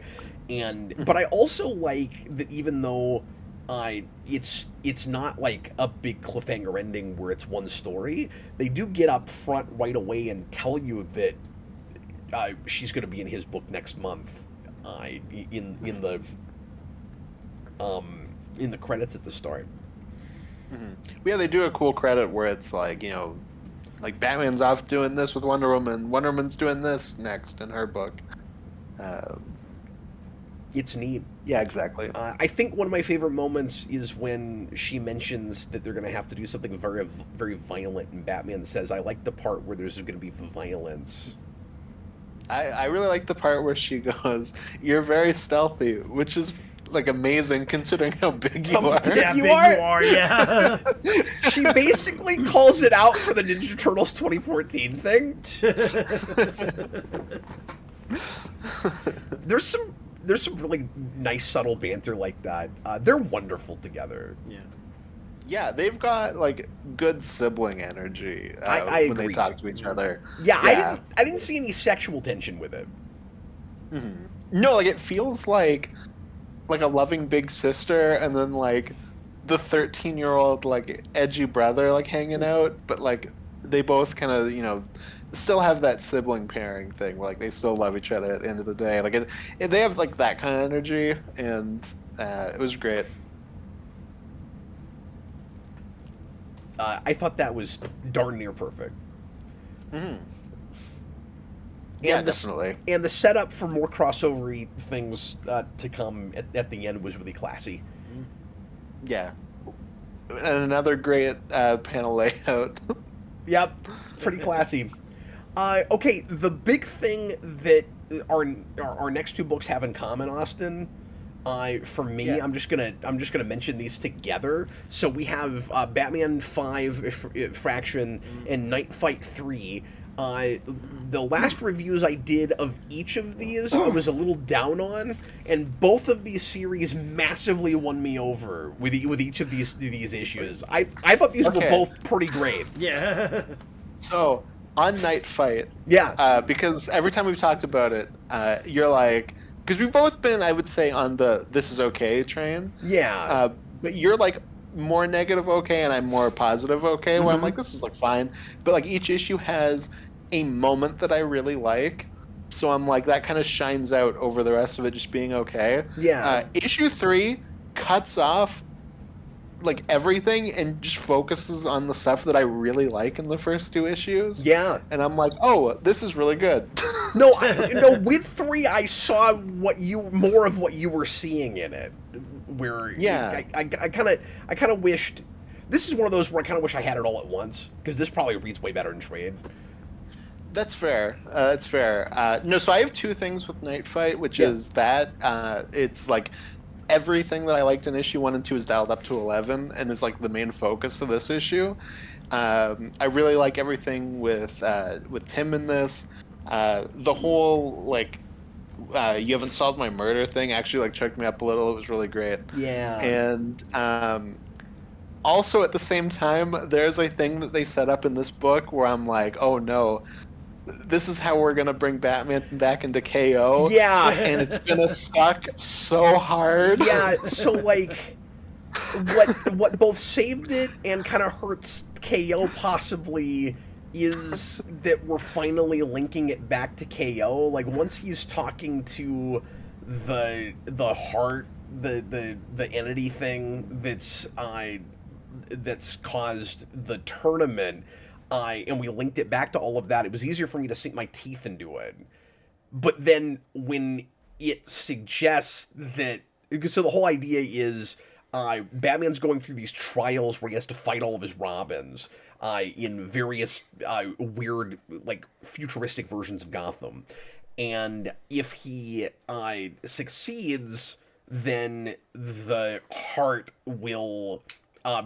But I also like that, even though it's not like a big cliffhanger ending where it's one story, they do get up front right away and tell you that she's going to be in his book next month. In the credits at the start. Mm-hmm. Yeah, they do a cool credit where it's like, like Batman's off doing this with Wonder Woman. Wonder Woman's doing this next in her book. It's neat. Yeah, exactly. I think one of my favorite moments is when she mentions that they're going to have to do something very, very violent, and Batman says, "I like the part where there's going to be violence." I really like the part where she goes, "You're very stealthy," which is like amazing considering how big you are. Yeah, You big are? you are, yeah. She basically calls it out for the Ninja Turtles 2014 thing. There's some really nice subtle banter like that. They're wonderful together. Yeah. Yeah, they've got like good sibling energy I when they agree. talk to each other. Yeah, I didn't see any sexual tension with it. No, like it feels like a loving big sister, and then like the 13-year-old like edgy brother like hanging out, but like they both kind of still have that sibling pairing thing where like they still love each other at the end of the day. Like they have like that kind of energy, and it was great. I thought that was darn near perfect. Yeah, And definitely. And the setup for more crossover things to come at the end was really classy. Yeah, and another great panel layout. Yep, pretty classy. Okay, the big thing that our next two books have in common, Austin. For me, Yeah. I'm just gonna mention these together. So we have Batman 5 Fraction and Night Fight 3. The last reviews I did of each of these, I was a little down on, and both of these series massively won me over with each of these issues. I thought these were Okay. both pretty great. Yeah. So on Night Fight, Yeah, because every time we've talked about it, you're like, because we've both been, I would say, on the "this is okay" train. yeah. But you're like more negative okay, and I'm more positive okay. Where I'm like, this is like fine, but like each issue has a moment that I really like, so I'm like that kind of shines out over the rest of it just being okay. Yeah. Issue 3 cuts off like everything and just focuses on the stuff that I really like in the first two issues. Yeah. And I'm like, oh, this is really good. No, no. With 3, I saw more of what you were seeing in it. Where Yeah. I kind of wished. This is one of those where I kind of wish I had it all at once, because this probably reads way better in trade. That's fair. That's fair. No, so I have two things with Night Fight, which Yeah. is that it's like everything that I liked in issue 1 and 2 is dialed up to 11 and is like the main focus of this issue. I really like everything with Tim in this. The whole like you haven't solved my murder thing actually like choked me up a little. It was really great. Yeah. And also at the same time, there's a thing that they set up in this book where I'm like, oh no, this is how we're gonna bring Batman back into KO. Yeah. And it's gonna suck so hard. Yeah. So like, what both saved it and kind of hurts KO possibly is that we're finally linking it back to KO. Like once he's talking to the heart, the entity thing that's caused the tournament, and we linked it back to all of that. It was easier for me to sink my teeth into it. But then when it suggests that, so the whole idea is Batman's going through these trials where he has to fight all of his Robins in various weird, like, futuristic versions of Gotham. And if he succeeds, then the heart will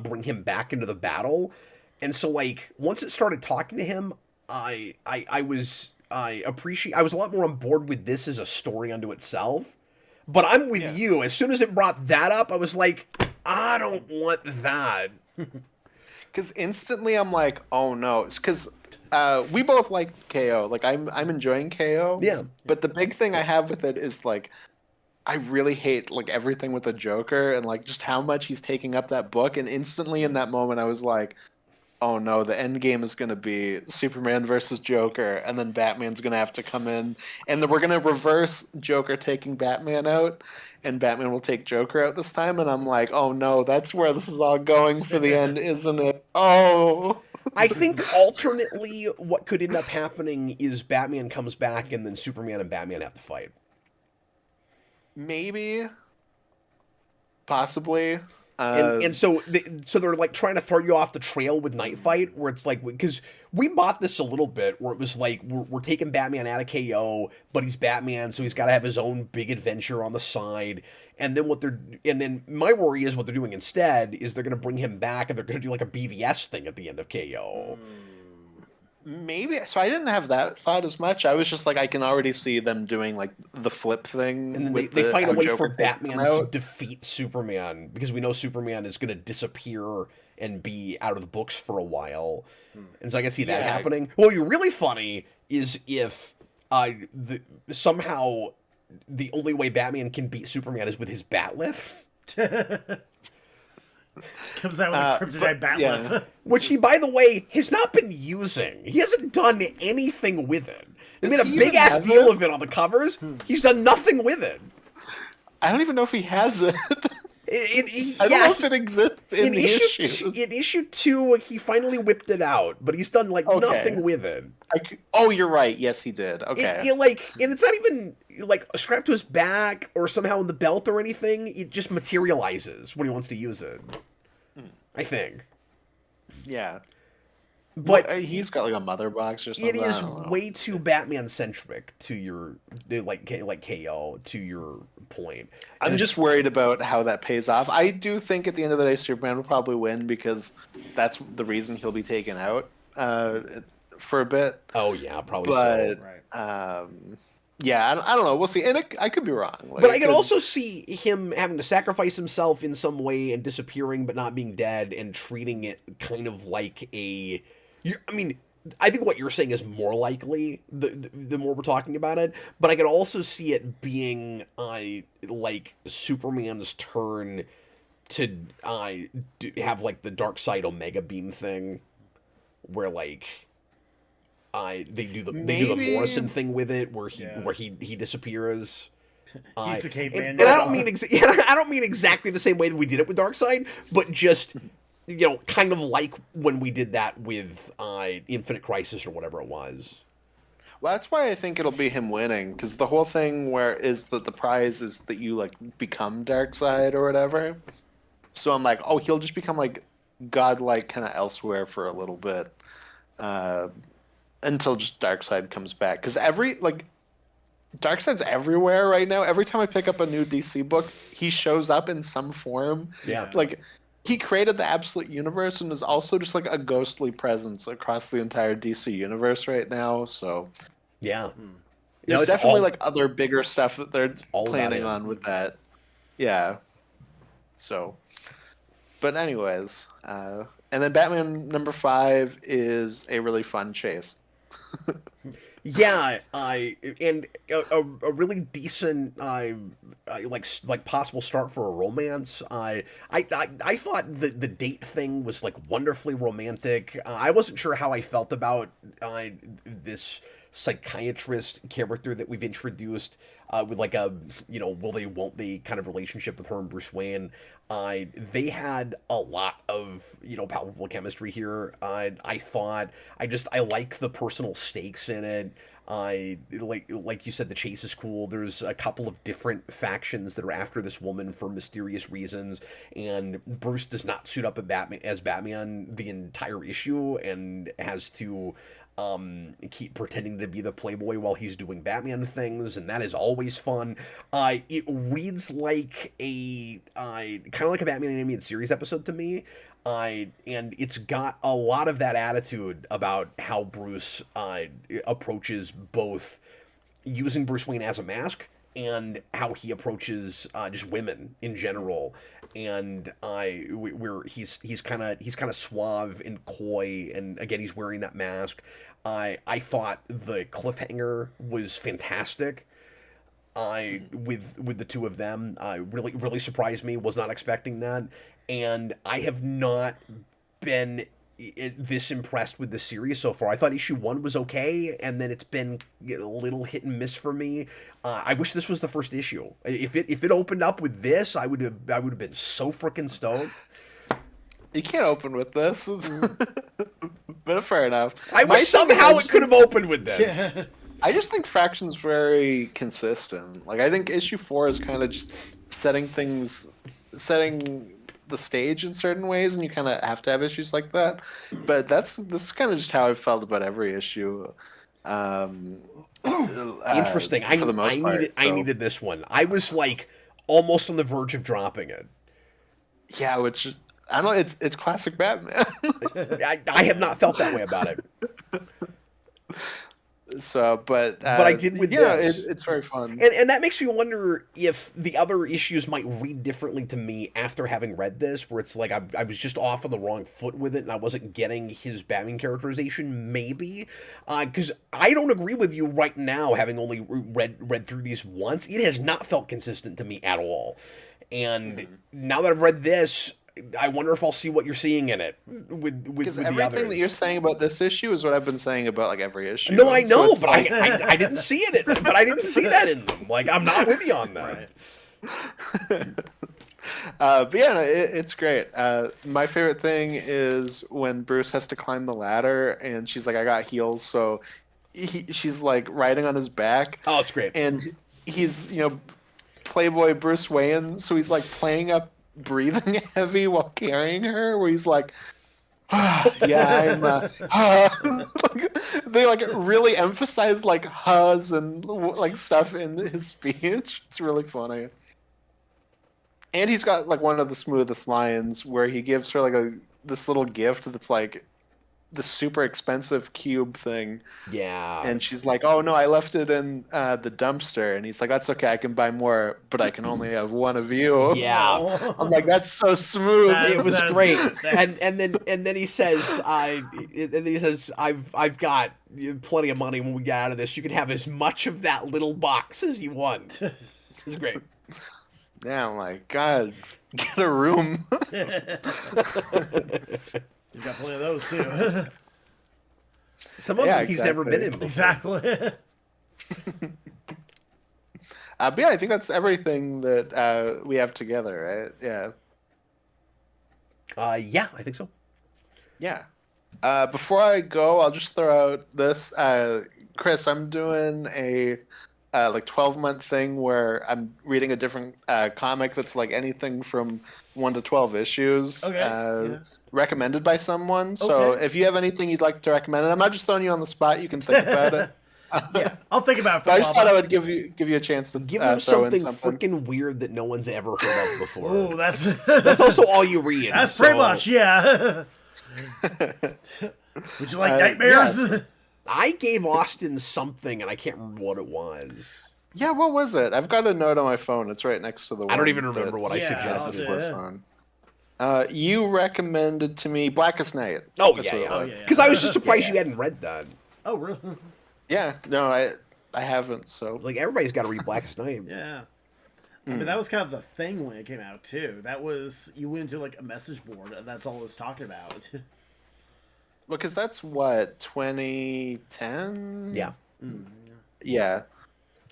bring him back into the battle. And so, like, once it started talking to him, I was a lot more on board with this as a story unto itself. But I'm with you. As soon as it brought that up, I was like, I don't want that. Because instantly I'm like, oh no. Because we both like KO. Like I'm enjoying KO. Yeah. But the big thing I have with it is like, I really hate like everything with the Joker and like just how much he's taking up that book. And instantly in that moment I was like, oh no, the end game is going to be Superman versus Joker, and then Batman's going to have to come in, and then we're going to reverse Joker taking Batman out, and Batman will take Joker out this time, and I'm like, oh no, that's where this is all going for the end, isn't it? Oh. I think alternately, what could end up happening is Batman comes back and then Superman and Batman have to fight. Maybe, possibly. And so they're like trying to throw you off the trail with Night Fight, where it's like, because we bought this a little bit, where it was like we're taking Batman out of KO, but he's Batman, so he's got to have his own big adventure on the side. And then my worry is what they're doing instead is they're going to bring him back and they're going to do like a BVS thing at the end of KO. Maybe. So I didn't have that thought as much. I was just like, I can already see them doing like the flip thing. And then they find a way for Batman to defeat Superman, because we know Superman is going to disappear and be out of the books for a while. And so I can see that happening. What would be really funny is if somehow the only way Batman can beat Superman is with his batleth. Comes out with a kryptonite batleth. Which he, by the way, has not been using. He hasn't done anything with it. They made a big-ass deal of it on the covers. He's done nothing with it. I don't even know if he has it. I don't know if it exists in the issue. In issue 2, he finally whipped it out, but he's done, like, nothing with it. Oh, you're right. Yes, he did. Okay. And it's not even, like, strapped to his back or somehow in the belt or anything. It just materializes when he wants to use it. I think. Yeah. But he's got, like, a mother box or something. It is way too Batman-centric to your, like KO, to your point. I'm just worried about how that pays off. I do think at the end of the day, Superman will probably win because that's the reason he'll be taken out for a bit. Oh, yeah, probably so. Right. Yeah, I don't know. We'll see. And I could be wrong. Like, but I can also see him having to sacrifice himself in some way and disappearing but not being dead and treating it kind of like a... I mean, I think what you're saying is more likely the more we're talking about it, but I could also see it being like Superman's turn to have like the Dark Side Omega Beam thing, where like they do the Morrison thing with it, where he disappears. He's a caveman. And I don't mean I don't mean exactly the same way that we did it with Darkseid, but just kind of like when we did that with Infinite Crisis or whatever it was. Well, that's why I think it'll be him winning, because the whole thing is that the prize is that you like become Darkseid or whatever. So I'm like, oh, he'll just become like godlike kind of elsewhere for a little bit, until just Darkseid comes back. Because Darkseid's everywhere right now. Every time I pick up a new DC book, he shows up in some form. Yeah. Like, he created the Absolute Universe and is also just like a ghostly presence across the entire DC universe right now. So, yeah, there's definitely like other bigger stuff that they're planning on with that. Yeah. So, but anyways, and then Batman number 5 is a really fun chase. Yeah, and a really decent like possible start for a romance. I thought the date thing was like wonderfully romantic. I wasn't sure how I felt about this psychiatrist character that we've introduced with like a will they won't they kind of relationship with her and Bruce Wayne. They had a lot of palpable chemistry here. I like the personal stakes in it. Like you said, the chase is cool. There's a couple of different factions that are after this woman for mysterious reasons, and Bruce does not suit up as Batman the entire issue and has to keep pretending to be the playboy while he's doing Batman things, and that is always fun. It reads like kind of like a Batman animated series episode to me. And it's got a lot of that attitude about how Bruce approaches both using Bruce Wayne as a mask and how he approaches just women in general. And where he's kind of suave and coy, and again he's wearing that mask. I thought the cliffhanger was fantastic. With the two of them, really surprised me. Was not expecting that. And I have not been this impressed with the series so far. I thought issue 1 was okay, and then it's been a little hit and miss for me. I wish this was the first issue. If it opened up with this, I would have been so freaking stoked. You can't open with this. But fair enough. I wish somehow it could have opened with this. Yeah. I just think Fraction's very consistent. Like, I think issue 4 is kind of just setting the stage in certain ways, and you kind of have to have issues like that. But this is kind of just how I felt about every issue. Interesting. For the most part, I needed this one. I was like almost on the verge of dropping it. Yeah, which I don't know. It's classic Batman. I have not felt that way about it. So, but I did with this. It's very fun. And that makes me wonder if the other issues might read differently to me after having read this, where it's like I was just off on the wrong foot with it and I wasn't getting his Batman characterization, maybe. Because I don't agree with you right now, having only read through these once. It has not felt consistent to me at all. And now that I've read this, I wonder if I'll see what you're seeing in it with everything that you're saying about this issue is what I've been saying about like every issue. No, I know, but I didn't see it. But I didn't see that in them. Like, I'm not with you on that. Right. But yeah, no, it's great. My favorite thing is when Bruce has to climb the ladder, and she's like, "I got heels," so she's like riding on his back. Oh, it's great. And he's Playboy Bruce Wayne, so he's like playing up breathing heavy while carrying her, where he's like, yeah, I'm they like really emphasize like hu's and like stuff in his speech. It's really funny. And he's got like one of the smoothest lines where he gives her like this little gift that's like the super expensive cube thing. Yeah. And she's like, "Oh no, I left it in the dumpster." And he's like, "That's okay, I can buy more, but I can only have one of you." Yeah. I'm like, "That's so smooth." It was great. And then he says, I've got plenty of money when we get out of this. You can have as much of that little box as you want. It's great. Yeah, I'm like, God, get a room. He's got plenty of those too. Some of them he's never been in before. Exactly. But yeah, I think that's everything that we have together, right? Yeah. Yeah, I think so. Yeah. Before I go, I'll just throw out this. Chris, I'm doing a 12-month thing where I'm reading a different comic that's like anything from 1 to 12 issues. Okay. Recommended by someone. So if you have anything you'd like to recommend, and I'm not just throwing you on the spot, you can think about it. Yeah, I'll think about it for I a just while. thought I would give you a chance to give him throw in something freaking weird that no one's ever heard of before. Oh, that's also all you read. That's pretty much, yeah. Would you like nightmares? Yeah. I gave Austin something, and I can't remember what it was. Yeah, what was it? I've got a note on my phone. It's right next to the one. I don't even remember what I suggested. suggested. On. You recommended to me Blackest Night. Oh, yeah. Because I was just surprised you hadn't read that. Oh, really? Yeah, no, I haven't, so... Like, everybody's got to read Blackest Night. Yeah. I mean, that was kind of the thing when it came out, too. That was... You went into, like, a message board, and that's all it was talking about. Well, because that's, what, 2010? Yeah. Yeah.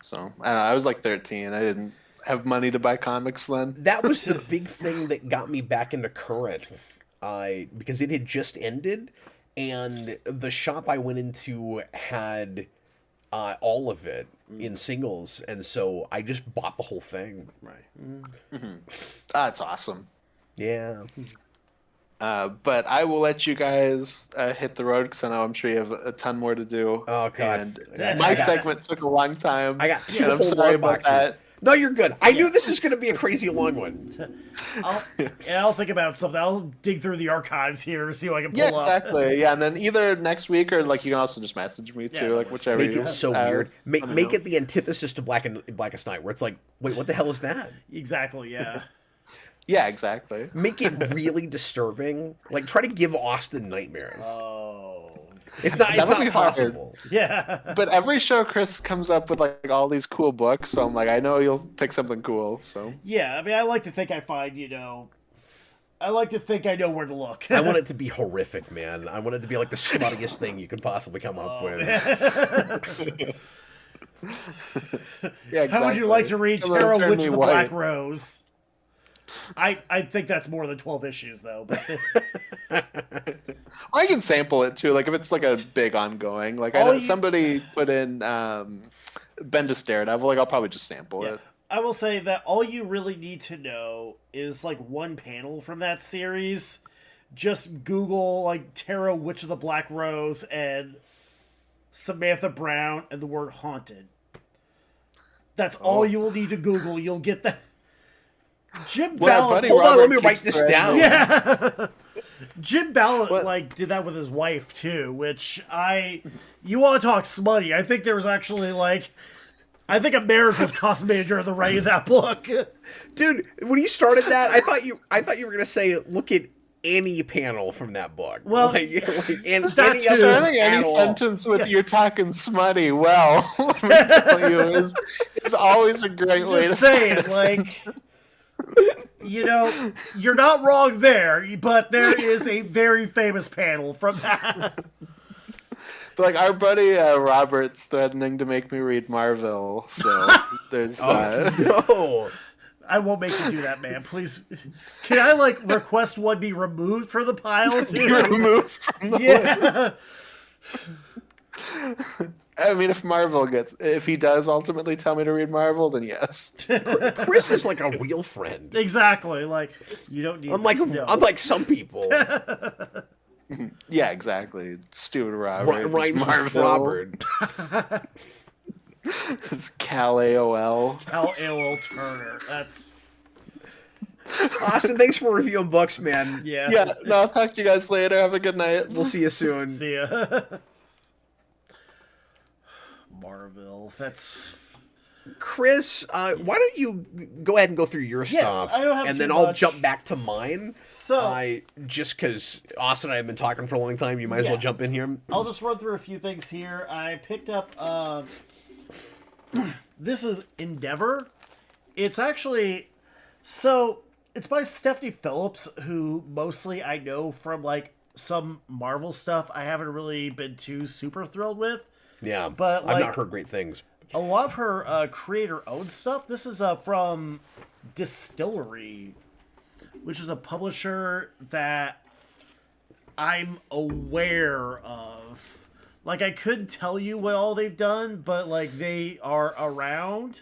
So, I don't know, I was, like, 13. I didn't have money to buy comics then. That was the big thing that got me back into Current. Because it had just ended, and the shop I went into had all of it in singles, and so I just bought the whole thing. Right. That's awesome. Yeah. But I will let you guys hit the road, because I know I'm sure you have a ton more to do. Oh, God. And my segment took a long time. I got 2 and I'm whole sorry boxes. about that. No, you're good. I knew this was going to be a crazy long one. I'll think about something. I'll dig through the archives here, see what I can pull Yeah, up. exactly. Yeah, and then either next week or like you can also just message me too, like whichever. Make it so weird. Make it the antithesis to Blackest Night, where it's like, wait, what the hell is that? Exactly. Yeah. Yeah, exactly. Make it really disturbing. Like, try to give Austin nightmares. Oh. It's not possible. Yeah. But every show Chris comes up with like all these cool books, so I'm like, I know you'll pick something cool. So yeah, I mean, I like to think I find, I like to think I know where to look. I want it to be horrific, man. I want it to be like the smuttiest thing you could possibly come up with. Yeah, exactly. How would you like to read Tara Witch of the Black Rose? I think that's more than 12 issues, though. But I can sample it too. Like if it's like a big ongoing, like somebody put in Bendis Daredevil, like I'll probably just sample it. I will say that all you really need to know is like one panel from that series. Just Google like Tara Witch of the Black Rose and Samantha Brown and the word haunted. That's all you will need to Google. You'll get that. Jim Ballard. Hold on, let me write this down. Yeah. Jim Ballard like did that with his wife too, which you want to talk smutty. I think there was actually like I think a marriage was consummated during the writing of that book. Dude, when you started that, I thought you were gonna say look at any panel from that book. Well, Starting any sentence with "you're talking smutty." Well, let me tell you, is always a great way to say it. Like, you know, you're not wrong there, but there is a very famous panel from that. But like our buddy Robert's threatening to make me read Marvel, so there's. No. I won't make you do that, man. Please, can I like request one be removed from the pile too? Removed from the list. I mean, if he does ultimately tell me to read Marvel, then yes. Chris is like a real friend. Exactly. Like you don't need. Unlike some people. Yeah, exactly. Stuart Robert. Marvel. Robert. It's Cal AOL. Cal AOL Turner. That's Austin, thanks for reviewing books, man. Yeah. Yeah. No, I'll talk to you guys later. Have a good night. We'll see you soon. See ya. Marvel. That's Chris. Why don't you go ahead and go through your stuff, I don't have and too then much. I'll jump back to mine. So, just because Austin and I have been talking for a long time, you might as well jump in here. I'll just run through a few things here. I picked up. This is Endeavor. It's actually it's by Stephanie Phillips, who mostly I know from like some Marvel stuff I haven't really been too super thrilled with. Yeah, but like, I've not heard great things. A lot of her creator-owned stuff. This is from Distillery, which is a publisher that I'm aware of. Like, I couldn't tell you what all they've done, but, like, they are around.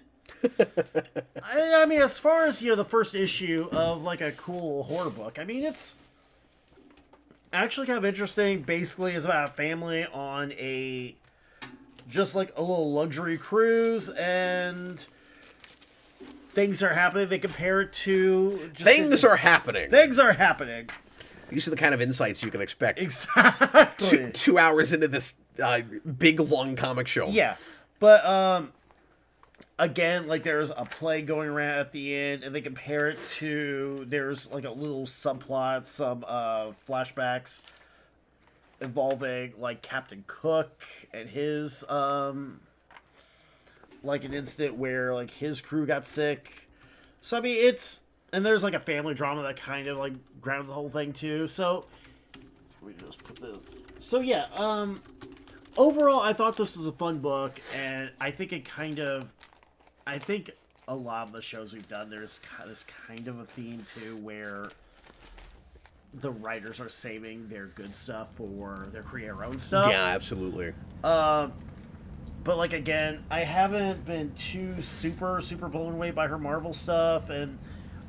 I mean, as far as, the first issue of, like, a cool horror book, I mean, it's actually kind of interesting. Basically, it's about a family on just, like, a little luxury cruise, and things are happening. They compare it to... Things are happening. Things are happening. These are the kind of insights you can expect. Exactly. 2 hours into this big, long comic show. Yeah. But, again, like, there's a play going around at the end, and they compare it to... There's, like, a little subplot, some flashbacks involving, like, Captain Cook and his, like, an incident where, like, his crew got sick. So, I mean, it's... And there's, like, a family drama that kind of, like, grounds the whole thing, too. So, we just put this... So, yeah, overall, I thought this was a fun book, and I think it kind of... I think a lot of the shows we've done, there's this kind of a theme, too, where the writers are saving their good stuff for their creator-owned stuff. Yeah, absolutely. But, like, again, I haven't been too super blown away by her Marvel stuff, and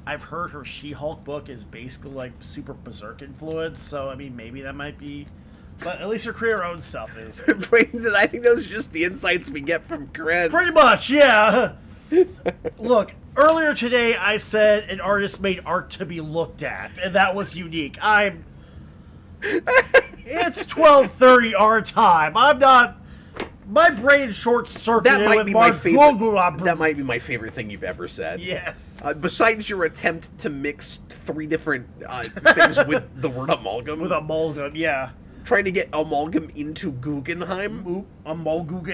I've heard her She-Hulk book is basically, like, super Berserk influence, so, I mean, maybe that might be... But at least her creator-owned stuff is. Brayden, I think those are just the insights we get from Chris. Pretty much, yeah! Look, earlier today I said an artist made art to be looked at, and that was unique. It's 12:30 our time. I'm not... My brain short-circuited That might with be my favorite. Mark That might be my favorite thing you've ever said. Yes. Besides your attempt to mix 3 different things with the word amalgam. With amalgam, yeah. Trying to get amalgam into Guggenheim. Amalgam.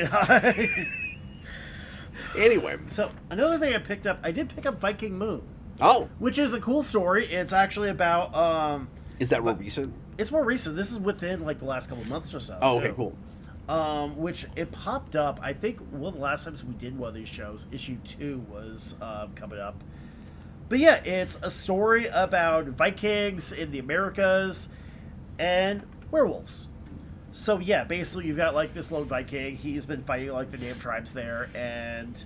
Anyway. So, another thing I did pick up Viking Moon. Oh. Which is a cool story. It's actually about... Is that more recent? It's more recent. This is within, like, the last couple of months or so. Oh, okay, cool. Which it popped up. I think one of the last times we did one of these shows, issue 2 was coming up. But yeah, it's a story about Vikings in the Americas and werewolves. So yeah, basically you've got like this lone Viking. He's been fighting like the native tribes there, and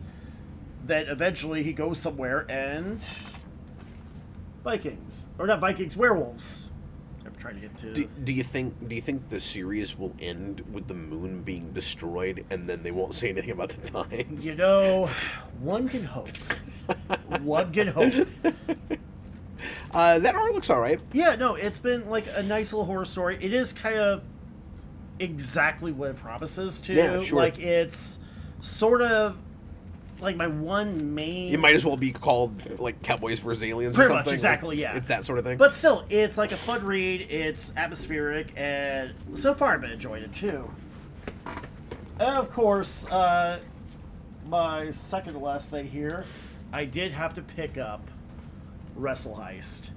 then eventually he goes somewhere and Vikings, or not Vikings, werewolves. I'm trying to get to. Do you think the series will end with the moon being destroyed and then they won't say anything about the times? You know, one can hope. One can hope. That art looks all right. Yeah, no, it's been like a nice little horror story. It is kind of exactly what it promises to. Yeah, sure. Like, it's sort of like my one main. It might as well be called like Cowboys vs. Aliens. Pretty or much, something. exactly, Like, yeah. It's that sort of thing. But still, it's like a fun read. It's atmospheric, and so far I've been enjoying it too. And of course, my second to last thing here, I did have to pick up Wrestle Heist.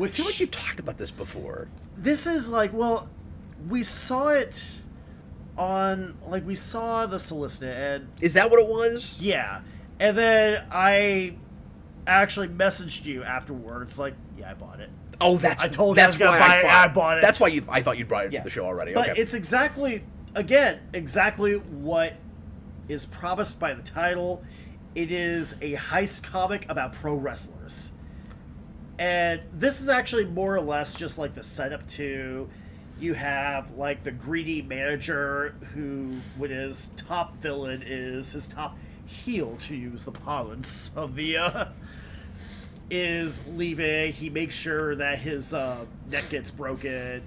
I feel like you've talked about this before. This is like, well, we saw it on, like, we saw the Solicit, and Is that what it was? yeah, and then I actually messaged you afterwards, like, yeah, I bought it. Oh, that's. I told you I was gonna buy it, I bought it. That's why I thought you'd brought it Yeah. to the show already. But Okay. it's exactly, again, exactly what is promised by the title. It is a heist comic about pro wrestlers. And this is actually more or less just like the setup to, you have like the greedy manager who, with his top villain is his top heel, to use the parlance of the is leaving. He makes sure that his neck gets broken,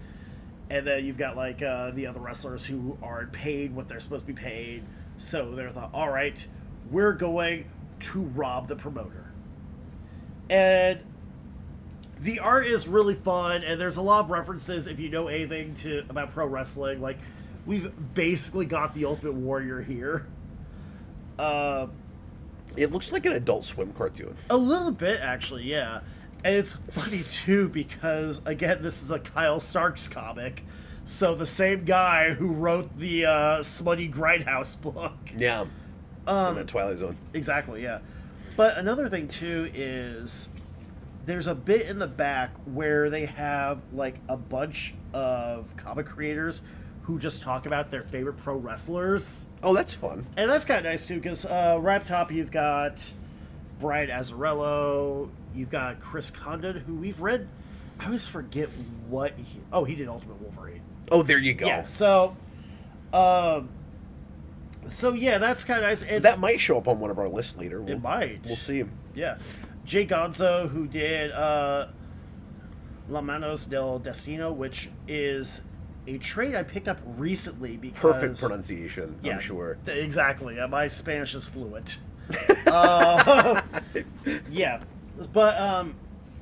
and then you've got like the other wrestlers who aren't paid what they're supposed to be paid. So they're thought, all right, we're going to rob the promoter. And the art is really fun, and there's a lot of references, if you know anything about pro wrestling. Like, we've basically got the Ultimate Warrior here. It looks like an Adult Swim cartoon. A little bit, actually, yeah. And it's funny, too, because, again, this is a Kyle Starks comic. So the same guy who wrote the Smutty Grindhouse book. Yeah. In the Twilight Zone. Exactly, yeah. But another thing, too, is there's a bit in the back where they have, like, a bunch of comic creators who just talk about their favorite pro wrestlers. Oh, that's fun. And that's kind of nice, too, because right up top you've got Brian Azzarello, you've got Chris Condon, who we've read. I always forget what he... Oh, he did Ultimate Wolverine. Oh, there you go. Yeah, so yeah, that's kind of nice. That might show up on one of our lists later. It might. We'll see. Yeah. Jay Gonzo, who did La Manos del Destino, which is a trade I picked up recently because... Perfect pronunciation, yeah, I'm sure. Exactly. My Spanish is fluent. Yeah. But,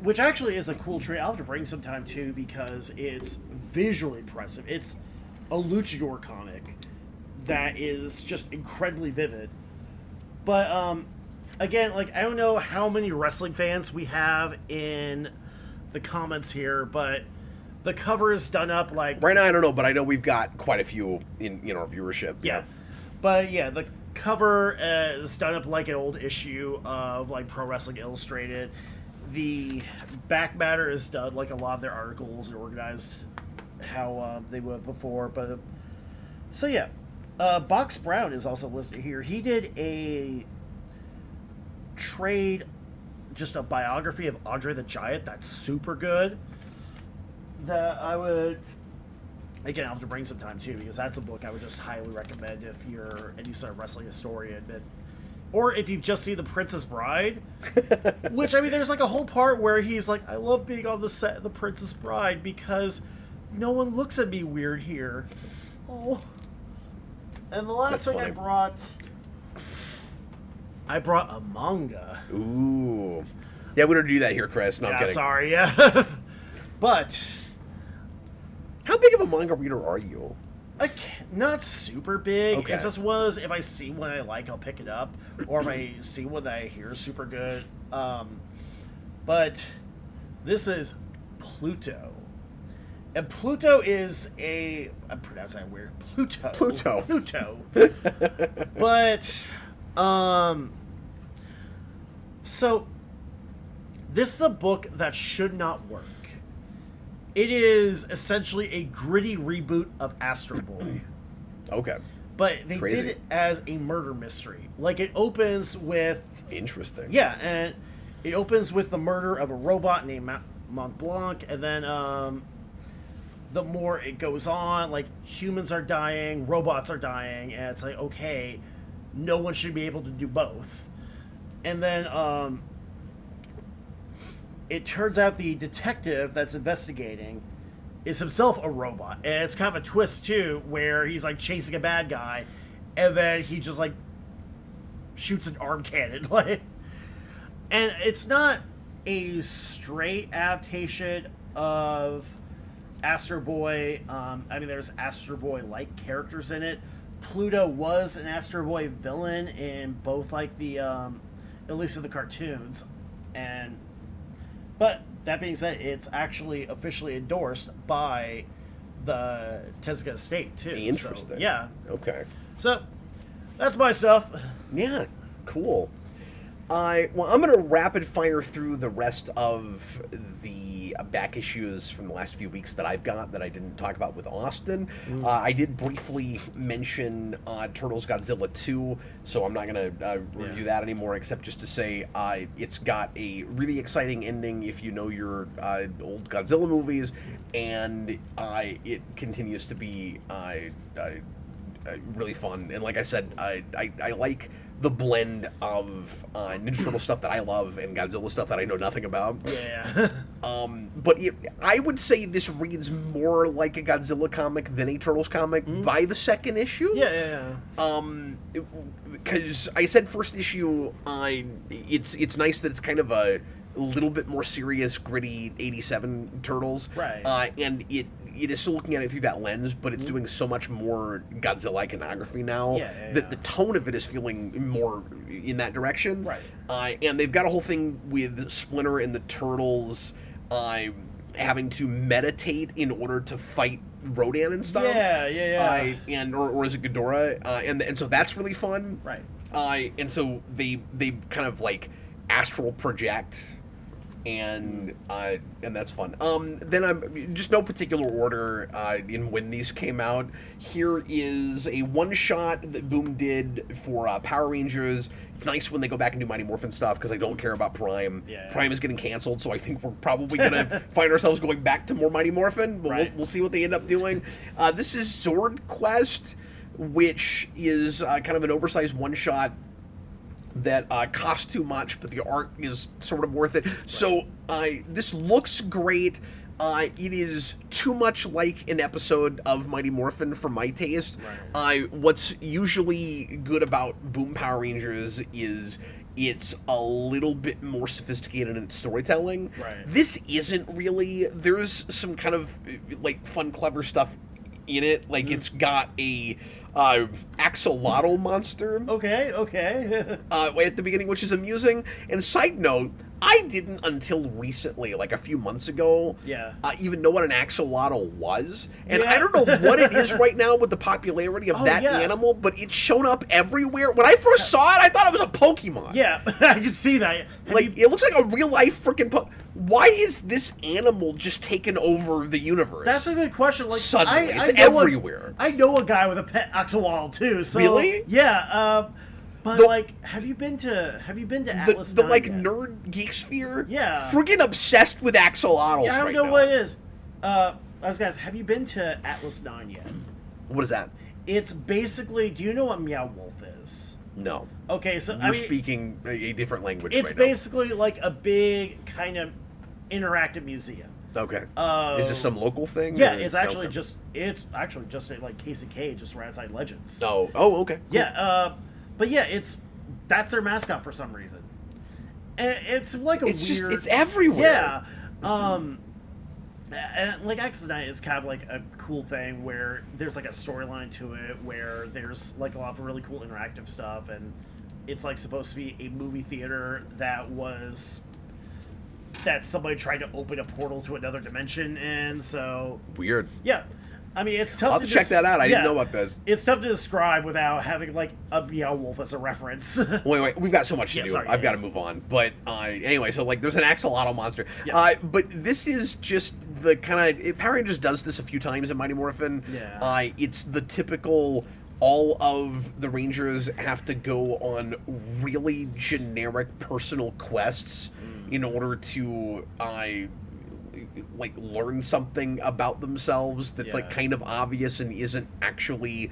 which actually is a cool trade. I'll have to bring some time, too, because it's visually impressive. It's a luchador comic that is just incredibly vivid. But, again, like, I don't know how many wrestling fans we have in the comments here, but the cover is done up like... Right now, I don't know, but I know we've got quite a few in our viewership. Yeah. But, yeah, the cover is done up like an old issue of, like, Pro Wrestling Illustrated. The back matter is done like a lot of their articles and organized how they would have before. But, so, yeah. Box Brown is also listed here. He did a trade, just a biography of Andre the Giant that's super good, that I would, again, I'll have to bring some time too, because that's a book I would just highly recommend if you're any sort of wrestling historian, or if you've just seen The Princess Bride, which, I mean, there's like a whole part where he's like, I love being on the set of The Princess Bride because no one looks at me weird here. It's like, oh. And the last thing funny. I brought a manga. Ooh. Yeah, we don't do that here, Chris. No, I'm Yeah, kidding. sorry, yeah. But How big of a manga reader are you? not super big. Okay. It's just one of those, if I see one I like, I'll pick it up. Or if I see one that I hear is super good. But this is Pluto. And Pluto is I'm pronouncing that weird. Pluto. But, so, This is a book that should not work. It is essentially a gritty reboot of Astro Boy. Okay. But they Crazy. did it as a murder mystery. Like, it opens with... Interesting. Yeah, and it opens with the murder of a robot named Mont Blanc, and then the more it goes on, like, humans are dying, robots are dying, and it's like, okay, no one should be able to do both. And then it turns out the detective that's investigating is himself a robot. And it's kind of a twist, too, where he's, like, chasing a bad guy, and then he just, like, shoots an arm cannon. Like, and it's not a straight adaptation of Astro Boy. I mean, there's Astro Boy-like characters in it. Pluto was an Astro Boy villain in both, like, the, at least in the cartoons. But that being said, it's actually officially endorsed by the Tezuka estate, too. Interesting. So, yeah. Okay. So, that's my stuff. Yeah, cool. Well, I'm going to rapid fire through the rest of the back issues from the last few weeks that I've got that I didn't talk about with Austin. I did briefly mention Turtles Godzilla 2, so I'm not going to review that anymore, except just to say it's got a really exciting ending if you know your old Godzilla movies, and it continues to be really fun. And like I said, I like the blend of Ninja Turtle stuff that I love and Godzilla stuff that I know nothing about. Yeah. But I would say this reads more like a Godzilla comic than a Turtles comic by the second issue. Yeah. Because I said first issue, it's nice that it's kind of a little bit more serious, gritty 87 Turtles. Right. And it is still looking at it through that lens, but it's doing so much more Godzilla iconography now that the tone of it is feeling more in that direction. Right. And they've got a whole thing with Splinter and the Turtles having to meditate in order to fight Rodan and stuff. Yeah. Or is it Ghidorah? And so that's really fun. Right. And so they kind of like astral project, and that's fun. Then I'm just no particular order in when these came out. Here is a one shot that Boom did for Power Rangers. It's nice when they go back and do Mighty Morphin stuff because I don't care about Prime. Yeah. Prime is getting canceled, so I think we're probably gonna find ourselves going back to more Mighty Morphin. But we'll see what they end up doing. This is Zord Quest, which is kind of an oversized one shot that costs too much, but the art is sort of worth it. So this looks great. It is too much like an episode of Mighty Morphin for my taste. What's usually good about Boom Power Rangers is it's a little bit more sophisticated in its storytelling. This isn't really. There's some kind of like fun, clever stuff in it. Like it's got a axolotl monster. Okay. At the beginning, which is amusing. And side note, I didn't until recently, like a few months ago, even know what an axolotl was. And I don't know what it is right now with the popularity of that animal, but it's shown up everywhere. When I first saw it, I thought it was a Pokemon. Yeah, I can see that. It looks like a real life freaking Why is this animal just taken over the universe? That's a good question. Like suddenly, it's everywhere. I know a guy with a pet axolotl too. So really? Yeah. But have you been to Atlas? The like nerd geek sphere? Yeah. Friggin' obsessed with axolotls. Yeah, I don't right know now. what it is. I was guys, have you been to Atlas 9 yet? What is that? It's basically. Do you know what Meow Wolf is? No. Okay, so You're speaking a different language. It's right basically like a big kind of interactive museum. Okay. Is this some local thing? Yeah, or? it's actually just like Casey K just right outside Legends. Oh, okay. Cool. Yeah, but yeah, that's their mascot for some reason. And it's like it's everywhere. Yeah. And like X9 is kind of like a cool thing where there's like a storyline to it where there's like a lot of really cool interactive stuff, and it's like supposed to be a movie theater that somebody tried to open a portal to another dimension, and so weird. Yeah. I mean, it's tough I'll have to check that out. I didn't know about this. It's tough to describe without having, like, a Beowulf as a reference. Wait, we've got so much to do. Sorry, I've got to move on. But anyway, so, like, there's an axolotl monster. Yeah. But this is just the kind of... Power Rangers does this a few times in Mighty Morphin. Yeah. It's the typical... All of the Rangers have to go on really generic personal quests in order to... like learn something about themselves that's like kind of obvious and isn't actually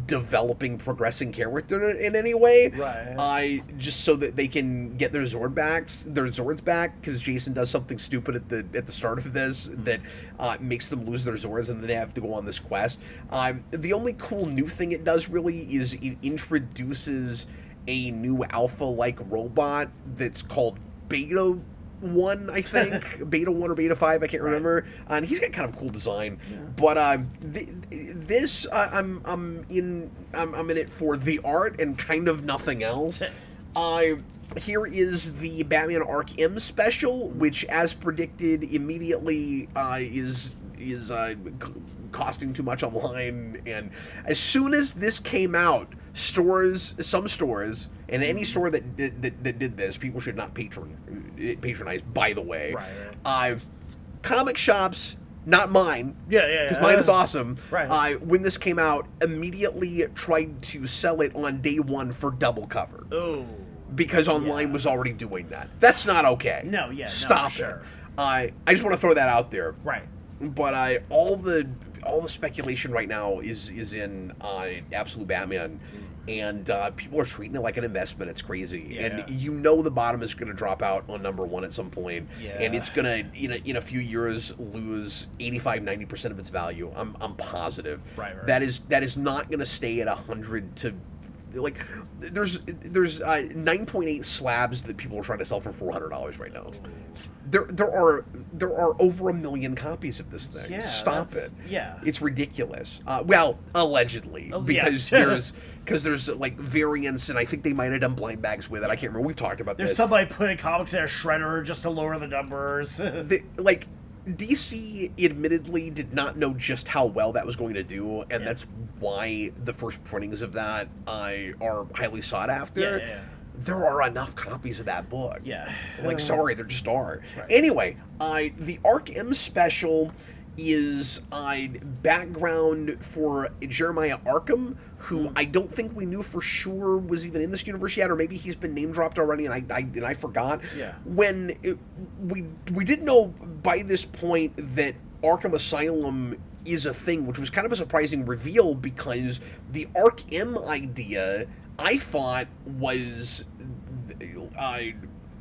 developing progressing character in any way. Right. Just so that they can get their Zords back, because Jason does something stupid at the start of this that makes them lose their Zords, and then they have to go on this quest. The only cool new thing it does really is it introduces a new alpha-like robot that's called Beta 1, I think. Beta 1 or Beta 5, I can't remember. And he's got kind of a cool design. Yeah. But this, I'm in it for the art and kind of nothing else. Here is the Batman Arc M special, which, as predicted, immediately is costing too much online. And as soon as this came out, some stores, and any store that did this, people should not patronize, by the way. Right. Comic shops, not mine. Yeah. Because mine is awesome. Right. When this came out, immediately tried to sell it on day one for double cover. Oh. Because online was already doing that. That's not okay. No, Stop sure. it. I just want to throw that out there. Right. But all the speculation right now is in Absolute Batman, and people are treating it like an investment. It's crazy, and the bottom is going to drop out on number one at some point, and it's going to in a few years lose 85-90% of its value. I'm positive. Right. That is not going to stay at 100 to. Like, there's 9.8 slabs that people are trying to sell for $400 right now. There are over 1 million copies of this thing. Stop it. Yeah. It's ridiculous. Well, allegedly, because there's like variants, and I think they might have done blind bags with it. I can't remember. We've talked about this. There's somebody putting comics in a shredder just to lower the numbers. DC admittedly did not know just how well that was going to do, and that's why the first printings of that are highly sought after. Yeah. There are enough copies of that book. Yeah. Sorry, there just are. Right. Anyway, the Arc M special is background for Jeremiah Arkham, who I don't think we knew for sure was even in this universe yet, or maybe he's been name dropped already, and I forgot. Yeah. We did know by this point that Arkham Asylum is a thing, which was kind of a surprising reveal, because the Arc M idea I thought was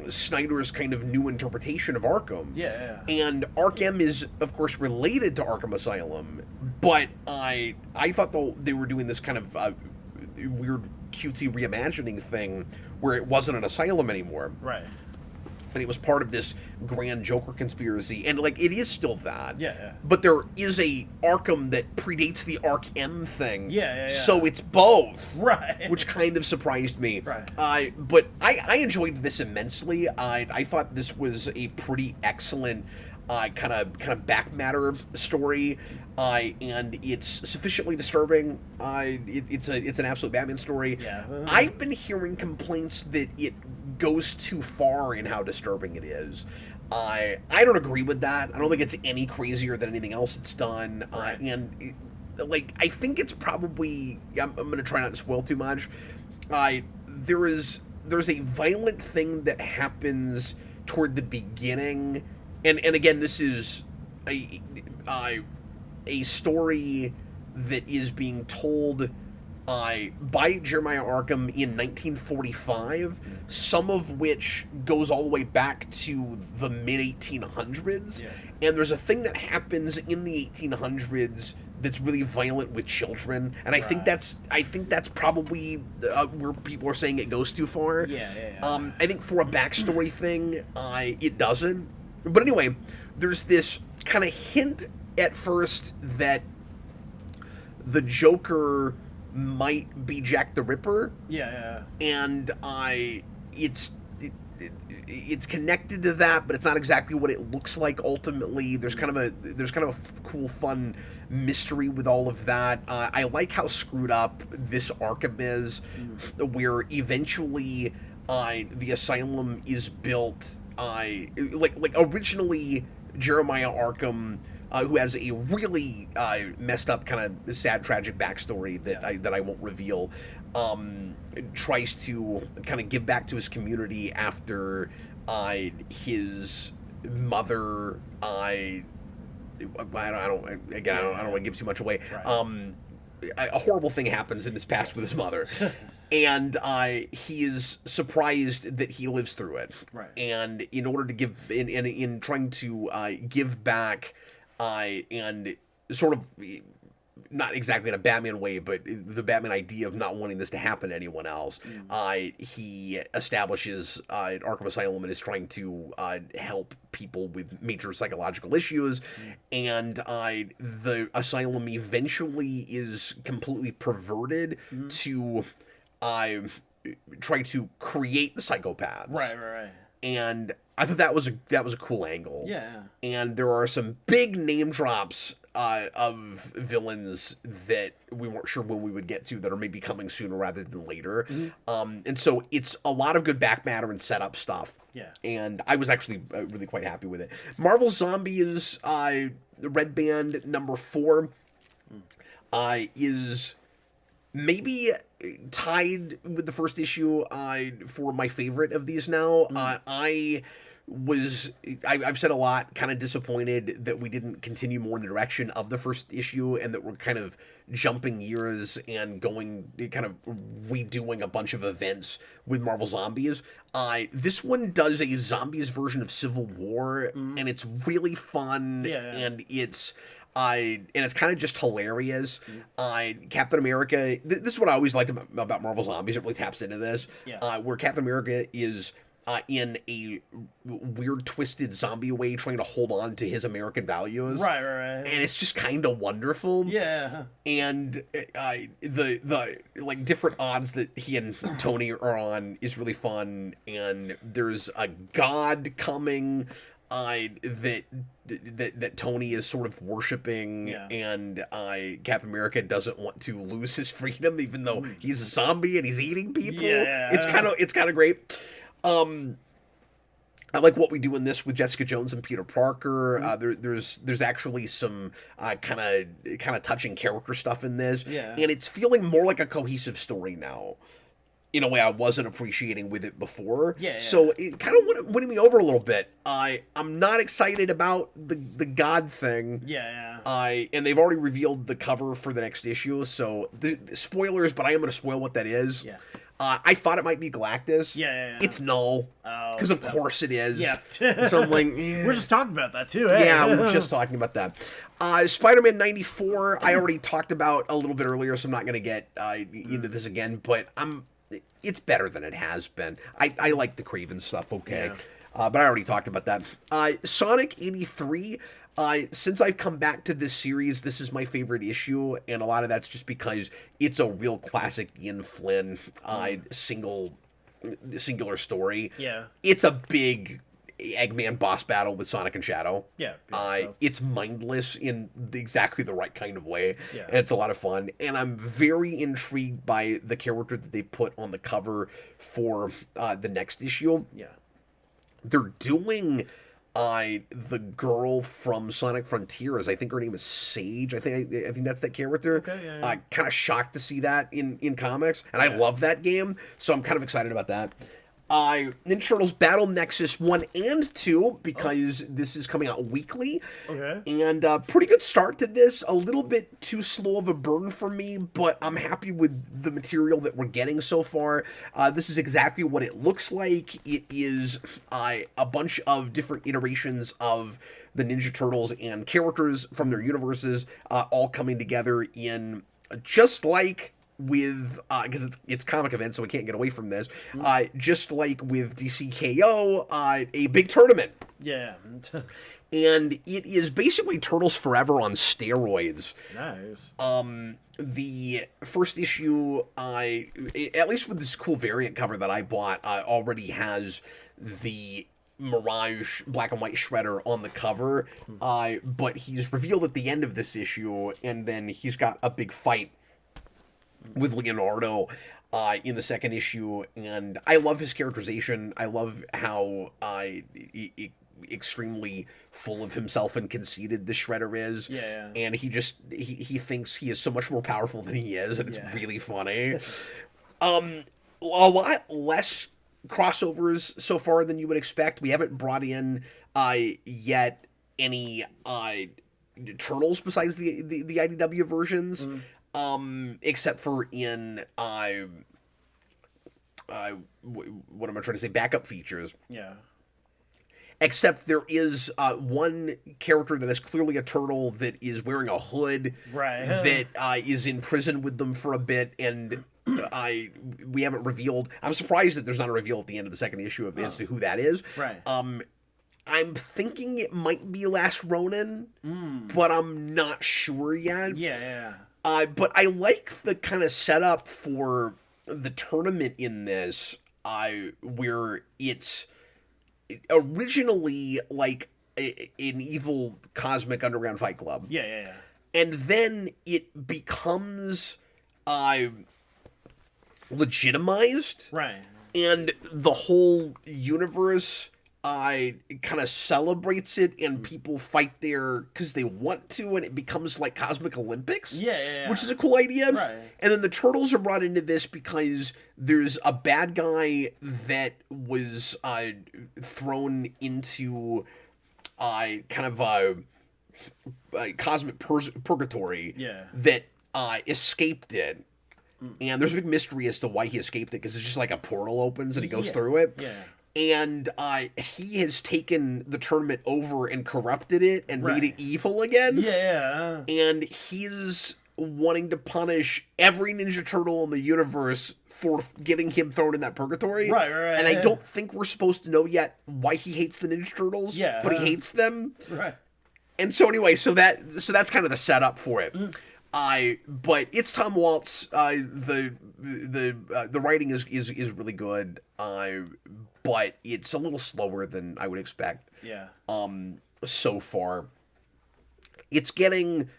Snyder's kind of new interpretation of Arkham. Yeah. And Arc M is, of course, related to Arkham Asylum, but I thought they were doing this kind of weird, cutesy reimagining thing where it wasn't an asylum anymore. Right. And it was part of this grand Joker conspiracy, and like it is still that. Yeah. But there is a Arkham that predates the Arc M thing. Yeah. So it's both. Right. Which kind of surprised me. Right. But I enjoyed this immensely. I thought this was a pretty excellent kind of back matter story. And it's sufficiently disturbing. It's an absolute Batman story. Yeah. I've been hearing complaints that it goes too far in how disturbing it is. I don't agree with that. I don't think it's any crazier than anything else it's done. Right. I think it's probably. I'm going to try not to spoil too much. There's a violent thing that happens toward the beginning, and again, this is a story that is being told by Jeremiah Arkham in 1945, some of which goes all the way back to the mid-1800s. Yeah. And there's a thing that happens in the 1800s that's really violent with children, and I think that's probably where people are saying it goes too far. Yeah. I think for a backstory thing, it doesn't. But anyway, there's this kind of hint at first that the Joker might be Jack the Ripper. Yeah. And it's connected to that, but it's not exactly what it looks like ultimately. There's kind of a cool, fun mystery with all of that. I like how screwed up this Arkham is, where eventually the asylum is built. Like originally Jeremiah Arkham, who has a really messed up, kind of sad, tragic backstory that I won't reveal, tries to kind of give back to his community after his mother. I don't want to give too much away. Right. A horrible thing happens in his past with his mother. And he is surprised that he lives through it. Right. And in order to give, in trying to give back, and sort of, not exactly in a Batman way, but the Batman idea of not wanting this to happen to anyone else, he establishes Arkham Asylum and is trying to help people with major psychological issues, and the asylum eventually is completely perverted to try to create the psychopaths. Right. And I thought that was a cool angle. Yeah. And there are some big name drops of villains that we weren't sure when we would get to, that are maybe coming sooner rather than later. And so it's a lot of good back matter and setup stuff. Yeah. And I was actually really quite happy with it. Marvel Zombies Red Band #4 is maybe tied with the first issue for my favorite of these now. I've said a lot, kind of disappointed that we didn't continue more in the direction of the first issue, and that we're kind of jumping years and kind of redoing a bunch of events with Marvel Zombies. This one does a zombies version of Civil War, and it's really fun, and it's kind of just hilarious. Captain America, this is what I always liked about Marvel Zombies. It really taps into this, where Captain America is in a weird, twisted zombie way, trying to hold on to his American values. Right. And it's just kind of wonderful. Yeah. And the like different odds that he and Tony are on is really fun. And there's a god coming that Tony is sort of worshiping, and Captain America doesn't want to lose his freedom, even though he's a zombie and he's eating people. It's kind of great. I like what we do in this with Jessica Jones and Peter Parker. There's actually some kind of touching character stuff in this, and it's feeling more like a cohesive story now, in a way I wasn't appreciating with it before. So it kind of winning me over a little bit. I'm not excited about the God thing. And they've already revealed the cover for the next issue, so the spoilers, but I am going to spoil what that is. I thought it might be Galactus. It's null. Because of course it is. So I'm like, we're just talking about that too. We're just talking about that. Spider-Man 94, I already talked about a little bit earlier, so I'm not going to get into this again, but it's better than it has been. I like the Craven stuff, okay. But I already talked about that. Sonic 83, since I've come back to this series, this is my favorite issue, and a lot of that's just because it's a real classic Ian Flynn singular story. It's a big Eggman boss battle with Sonic and Shadow. It's mindless in exactly the right kind of way. And it's a lot of fun, and I'm very intrigued by the character that they put on the cover for the next issue. They're doing the girl from Sonic Frontiers. I think her name is Sage. I think that's that character. Kind of shocked to see that in comics, and I love that game, so I'm kind of excited about that. Ninja Turtles Battle Nexus 1 and 2, because this is coming out weekly. And pretty good start to this. A little bit too slow of a burn for me, but I'm happy with the material that we're getting so far. This is exactly what it looks like. It is a bunch of different iterations of the Ninja Turtles and characters from their universes all coming together in just like with because it's comic events, so we can't get away from this. Just like with DCKO, a big tournament. and it is basically Turtles Forever on steroids. Nice. The first issue, at least with this cool variant cover that I bought, already has the Mirage black and white Shredder on the cover, but he's revealed at the end of this issue, and then he's got a big fight with Leonardo in the second issue, and I love his characterization. I love how extremely full of himself and conceited the Shredder is. Yeah. And he thinks he is so much more powerful than he is, and it's really funny. A lot less crossovers so far than you would expect. We haven't brought in yet any Turtles besides the IDW versions, except for in what am I trying to say? Backup features. Yeah. Except there is one character that is clearly a turtle that is wearing a hood, right? That is in prison with them for a bit, and we haven't revealed. I'm surprised that there's not a reveal at the end of the second issue as to who that is. Right. I'm thinking it might be Last Ronin, but I'm not sure yet. Yeah. But I like the kind of setup for the tournament in this, where it's originally like an evil cosmic underground fight club. Yeah. And then it becomes legitimized. Right. And the whole universe kind of celebrates it, and people fight there because they want to, and it becomes like Cosmic Olympics. Yeah. Which is a cool idea. Right. And then the Turtles are brought into this because there's a bad guy that was thrown into kind of a cosmic purgatory. Yeah. That escaped it. And there's a big mystery as to why he escaped it, because it's just like a portal opens and he goes through it. Yeah. And he has taken the tournament over and corrupted it and made it evil again. Yeah. And he's wanting to punish every Ninja Turtle in the universe for getting him thrown in that purgatory. Right. And I don't think we're supposed to know yet why he hates the Ninja Turtles. Yeah. But he hates them. Right. And so anyway, so that's kind of the setup for it. But it's Tom Waltz. The writing is really good. But it's a little slower than I would expect. Yeah. So far, it's getting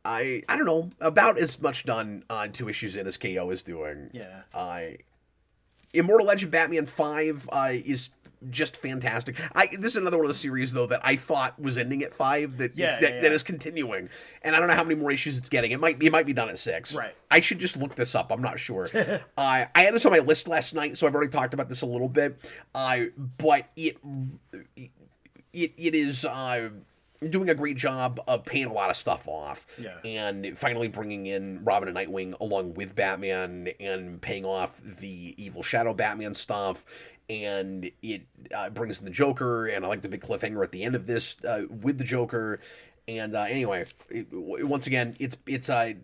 I don't know, about as much done on 2 issues in as KO is doing. Yeah. Immortal Legend Batman 5 is just fantastic. This is another one of the series, though, that I thought was ending at 5 that is continuing. And I don't know how many more issues it's getting. It might be done at 6. Right. I should just look this up. I'm not sure. I had this on my list last night, so I've already talked about this a little bit. But it is doing a great job of paying a lot of stuff off. Yeah. And finally bringing in Robin and Nightwing along with Batman and paying off the evil Shadow Batman stuff. And it brings in the Joker, and I like the big cliffhanger at the end of this with the Joker. And anyway, once again, it's Batman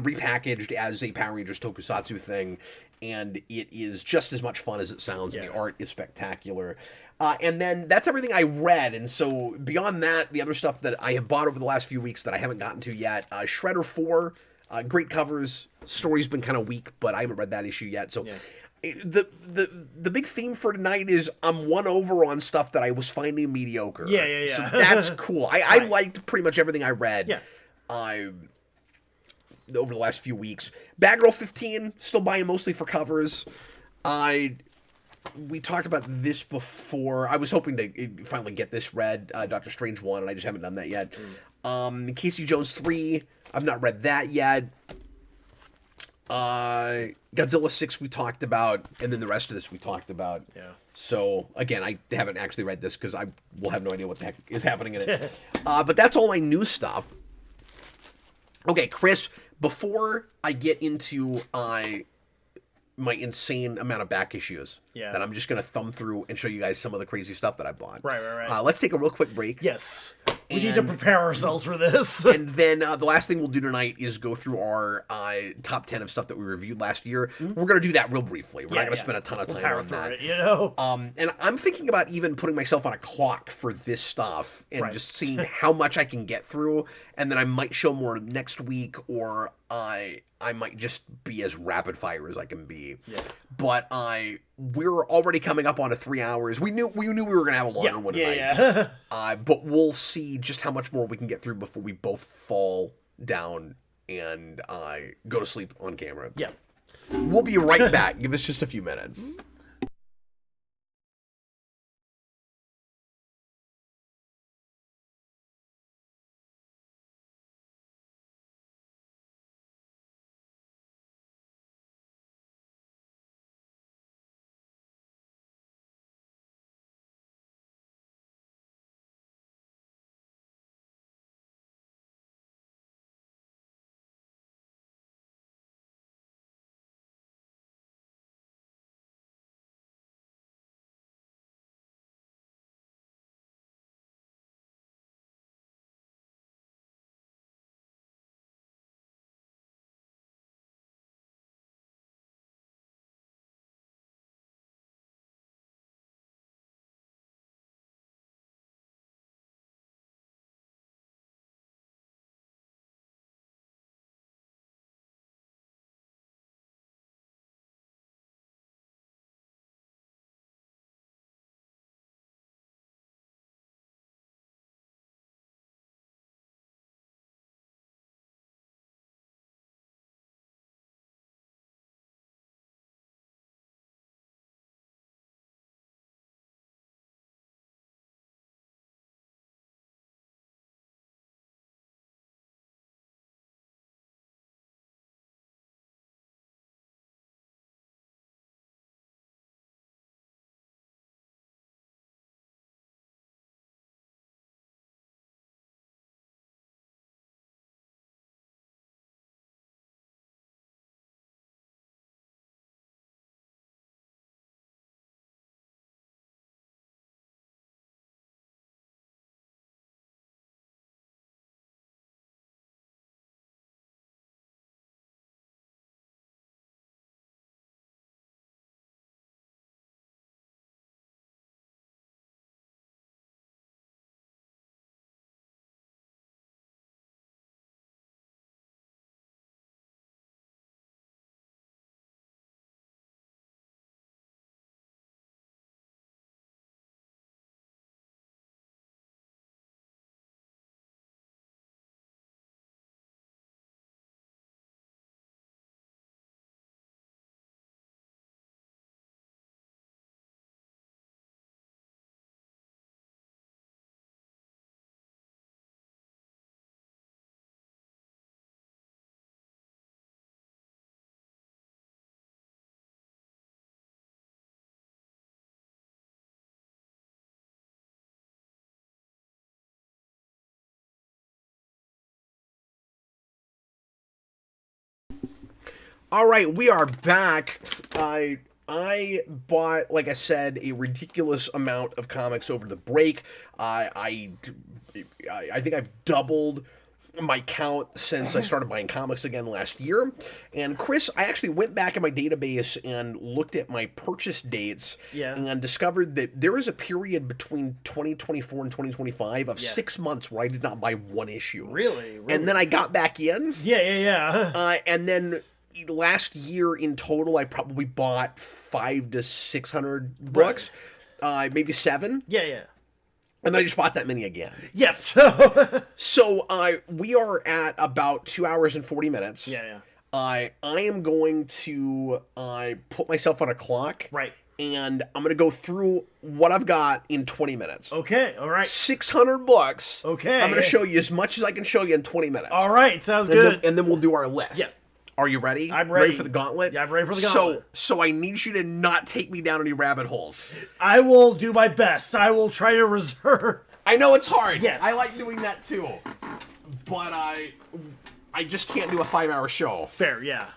repackaged as a Power Rangers tokusatsu thing, and it is just as much fun as it sounds, and the art is spectacular. And then that's everything I read, and so beyond that, the other stuff that I have bought over the last few weeks that I haven't gotten to yet, Shredder 4, great covers, story's been kind of weak, but I haven't read that issue yet, so... Yeah. The big theme for tonight is I'm won over on stuff that I was finding mediocre. Yeah. So that's cool. I liked pretty much everything I read. Yeah. Over the last few weeks. Batgirl 15, still buying mostly for covers. We talked about this before. I was hoping to finally get this read, Doctor Strange 1, and I just haven't done that yet. Casey Jones 3, I've not read that yet. Godzilla 6 we talked about, and then the rest of this we talked about. Yeah. So, again, I haven't actually read this because I will have no idea what the heck is happening in it. But that's all my new stuff. Okay, Chris, before I get into my insane amount of back issues that I'm just going to thumb through and show you guys some of the crazy stuff that I bought. Right. Let's take a real quick break. Yes. We need to prepare ourselves for this. And then the last thing we'll do tonight is go through our top 10 of stuff that we reviewed last year. We're going to do that real briefly. We're not going to spend a ton of time on that. It, you know? And I'm thinking about even putting myself on a clock for this stuff and just seeing how much I can get through. And then I might show more next week, or I might just be as rapid fire as I can be. Yeah. But we're already coming up on 3 hours. We knew we were gonna have a longer one tonight. Yeah. But we'll see just how much more we can get through before we both fall down and go to sleep on camera. Yeah. We'll be right back. Give us just a few minutes. All right, we are back. I bought, like I said, a ridiculous amount of comics over the break. I think I've doubled my count since I started buying comics again last year. And Chris, I actually went back in my database and looked at my purchase dates and discovered that there is a period between 2024 and 2025 of 6 months where I did not buy one issue. Really? And then I got back in. Yeah. And then last year in total, I probably bought 500 to 600 books, maybe 7. Yeah. And then I just bought that many again. Yep. So we are at about 2 hours and 40 minutes. Yeah. I am going to put myself on a clock. Right. And I'm going to go through what I've got in 20 minutes. Okay, all right. 600 books. Okay. I'm going to show you as much as I can show you in 20 minutes. All right, sounds good. And then we'll do our list. Yeah. Are you ready? I'm ready. Ready for the gauntlet? Yeah, I'm ready for the gauntlet. So I need you to not take me down any rabbit holes. I will do my best. I will try to reserve. I know it's hard. Yes. I like doing that too. But I just can't do a 5-hour show. Fair, yeah.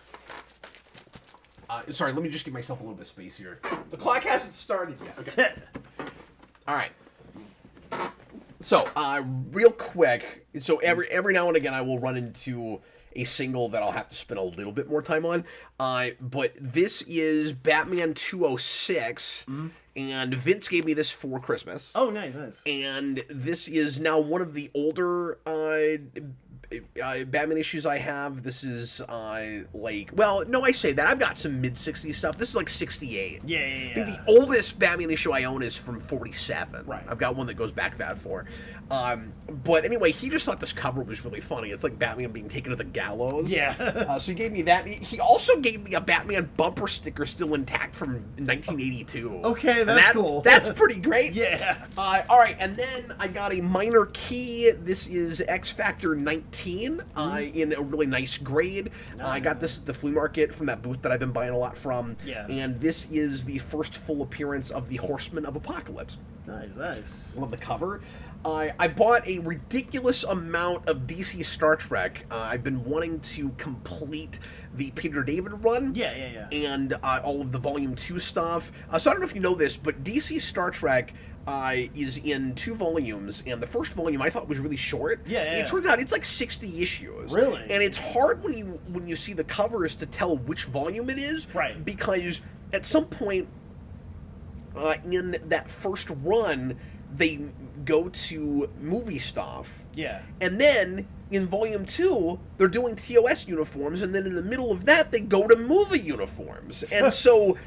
Sorry, let me just give myself a little bit of space here. The clock hasn't started yet. Okay. All right. So, real quick, so every now and again I will run into a single that I'll have to spend a little bit more time on. But this is Batman 206, and Vince gave me this for Christmas. Oh, nice. And this is now one of the older Batman issues I have. This is well, no, I say that I've got some mid-60s stuff. This is like 68. Yeah. I think the oldest Batman issue I own is from 47. Right. I've got one that goes back that far. But anyway, he just thought this cover was really funny. It's like Batman being taken to the gallows. Yeah. So he gave me that. He also gave me a Batman bumper sticker still intact from 1982. Okay, that's cool. That's pretty great. Yeah. All right, and then I got a minor key. This is X Factor 19 in a really nice grade. I got this at the flea market from that booth that I've been buying a lot from. Yeah. And this is the first full appearance of the Horsemen of Apocalypse. Nice. Love the cover. I bought a ridiculous amount of DC Star Trek. I've been wanting to complete the Peter David run. Yeah. And all of the Volume 2 stuff. So I don't know if you know this, but DC Star Trek is in 2 volumes, and the first volume I thought was really short. Yeah. It turns out it's like 60 issues. Really? And it's hard when you see the covers to tell which volume it is. Right. Because at some point in that first run, they go to movie stuff. Yeah. And then in Volume 2, they're doing TOS uniforms, and then in the middle of that, they go to movie uniforms. And so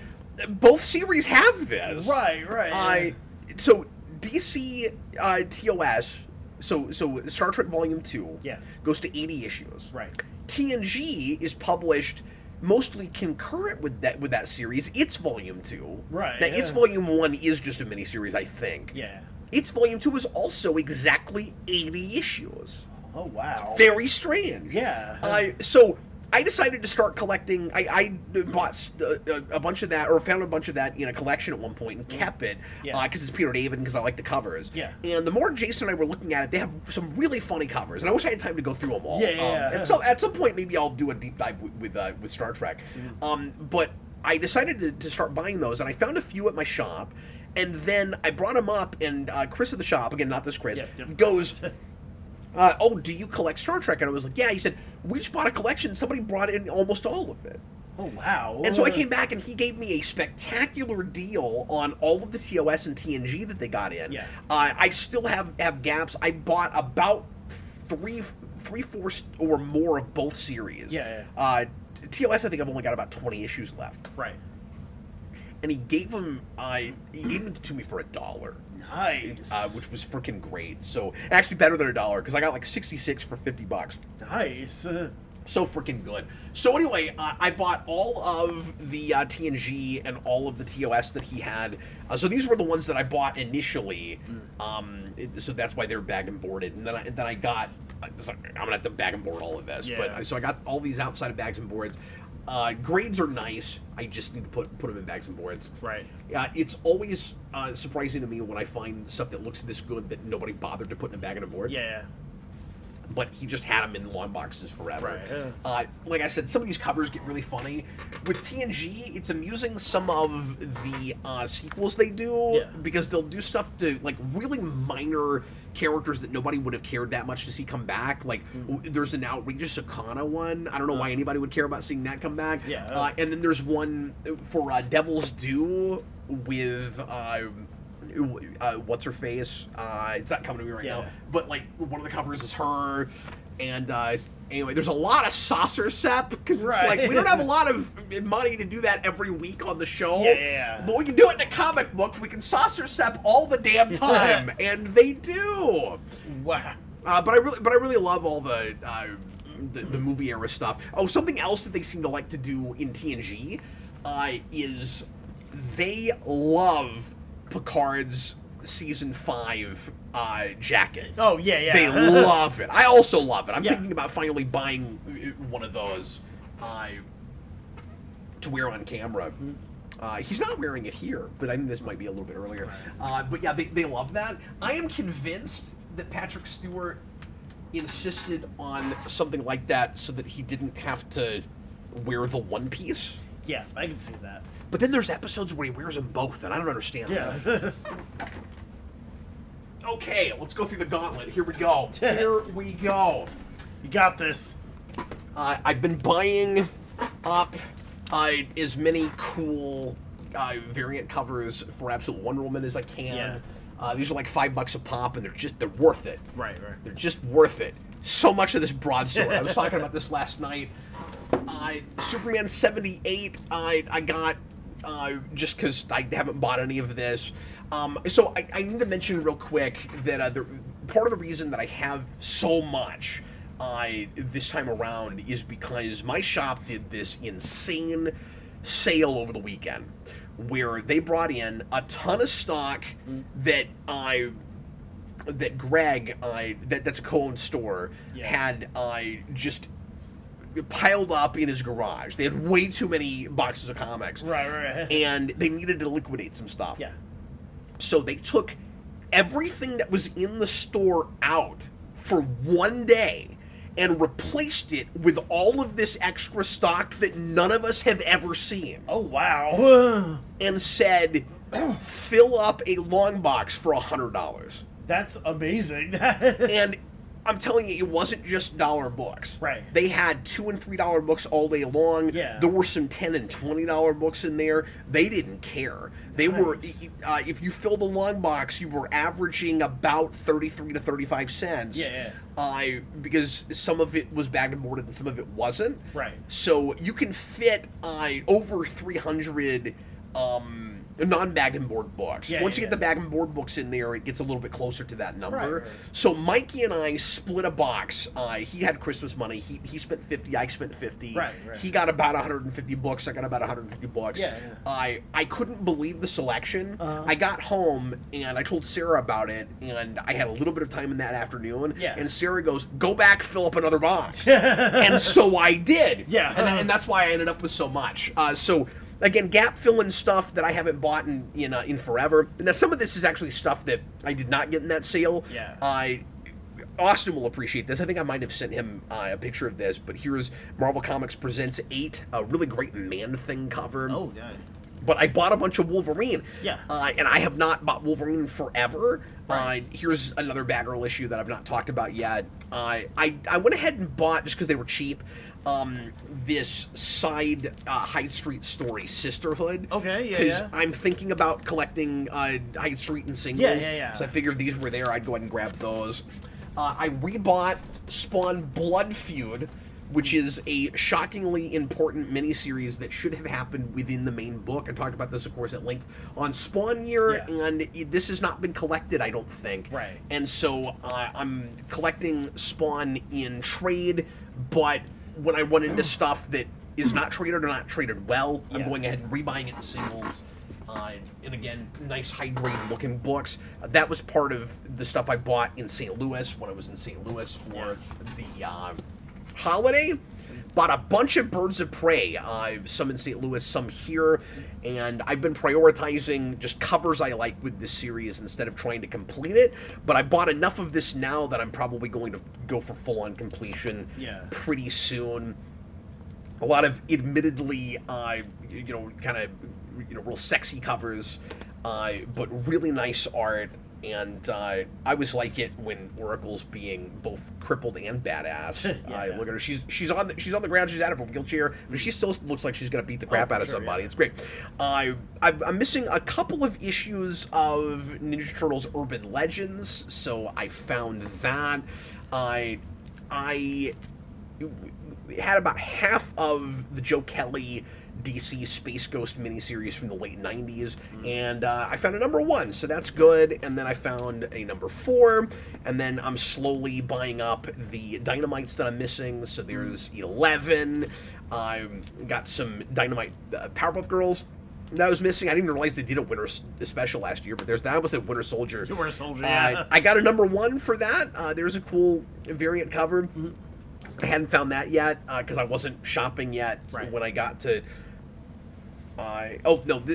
both series have this. Right. So DC TOS, so Star Trek Volume 2 goes to 80 issues. Right. TNG is published mostly concurrent with that series. It's Volume 2. Right. Now, its Volume 1 is just a miniseries, I think. Yeah. Its Volume 2 is also exactly 80 issues. Oh, wow. Very strange. Yeah. So I decided to start collecting. I bought a bunch of that, or found a bunch of that in a collection at one point and kept it because it's Peter David and because I like the covers. Yeah. And the more Jason and I were looking at it, they have some really funny covers, and I wish I had time to go through them all. Yeah. And so at some point, maybe I'll do a deep dive with Star Trek. But I decided to start buying those, and I found a few at my shop, and then I brought them up, and Chris at the shop, again, not this Chris, goes. Oh, do you collect Star Trek? And I was like, yeah. He said, we just bought a collection. Somebody brought in almost all of it. Oh, wow. And so I came back, and he gave me a spectacular deal on all of the TOS and TNG that they got in. Yeah. I still have gaps. I bought about three-fourths or more of both series. Yeah. TOS, I think I've only got about 20 issues left. Right. And he gave them to me for $1. Nice. Which was freaking great. So actually better than $1 because I got like 66 for $50. Nice. So freaking good. So anyway, I bought all of the TNG and all of the TOS that he had. So these were the ones that I bought initially. So that's why they were bagged and boarded. And then I got. I'm gonna have to bag and board all of this. Yeah. But so I got all these outside of bags and boards. Grades are nice. I just need to put them in bags and boards. Right. It's always surprising to me when I find stuff that looks this good that nobody bothered to put in a bag and a board. Yeah. But he just had them in long boxes forever. Right. Like I said, some of these covers get really funny. With TNG, it's amusing some of the sequels they do because they'll do stuff to like really minor characters that nobody would have cared that much to see come back. Like there's an outrageous Akana one. I don't know why anybody would care about seeing that come back. Yeah. And then there's one for Devil's Due with what's her face? It's not coming to me right now. But like one of the covers is her, and anyway, there's a lot of saucer sep because it's like we don't have a lot of money to do that every week on the show. Yeah. But we can do it in a comic book. We can saucer sep all the damn time, and they do. Wow. But I really love all the movie era stuff. Oh, something else that they seem to like to do in TNG is they love Picard's season 5 jacket. Oh, yeah. They love it. I also love it. I'm thinking about finally buying one of those to wear on camera. He's not wearing it here, but I think this might be a little bit earlier. But yeah, they love that. I am convinced that Patrick Stewart insisted on something like that so that he didn't have to wear the one piece. Yeah, I can see that. But then there's episodes where he wears them both, and I don't understand that. Okay, let's go through the gauntlet. Here we go. Here we go. You got this. I've been buying up as many cool variant covers for Absolute Wonder Woman as I can. Yeah. These are like $5 a pop, and they're worth it. Right. They're just worth it. So much of this broadsword. I was talking about this last night. Superman 78. I got just because I haven't bought any of this. So I need to mention real quick that part of the reason that I have so much this time around is because my shop did this insane sale over the weekend where they brought in a ton of stock that Greg, that's a co-owned store, had just piled up in his garage. They had way too many boxes of comics. Right. And they needed to liquidate some stuff. Yeah. So they took everything that was in the store out for one day and replaced it with all of this extra stock that none of us have ever seen. Oh, wow. And said, fill up a long box for $100. That's amazing. And I'm telling you, it wasn't just dollar books. Right. They had $2 and $3 books all day long. Yeah. There were some $10 and $20 books in there. They didn't care. They were, if you filled a long box, you were averaging about 33 to 35 cents. Yeah. Because some of it was bagged and boarded and some of it wasn't. Right. So you can fit over 300 non-bagged and board books. Once you get the bag and board books in there, it gets a little bit closer to that number. Right. So Mikey and I split a box. He had Christmas money. He spent 50. I spent 50. Right. He got about 150 books. I got about 150 books. Yeah. I couldn't believe the selection. Uh-huh. I got home and I told Sarah about it, and I had a little bit of time in that afternoon. Yeah. And Sarah goes, "Go back, fill up another box." And so I did. Yeah. And that's why I ended up with so much. So. Again, gap filling stuff that I haven't bought in forever. Now, some of this is actually stuff that I did not get in that sale. Yeah. Austin will appreciate this. I think I might have sent him a picture of this, but here's Marvel Comics Presents 8, a really great Man-Thing cover. Oh, yeah. But I bought a bunch of Wolverine. Yeah. And I have not bought Wolverine forever. Right. Here's another Batgirl issue that I've not talked about yet. I went ahead and bought, just because they were cheap, this side Hyde Street story, Sisterhood. Okay, yeah. Because I'm thinking about collecting Hyde Street and singles. Yeah. So I figured if these were there, I'd go ahead and grab those. I rebought Spawn Blood Feud, which is a shockingly important miniseries that should have happened within the main book. I talked about this, of course, at length on Spawn Year, and this has not been collected, I don't think. Right. And so I'm collecting Spawn in trade, but when I run into stuff that is not traded or not traded well, I'm going ahead and rebuying it in singles. And again, nice high-grade looking books. That was part of the stuff I bought in St. Louis when I was in St. Louis for the holiday. Bought a bunch of Birds of Prey, some in St. Louis, some here, and I've been prioritizing just covers I like with this series instead of trying to complete it, but I bought enough of this now that I'm probably going to go for full-on completion pretty soon. A lot of admittedly, kind of, real sexy covers, but really nice art. And I always like it when Oracle's being both crippled and badass. Look at her; she's on the ground. She's out of her wheelchair, but she still looks like she's gonna beat the crap out of somebody. It's great. I'm missing a couple of issues of Ninja Turtles Urban Legends, so I found that. I had about half of the Joe Kelly DC Space Ghost miniseries from the late 90s, and I found a number 1, so that's good, and then I found a number 4, and then I'm slowly buying up the Dynamites that I'm missing, so there's 11, I've got some Dynamite Powerpuff Girls that I was missing. I didn't even realize they did a winter special last year, but there's that. I almost said Winter Soldier. Winter Soldier, yeah. I got a number 1 for that. There's a cool variant cover. I hadn't found that yet, because I wasn't shopping yet when I got to...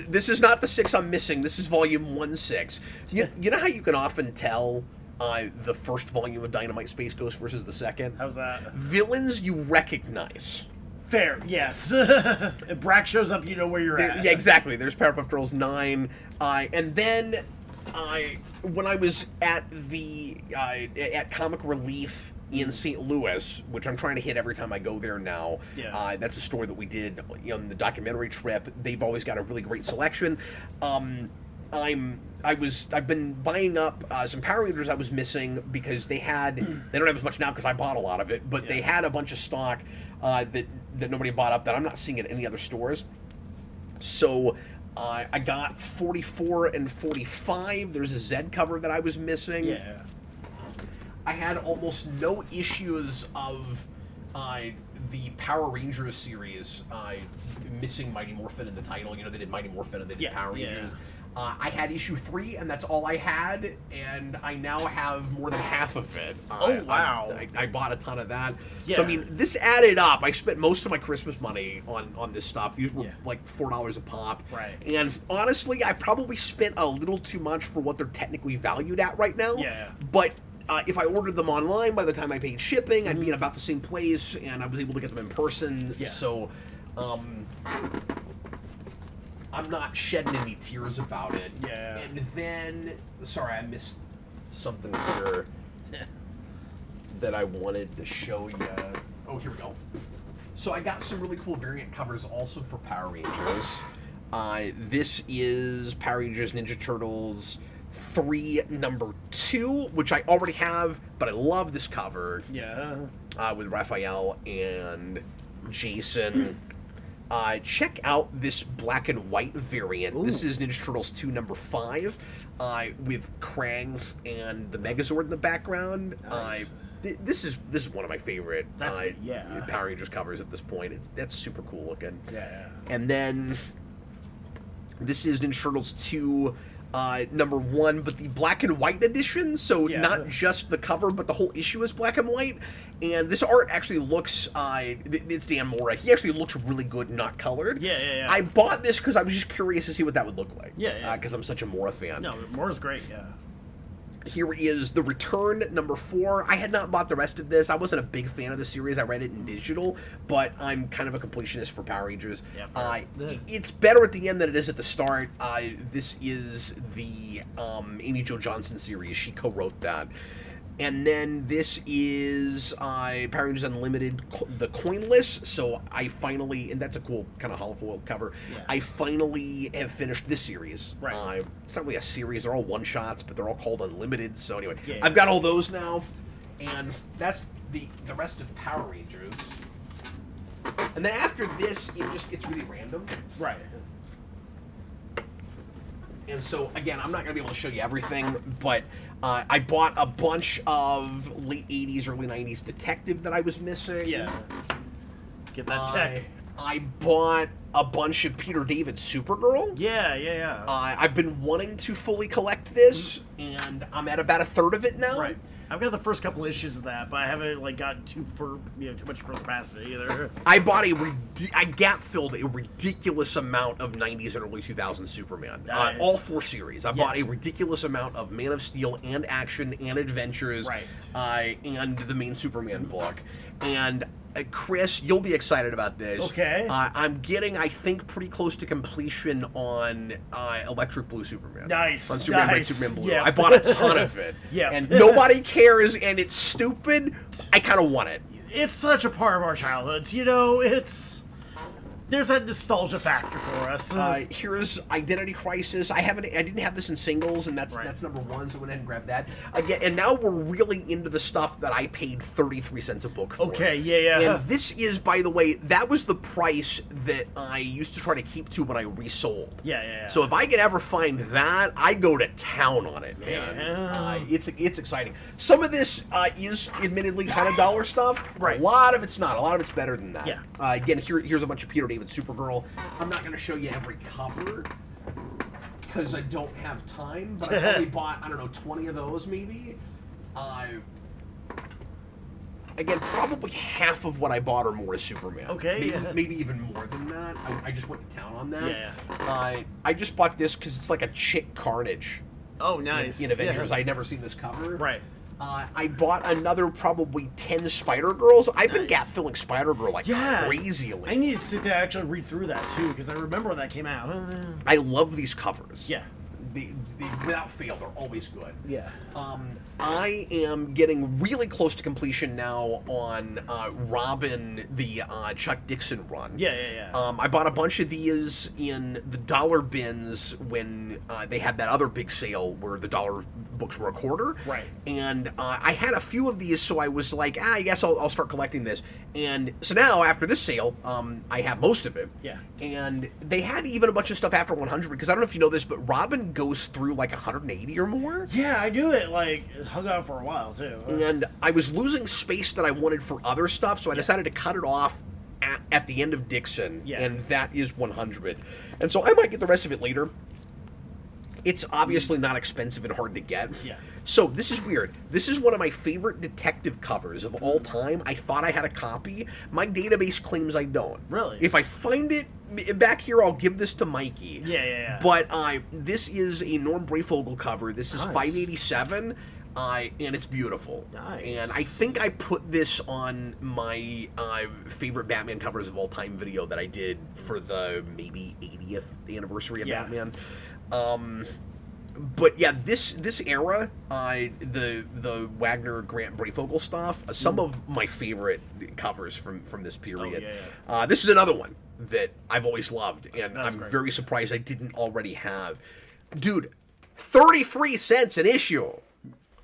this is not the 6 I'm missing. This is volume 1/6. You know how you can often tell the first volume of Dynamite Space Ghost versus the second? How's that? Villains you recognize. Fair, yes. If Brack shows up, you know where you're at. Yeah, exactly. There's Powerpuff Girls 9. And then when I was at the at Comic Relief in St. Louis, which I'm trying to hit every time I go there now. Yeah. That's a store that we did on the documentary trip. They've always got a really great selection. I've been buying up some Power Rangers I was missing because they don't have as much now because I bought a lot of it, but they had a bunch of stock that nobody bought up that I'm not seeing at any other stores. So I got 44 and 45. There's a Z cover that I was missing. Yeah. I had almost no issues of the Power Rangers series missing Mighty Morphin in the title. You know, they did Mighty Morphin and they did Power Rangers. Yeah. I had issue 3, and that's all I had, and I now have more than half of it. Oh, wow. I bought a ton of that. Yeah. So, I mean, this added up. I spent most of my Christmas money on this stuff. These were like $4 a pop. Right. And honestly, I probably spent a little too much for what they're technically valued at right now. Yeah. But if I ordered them online, by the time I paid shipping, I'd be in about the same place, and I was able to get them in person. Yeah. So, I'm not shedding any tears about it. Yeah. And then, sorry, I missed something here that I wanted to show you. Oh, here we go. So I got some really cool variant covers also for Power Rangers. This is Power Rangers Ninja Turtles 3 number 2, which I already have, but I love this cover. Yeah. With Raphael and Jason. Check out this black and white variant. Ooh. This is Ninja Turtles 2 number 5 with Krang and the Megazord in the background. Nice. This is one of my favorite Power Rangers covers at this point. That's super cool looking. Yeah. And then this is Ninja Turtles 2 number 1, but the black and white edition, so not just the cover, but the whole issue is black and white. And this art actually looks, it's Dan Mora. He actually looks really good, not colored. Yeah. I bought this because I was just curious to see what that would look like. Yeah. Because I'm such a Mora fan. No, Mora's great, yeah. Here is The Return, number 4. I had not bought the rest of this. I wasn't a big fan of the series. I read it in digital, but I'm kind of a completionist for Power Rangers. Yeah, it's better at the end than it is at the start. This is the Amy Jo Johnson series. She co-wrote that. And then this is Power Rangers Unlimited, the Coinless. So I finally, and that's a cool kind of holofoil cover. Yeah. I finally have finished this series. Right. It's not really a series; they're all one-shots, but they're all called Unlimited. So anyway, yeah. I've got all those now, and that's the rest of Power Rangers. And then after this, it just gets really random. Right. And so, again, I'm not going to be able to show you everything, but I bought a bunch of late 80s, early 90s detective that I was missing. Yeah. Get that tech. I bought a bunch of Peter David's Supergirl. Yeah. I've been wanting to fully collect this, and I'm at about a third of it now. Right. I've got the first couple issues of that, but I haven't gotten too much further past it either. I bought I gap filled a ridiculous amount of 90s and early 2000s Superman. Nice. All 4 series. I bought a ridiculous amount of Man of Steel and Action and Adventures. Right. And the main Superman book. And Chris, you'll be excited about this. Okay. I'm getting, I think, pretty close to completion on Electric Blue Superman. Nice. On Superman Red, Superman Blue. Yeah. I bought a ton of it. Yeah. And nobody cares, and it's stupid. I kind of want it. It's such a part of our childhoods. There's that nostalgia factor for us. Here's Identity Crisis. I didn't have this in singles, and that's number 1, so I went ahead and grabbed that. Again, and now we're really into the stuff that I paid 33 cents a book for. Okay, yeah. And this is, by the way, that was the price that I used to try to keep to when I resold. Yeah. So if I could ever find that, I go to town on it, man. Yeah. It's exciting. Some of this is admittedly kind of dollar stuff. Right. A lot of it's not. A lot of it's better than that. Yeah. Again, here's a bunch of Peter David Supergirl. I'm not going to show you every cover because I don't have time, but I probably bought, 20 of those maybe. Again, probably half of what I bought or more is Superman. Okay. Maybe even more than that. I just went to town on that. Yeah. I just bought this because it's like a chick Carnage. Oh, nice. In Avengers. I'd never seen this cover. Right. I bought another probably 10 Spider-Girls. I've been gap-filling Spider-Girl crazy lately. I need to sit there and actually read through that, too, because I remember when that came out. I love these covers. Yeah. without fail, they're always good. Yeah. I am getting really close to completion now on Robin, the Chuck Dixon run. Yeah. I bought a bunch of these in the dollar bins when they had that other big sale where the dollar books were a quarter. Right. And I had a few of these, so I was like, I guess I'll start collecting this. And so now, after this sale, I have most of it. Yeah. And they had even a bunch of stuff after 100, because I don't know if you know this, but Robin goes through like 180 or more. Yeah, I knew it, like, hung out for a while, too. And I was losing space that I wanted for other stuff, so I decided to cut it off at the end of Dixon, and that is 100. And so I might get the rest of it later. It's obviously not expensive and hard to get. Yeah. So this is weird. This is one of my favorite detective covers of all time. I thought I had a copy. My database claims I don't. Really? If I find it back here, I'll give this to Mikey. Yeah. But this is a Norm Brayfogle cover. This is Nice. 587. And it's beautiful. Nice. And I think I put this on my favorite Batman covers of all time video that I did for the maybe 80th anniversary of Batman. But yeah, this era, the Wagner Grant Brayfogle stuff, some of my favorite covers from this period. This is another one that I've always loved, and That's I'm great. very surprised I didn't already have. Dude, 33 cents an issue.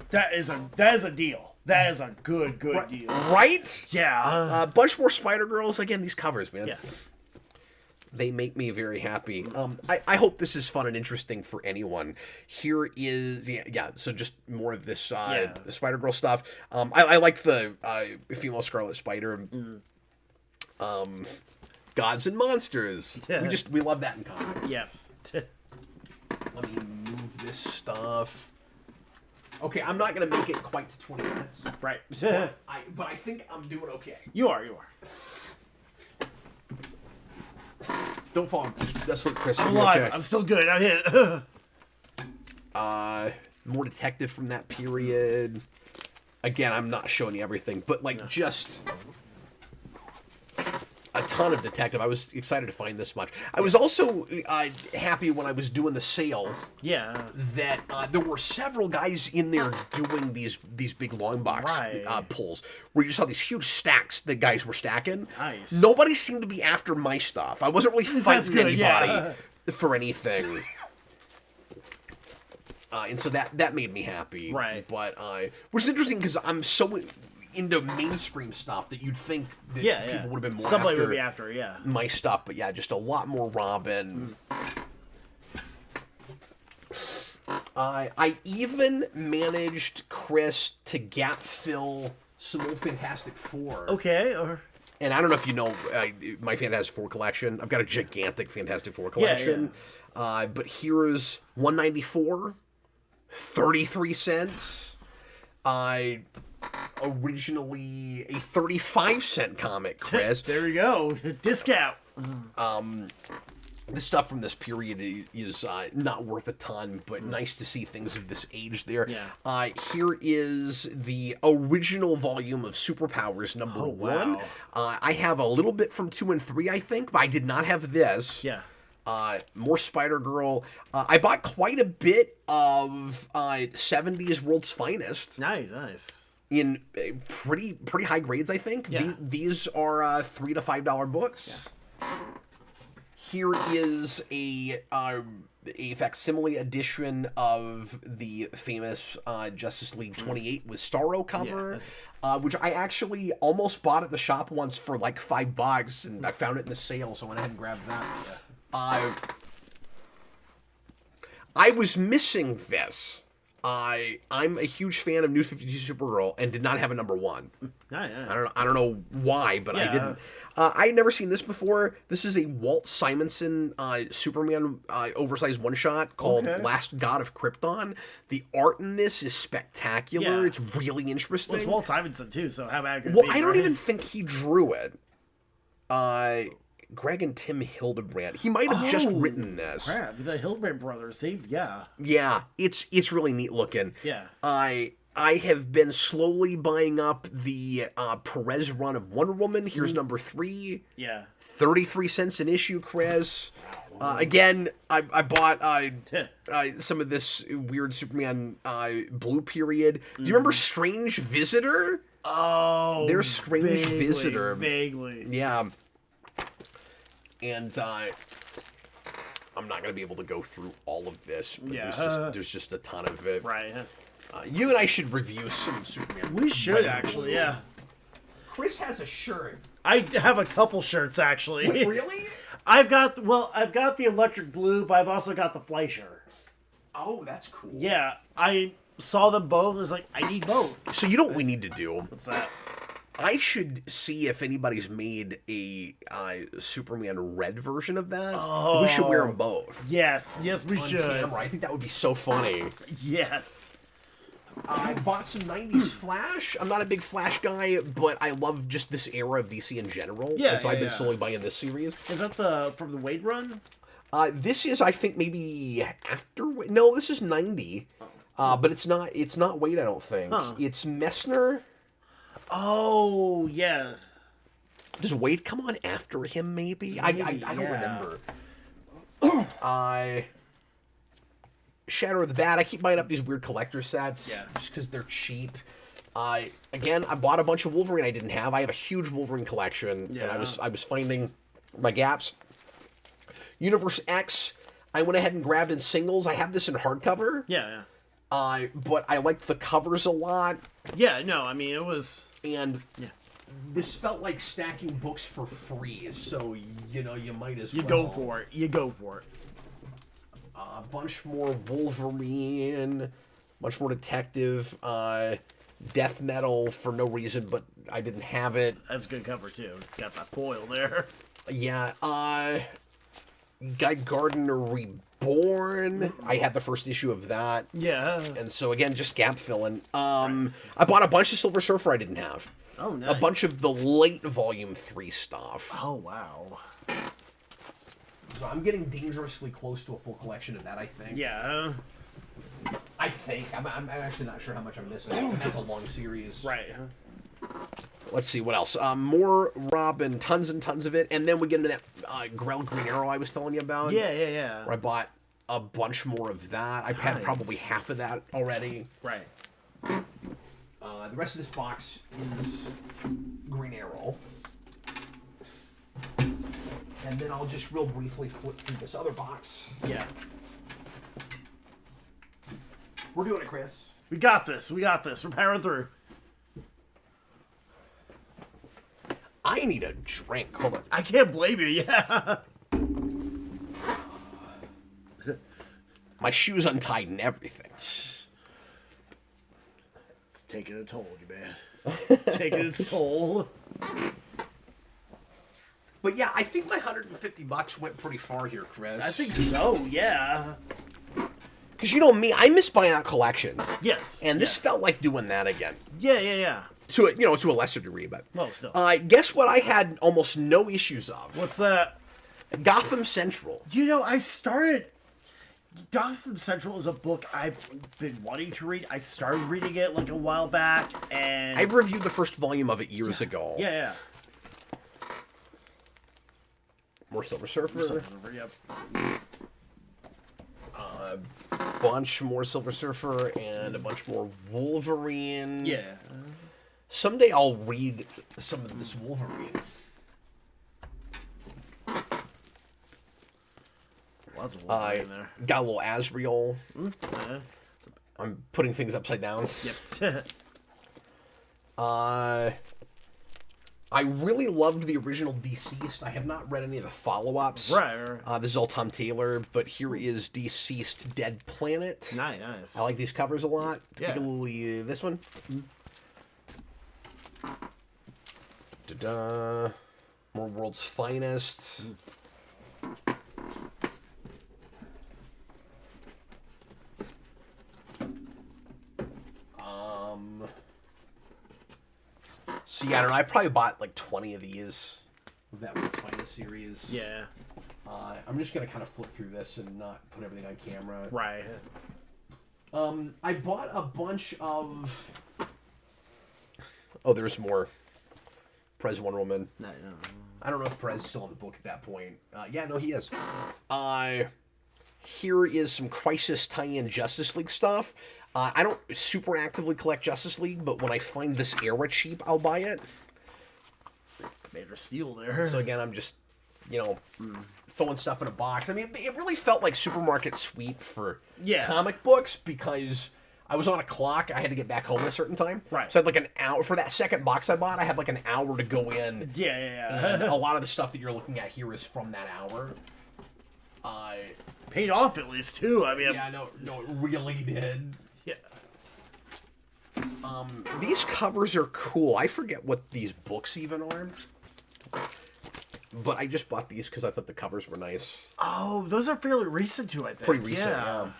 That is a deal. That is a good deal. Right? Yeah. A bunch more Spider-Girls. Again, these covers, man. Yeah. They make me very happy. I hope this is fun and interesting for anyone. Here is, so just more of this Spider-Girl stuff. I like the female Scarlet Spider. Gods and Monsters. Yeah. We love that in comics. Yeah. Let me move this stuff. Okay, I'm not going to make it quite to 20 minutes. Right. But I think I'm doing okay. You are. Don't fall asleep, Chris. I'm You're alive. okay. I'm still good. I'm hit. More detective from that period. Again, I'm not showing you everything, but just a ton of detective. I was excited to find this much. I was also happy when I was doing the sale. Yeah. That there were several guys in there doing these big long box pulls, where you saw these huge stacks that guys were stacking. Nice. Nobody seemed to be after my stuff. I wasn't really fighting anybody for anything. And so that made me happy. Right. But which is interesting because I'm so into mainstream stuff that you'd think that people would have been more Somebody after would be after, my stuff. But just a lot more Robin. I even managed, Chris, to gap fill some old Fantastic Four. Okay. And I don't know if you know my Fantastic Four collection. I've got a gigantic Fantastic Four collection. But here's 194, 33 cents. Originally a 35-cent comic, Chris. There you go. Discount. The stuff from this period is not worth a ton, but nice to see things of this age there. Yeah. Here is the original volume of Superpowers number 1. I have a little bit from 2 and 3, I think, but I did not have this. Yeah. More Spider-Girl. I bought quite a bit of 70s World's Finest. Nice. In pretty high grades, I think. Yeah. These are $3 to $5 books. Yeah. Here is a facsimile edition of the famous Justice League 28 with Starro cover, which I actually almost bought at the shop once for like $5, and I found it in the sale, so I went ahead and grabbed that. I was missing this. I'm a huge fan of New 52 Supergirl and did not have a number 1. I don't know why, but I didn't. I had never seen this before. This is a Walt Simonson Superman oversized one-shot called Last God of Krypton. The art in this is spectacular. Yeah. It's really interesting. Well, it's Walt Simonson, too, so how bad could it Well, be, I don't right? even think he drew it. Greg and Tim Hildebrand. He might have just written this. Crap, the Hildebrand brothers. Yeah, it's really neat looking. Yeah. I have been slowly buying up the Perez run of Wonder Woman. Here's number 3. Yeah. 33 cents an issue, Chris. Again, I bought some of this weird Superman Blue period. Do you remember Strange Visitor? Oh, There's Strange Visitor. Vaguely. Yeah. And I'm not going to be able to go through all of this, but there's just a ton of it. Right. You and I should review some Superman. We should, actually, yeah. Chris has a shirt. I have a couple shirts, actually. Wait, really? I've got the electric blue, but I've also got the Fleischer. Oh, that's cool. Yeah, I saw them both and was like, I need both. So you know what we need to do? What's that? I should see if anybody's made a Superman red version of that. Oh. We should wear them both. Yes, we On should. camera. I think that would be so funny. Yes. I bought some 90s Flash. I'm not a big Flash guy, but I love just this era of DC in general. Yeah, and so I've been yeah. slowly buying this series. Is that from the Wade run? This is, I think, maybe after. No, this is 90. But it's not Wade, I don't think. Huh. It's Messner. Oh, yeah. Does Wade come on after him, maybe? I don't remember. Shadow of the Bat. I keep buying up these weird collector sets. Yeah. Just because they're cheap. Again, I bought a bunch of Wolverine I didn't have. I have a huge Wolverine collection. Yeah. And I was finding my gaps. Universe X, I went ahead and grabbed in singles. I have this in hardcover. Yeah. But I liked the covers a lot. Yeah, no, I mean, it was... And this felt like stacking books for free. So, you might as well. You go for it. A bunch more Wolverine, much more Detective, Death Metal for no reason, but I didn't have it. That's a good cover, too. Got that foil there. Yeah, Guy Gardner Reborn. I had the first issue of that. Yeah. And so, again, just gap filling. I bought a bunch of Silver Surfer I didn't have. Oh, nice. A bunch of the late Volume 3 stuff. Oh, wow. So I'm getting dangerously close to a full collection of that, I think. Yeah. I think. I'm actually not sure how much I'm missing. And that's a long series. Right. Let's see, what else? More Robin, tons and tons of it. And then we get into that Grell Green Arrow I was telling you about. Yeah. Where I bought a bunch more of that. I've had probably half of that already. Right. The rest of this box is Green Arrow. And then I'll just real briefly flip through this other box. Yeah. We're doing it, Chris. We got this. We're powering through. I need a drink. Hold on. I can't blame you, yeah. My shoe's untied and everything. It's taking a toll, you man. Taking its toll. But yeah, I think my $150 went pretty far here, Chris. I think so, yeah. Because you know me, I miss buying out collections. Yes. And this felt like doing that again. Yeah. To a lesser degree, but. Well, still. Guess what I had almost no issues of? What's that? Gotham Central. I started... Gotham Central is a book I've been wanting to read. I started reading it like a while back, and... I've reviewed the first volume of it years ago. Yeah. More Silver Surfer. Yep. Bunch more Silver Surfer and a bunch more Wolverine. Yeah. Someday I'll read some of this Wolverine. Lots of Wolverine in there. Got a little Azrael. Yeah. I'm putting things upside down. Yep. I really loved the original Deceased. I have not read any of the follow-ups. Right. This is all Tom Taylor, but here is Deceased Dead Planet. Nice. I like these covers a lot, Yeah. particularly this one. Da-da. More World's Finest. So yeah, I don't know. I probably bought like 20 of these. That World's Finest series. Yeah. I'm just gonna kind of flip through this and not put everything on camera. Right. I bought a bunch of. Oh, there's more. Prez Wonder Woman. No. I don't know if Perez is still on the book at that point. Yeah, no, he is. Here is some Crisis tie-in Justice League stuff. I don't super actively collect Justice League, but when I find this era cheap, I'll buy it. Major steal there. So again, I'm just, throwing stuff in a box. I mean, it really felt like supermarket sweep for comic books because I was on a clock. I had to get back home at a certain time. Right. So I had like an hour. For that second box I bought, I had like an hour to go in. Yeah. And a lot of the stuff that you're looking at here is from that hour. Paid off at least, too. I mean... Yeah, no, it really did. Yeah. These covers are cool. I forget what these books even are. But I just bought these because I thought the covers were nice. Oh, those are fairly recent, too, I think. Pretty recent, yeah.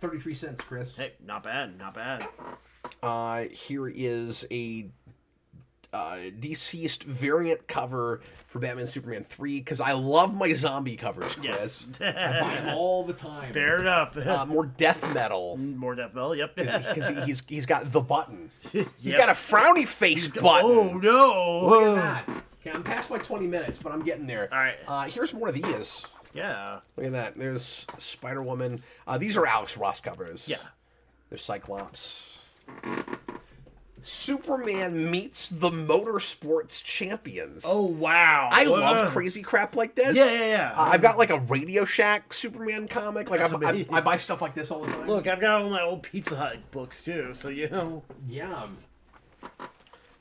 33 cents, Chris. Hey, not bad, not bad. Here is a deceased variant cover for Batman Superman 3 because I love my zombie covers, Chris. Yes. I buy them all the time. Fair enough. More death metal. More death metal, yep. Because he's got the button. He's got a frowny face button. Oh, no. Look at that. Okay, I'm past my 20 minutes, but I'm getting there. All right. Here's more of these. Yeah. Look at that. There's Spider-Woman. These are Alex Ross covers. Yeah. There's Cyclops. Superman meets the Motorsports Champions. Oh, wow. I love crazy crap like this. Yeah. I've got like a Radio Shack Superman comic. Like That's I buy stuff like this all the time. Look, I've got all my old Pizza Hut books too, so Yeah.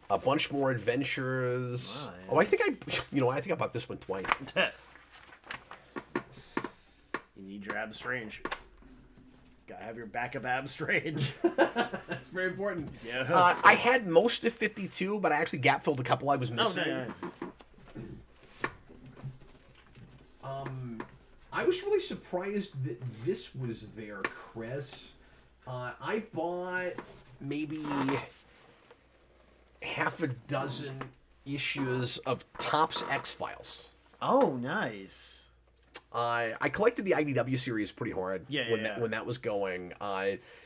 A bunch more adventures. Nice. Oh, I think I bought this one twice. You need your Ab Strange. Gotta have your backup Ab Strange. That's very important. Yeah. I had most of 52, but I actually gap filled a couple I was missing. I was really surprised that this was there, Chris. I bought maybe half a dozen issues of Topps X-Files. Oh, nice. I collected the IDW series pretty hard when that was going.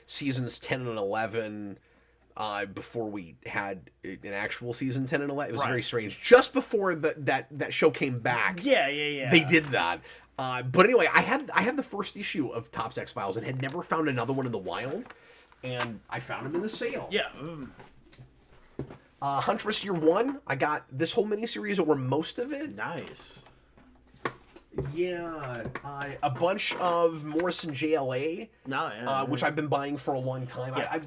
Seasons 10 and 11, before we had an actual season 10 and 11. It was very strange. Just before that show came back. Yeah. They did that. But anyway, I had the first issue of Topps X-Files and had never found another one in the wild. And I found them in the sale. Yeah. Huntress Year 1, I got this whole miniseries or most of it. Nice. Yeah, a bunch of Morrison JLA, which I've been buying for a long time. Yeah.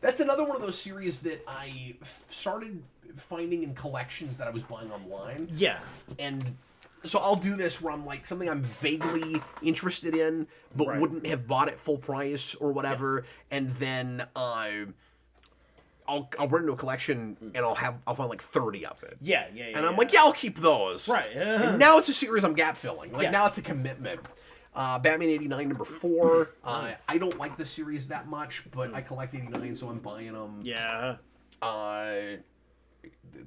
That's another one of those series that I started finding in collections that I was buying online. Yeah. And so I'll do this where I'm like something I'm vaguely interested in, but wouldn't have bought it full price or whatever, and then I'll run into a collection and I'll find like 30 of it. Yeah. And I'm like, I'll keep those. Right. And now it's a series I'm gap filling. Like now it's a commitment. Batman 89 number 4. I don't like the series that much, but I collect 89, so I'm buying them. Yeah.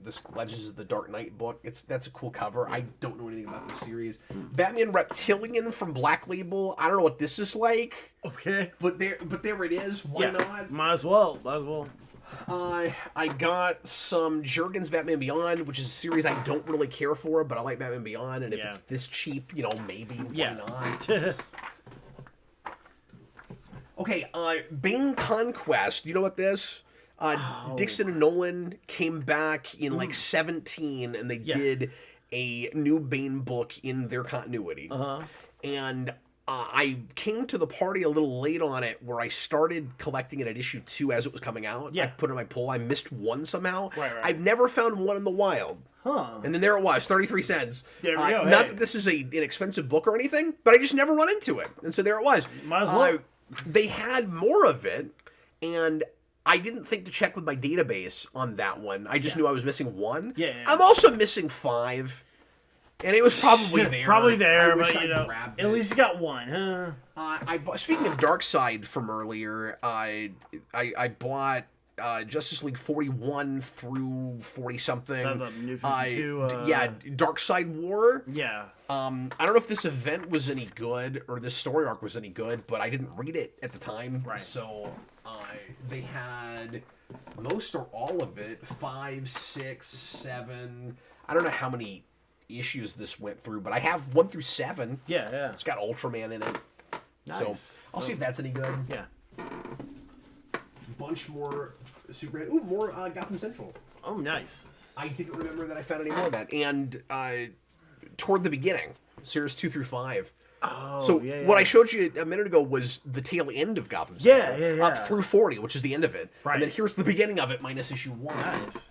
This Legends of the Dark Knight book. That's a cool cover. I don't know anything about the series. Batman Reptilian from Black Label. I don't know what this is like. Okay. But there it is. Why not? Might as well. I got some Jurgens Batman Beyond, which is a series I don't really care for, but I like Batman Beyond, and if it's this cheap, maybe why not? Okay, Bane Conquest. You know what this? Dixon and Nolan came back in like 17, and they did a new Bane book in their continuity. And I came to the party a little late on it, where I started collecting it at issue 2 as it was coming out. I put it in my pull. I missed one somehow. Right. I've never found one in the wild. And then there it was, 33 cents. There we go. Not that this is an expensive book or anything, but I just never run into it. And so there it was. Might as well. They had more of it, and I didn't think to check with my database on that one. I just knew I was missing one. I'm also missing 5. And it was probably there. But at least you got one, huh? Speaking of Darkseid from earlier, I bought Justice League 41 through 40 something. The new 52, Darkseid War. Yeah. I don't know if this event was any good or this story arc was any good, but I didn't read it at the time. Right. So they had most or all of it, 5, 6, 7. I don't know how many issues this went through, but I have 1 through 7. Yeah, yeah. It's got Ultraman in it. Nice. So I'll see if that's any good. Yeah. Bunch more Superman. Ooh, more Gotham Central. Oh, nice. I didn't remember that I found any more of that. And toward the beginning, series 2 through 5. Oh, so yeah. what I showed you a minute ago was the tail end of Gotham Central. Yeah. Up through 40, which is the end of it. Right. And then here's the beginning of it, minus issue 1. Nice.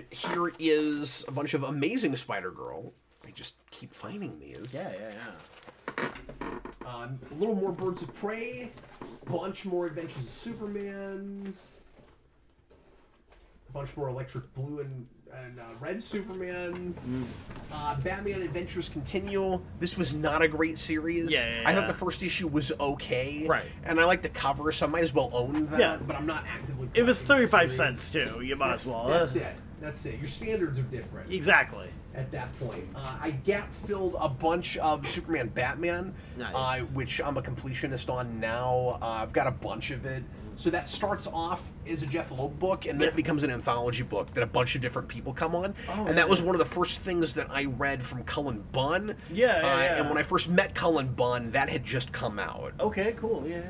Here is a bunch of Amazing Spider-Girl. I just keep finding these. Yeah. A little more Birds of Prey. Bunch more Adventures of Superman. A bunch more Electric Blue and Red Superman. Batman Adventures Continue. This was not a great series. Yeah. I thought the first issue was okay. Right. And I like the cover, so I might as well own that. Yeah. But I'm not actively. It was collecting 35 the cents, too. You might as well. That's it. Your standards are different. Exactly. At that point, I gap-filled a bunch of Superman Batman, Nice. which I'm a completionist on now. I've got a bunch of it. So that starts off as a Jeff Loeb book, and then it becomes an anthology book that a bunch of different people come on. And that was one of the first things that I read from Cullen Bunn. Yeah. And when I first met Cullen Bunn, that had just come out. Okay, cool, yeah.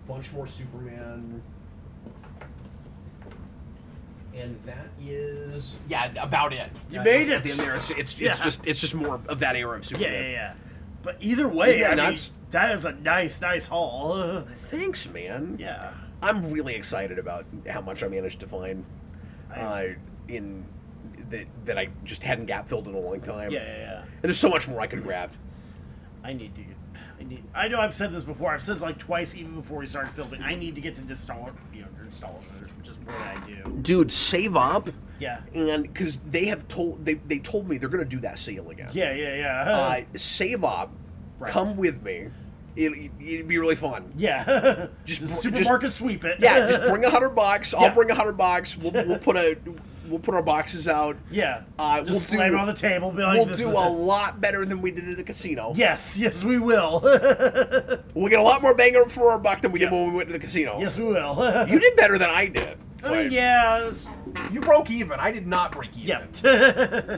Bunch more Superman. And that is about it. You made it. At the end there, it's just more of that era of Superman. Yeah. But either way, Isn't that I mean, nuts? that is a nice haul. Thanks, man. Yeah. I'm really excited about how much I managed to find in that I just hadn't gap filled in a long time. Yeah. And there's so much more I could have grabbed. I know I've said this before. I've said this like twice, even before we started filming. I need to get to install, which is what I do. Dude, save up. Yeah. And because they told me they're gonna do that sale again. Yeah. Save up. Right. Come with me. It'd be really fun. Yeah. Just the supermarket sweep it. Yeah, just bring $100. I'll bring $100. We'll put our boxes out. Yeah. We'll slam it on the table. Be like, we'll do a lot better than we did at the casino. Yes, we will. We'll get a lot more bang for our buck than we did when we went to the casino. Yes, we will. You did better than I did. I mean, yeah. You broke even. I did not break even. Yeah.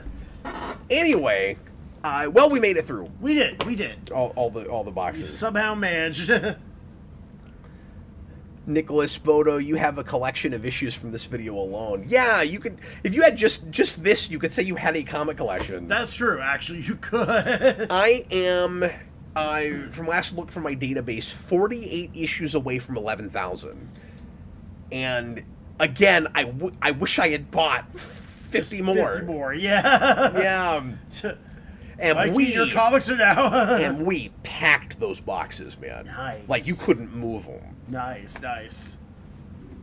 Anyway, well, we made it through. We did. All the boxes. You somehow managed. Nicholas Bodo, you have a collection of issues from this video alone. Yeah, you could. If you had just this, you could say you had a comic collection. That's true. Actually, you could. I am, from last look from my database, 48 issues away from 11,000. And again, I wish I had bought 50 more. 50 more, yeah. Yeah. And your comics are now. And we packed those boxes, man. Nice. Like you couldn't move them. Nice. Because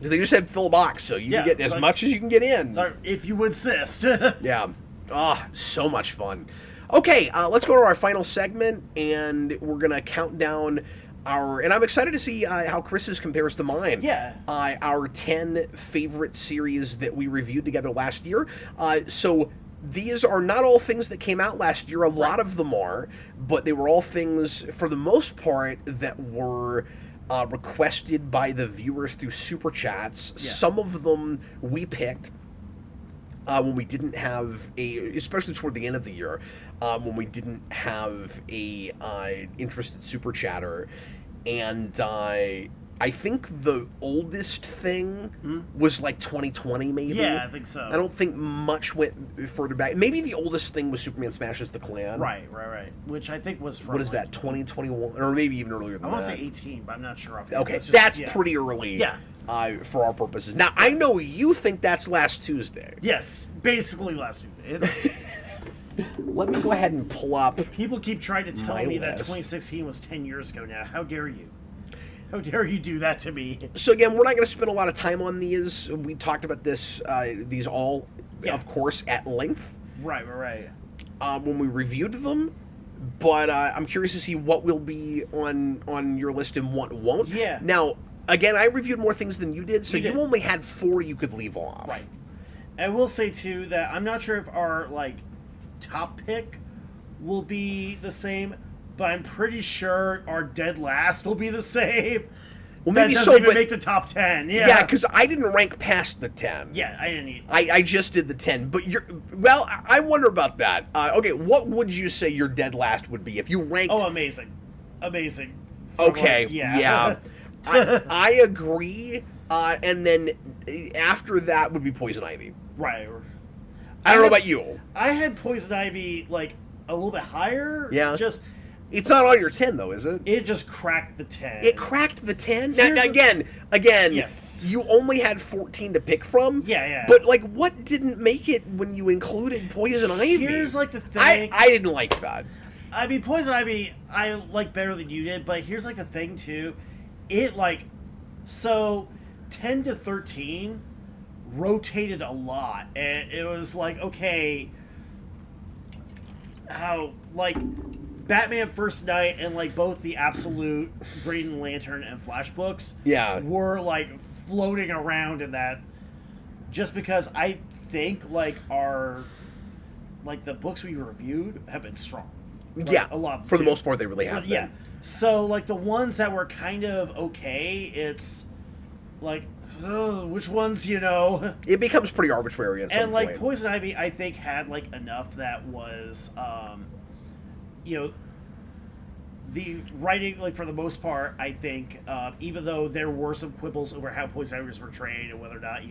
they just said fill a box, so you can get as much as you can get in. Sorry, if you insist. Yeah. So much fun. Okay, let's go to our final segment, and we're gonna count down and I'm excited to see how Chris's compares to mine. Yeah. Our 10 favorite series that we reviewed together last year. So these are not all things that came out last year. A lot of them are, but they were all things, for the most part, that were requested by the viewers through Super Chats. Yeah. Some of them we picked when we didn't have especially toward the end of the year, when we didn't have a interested Super Chatter. And I think the oldest thing was like 2020, maybe. Yeah, I think so. I don't think much went further back. Maybe the oldest thing was Superman Smashes the Klan. Right. Which I think was from... What is that, 2021? Or maybe even earlier than that. I want to say 18, but I'm not sure. Okay, that's pretty early. Yeah. For our purposes. Now, I know you think that's last Tuesday. Yes, basically last Tuesday. Let me go ahead and pull up. People keep trying to tell me that 2016 was 10 years ago now. How dare you? How dare you do that to me? So again, we're not going to spend a lot of time on these. We talked about these all, of course, at length. Right. When we reviewed them, but I'm curious to see what will be on your list and what won't. Yeah. Now, again, I reviewed more things than you did, so you only had 4 you could leave off. Right. I will say too that I'm not sure if our top pick will be the same, but I'm pretty sure our dead last will be the same. Well, maybe that doesn't so, even but make the top 10. Yeah. yeah, because I didn't rank past the 10. Yeah, I didn't eat. I just did the 10, but well, I wonder about that. Okay, what would you say your dead last would be if you ranked? Oh, amazing. Amazing. Okay, yeah. I agree. And then after that would be Poison Ivy. Right. I don't know about you. I had Poison Ivy like a little bit higher. Yeah. Just It's not on your 10 though, is it? it just cracked the 10. It cracked the 10? Now, Here's again, Yes. you only had 14 to pick from. Yeah. But, like, what didn't make it when you included Poison Ivy? Here's like the thing. I didn't like that. I mean, Poison Ivy, I like better than you did, but here's like the thing too. It like, so 10 to 13 rotated a lot, and it was like, okay, how, like, Batman First Night and like both the Absolute, Green Lantern, and Flash books were like floating around in that, just because I think like the books we reviewed have been strong. Like, a lot for the most part they really have been. Yeah. So like the ones that were kind of okay, it's like which ones, It becomes pretty arbitrary at some and like point. Poison Ivy I think had like enough that was the writing, like for the most part, I think even though there were some quibbles over how Poison Ivy was portrayed and whether or not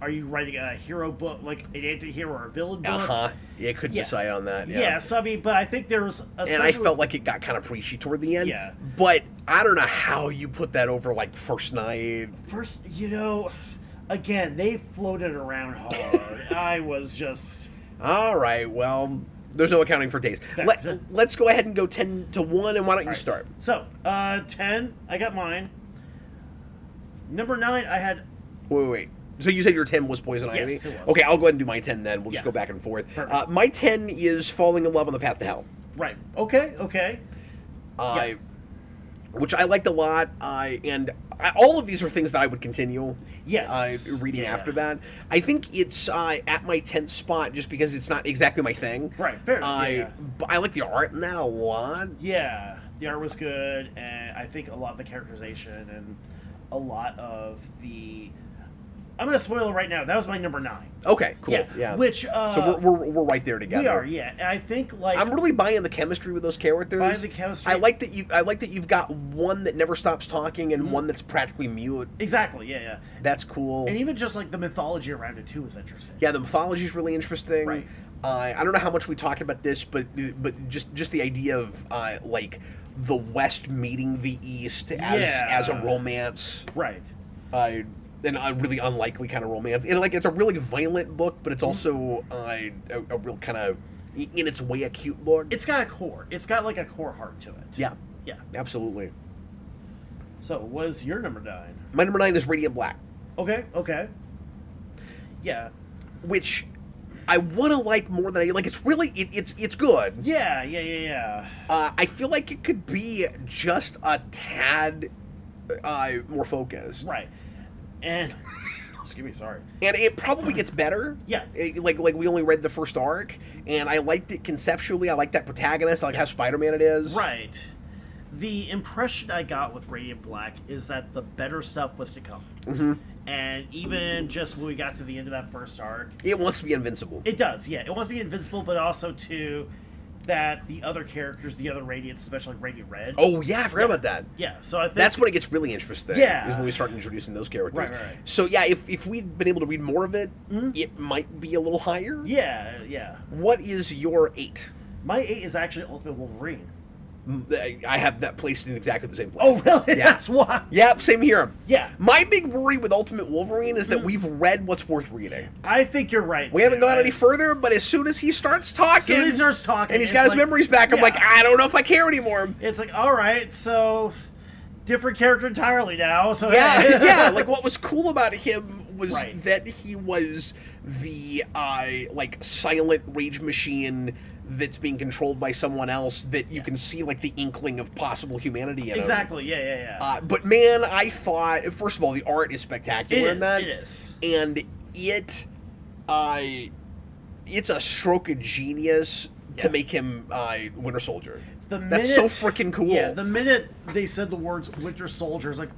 are you writing a hero book, like an anti-hero or a villain book? Yeah, couldn't decide on that. Yeah, so I mean, but I think there was... And I felt like it got kind of preachy toward the end. Yeah. But I don't know how you put that over, like, First Night. Again, they floated around hard. I was just... All right, well, there's no accounting for days. Let's go ahead and go 10 to 1, and why don't you start? So, 10, I got mine. Number 9, I had... Wait. So you said your 10 was Poison Ivy? Yes, it was. Okay, I'll go ahead and do my 10 then. We'll just go back and forth. My 10 is Falling in Love on the Path to Hell. Right. Okay. Which I liked a lot, all of these are things that I would continue reading after that. I think it's at my 10th spot just because it's not exactly my thing. Right, fair enough. But I like the art in that a lot. Yeah, the art was good, and I think a lot of the characterization and a lot of the... I'm going to spoil it right now. That was my number 9. Okay, cool. Yeah. Which so we're right there together. We are, yeah. And I think like I'm really buying the chemistry with those characters. I like that you've got one that never stops talking and one that's practically mute. Exactly. Yeah. That's cool. And even just like the mythology around it too is interesting. Yeah, the mythology is really interesting. Right. I don't know how much we talked about this, but just the idea of like the West meeting the East as a romance. Right. And a really unlikely kind of romance. And like it's a really violent book, but it's also a real kind of, in its way, a cute book. It's got a core. It's got like a core heart to it. Yeah. Yeah. Absolutely. So, what is your number 9? My number 9 is Radiant Black. Okay. Yeah. Which I want to like more than I like. It's really it's good. Yeah. I feel like it could be just a tad more focused. Right. And excuse me, sorry. And it probably gets better. Yeah. Like we only read the first arc, and I liked it conceptually. I like that protagonist. I like how Spider-Man it is. Right. The impression I got with Radiant Black is that the better stuff was to come. Mm-hmm. And even just when we got to the end of that first arc, it wants to be invincible. It does, yeah. It wants to be invincible, but also too that the other characters, the other Radiants, especially like Radiant Red. Oh yeah, I forgot about that. Yeah, so I think that's when it gets really interesting. Yeah, is when we start introducing those characters. Right. So yeah, if we'd been able to read more of it, it might be a little higher. Yeah. What is your 8? My 8 is actually Ultimate Wolverine. I have that placed in exactly the same place. Oh, really? Yeah. That's why. Yeah, same here. Yeah. My big worry with Ultimate Wolverine is that we've read what's worth reading. I think you're right. We haven't gone any further, but as soon as he starts talking, and he's got his memories back, I'm like, I don't know if I care anymore. It's like, all right, so different character entirely now. So yeah. Like what was cool about him was right. that he was the like silent rage machine that's being controlled by someone else that you can see like the inkling of possible humanity in exactly him. Yeah. But man, I thought, first of all, the art is spectacular in that. It is. And it's a stroke of genius to make him Winter Soldier. That's so freaking cool. Yeah, the minute they said the words Winter Soldier, it's like,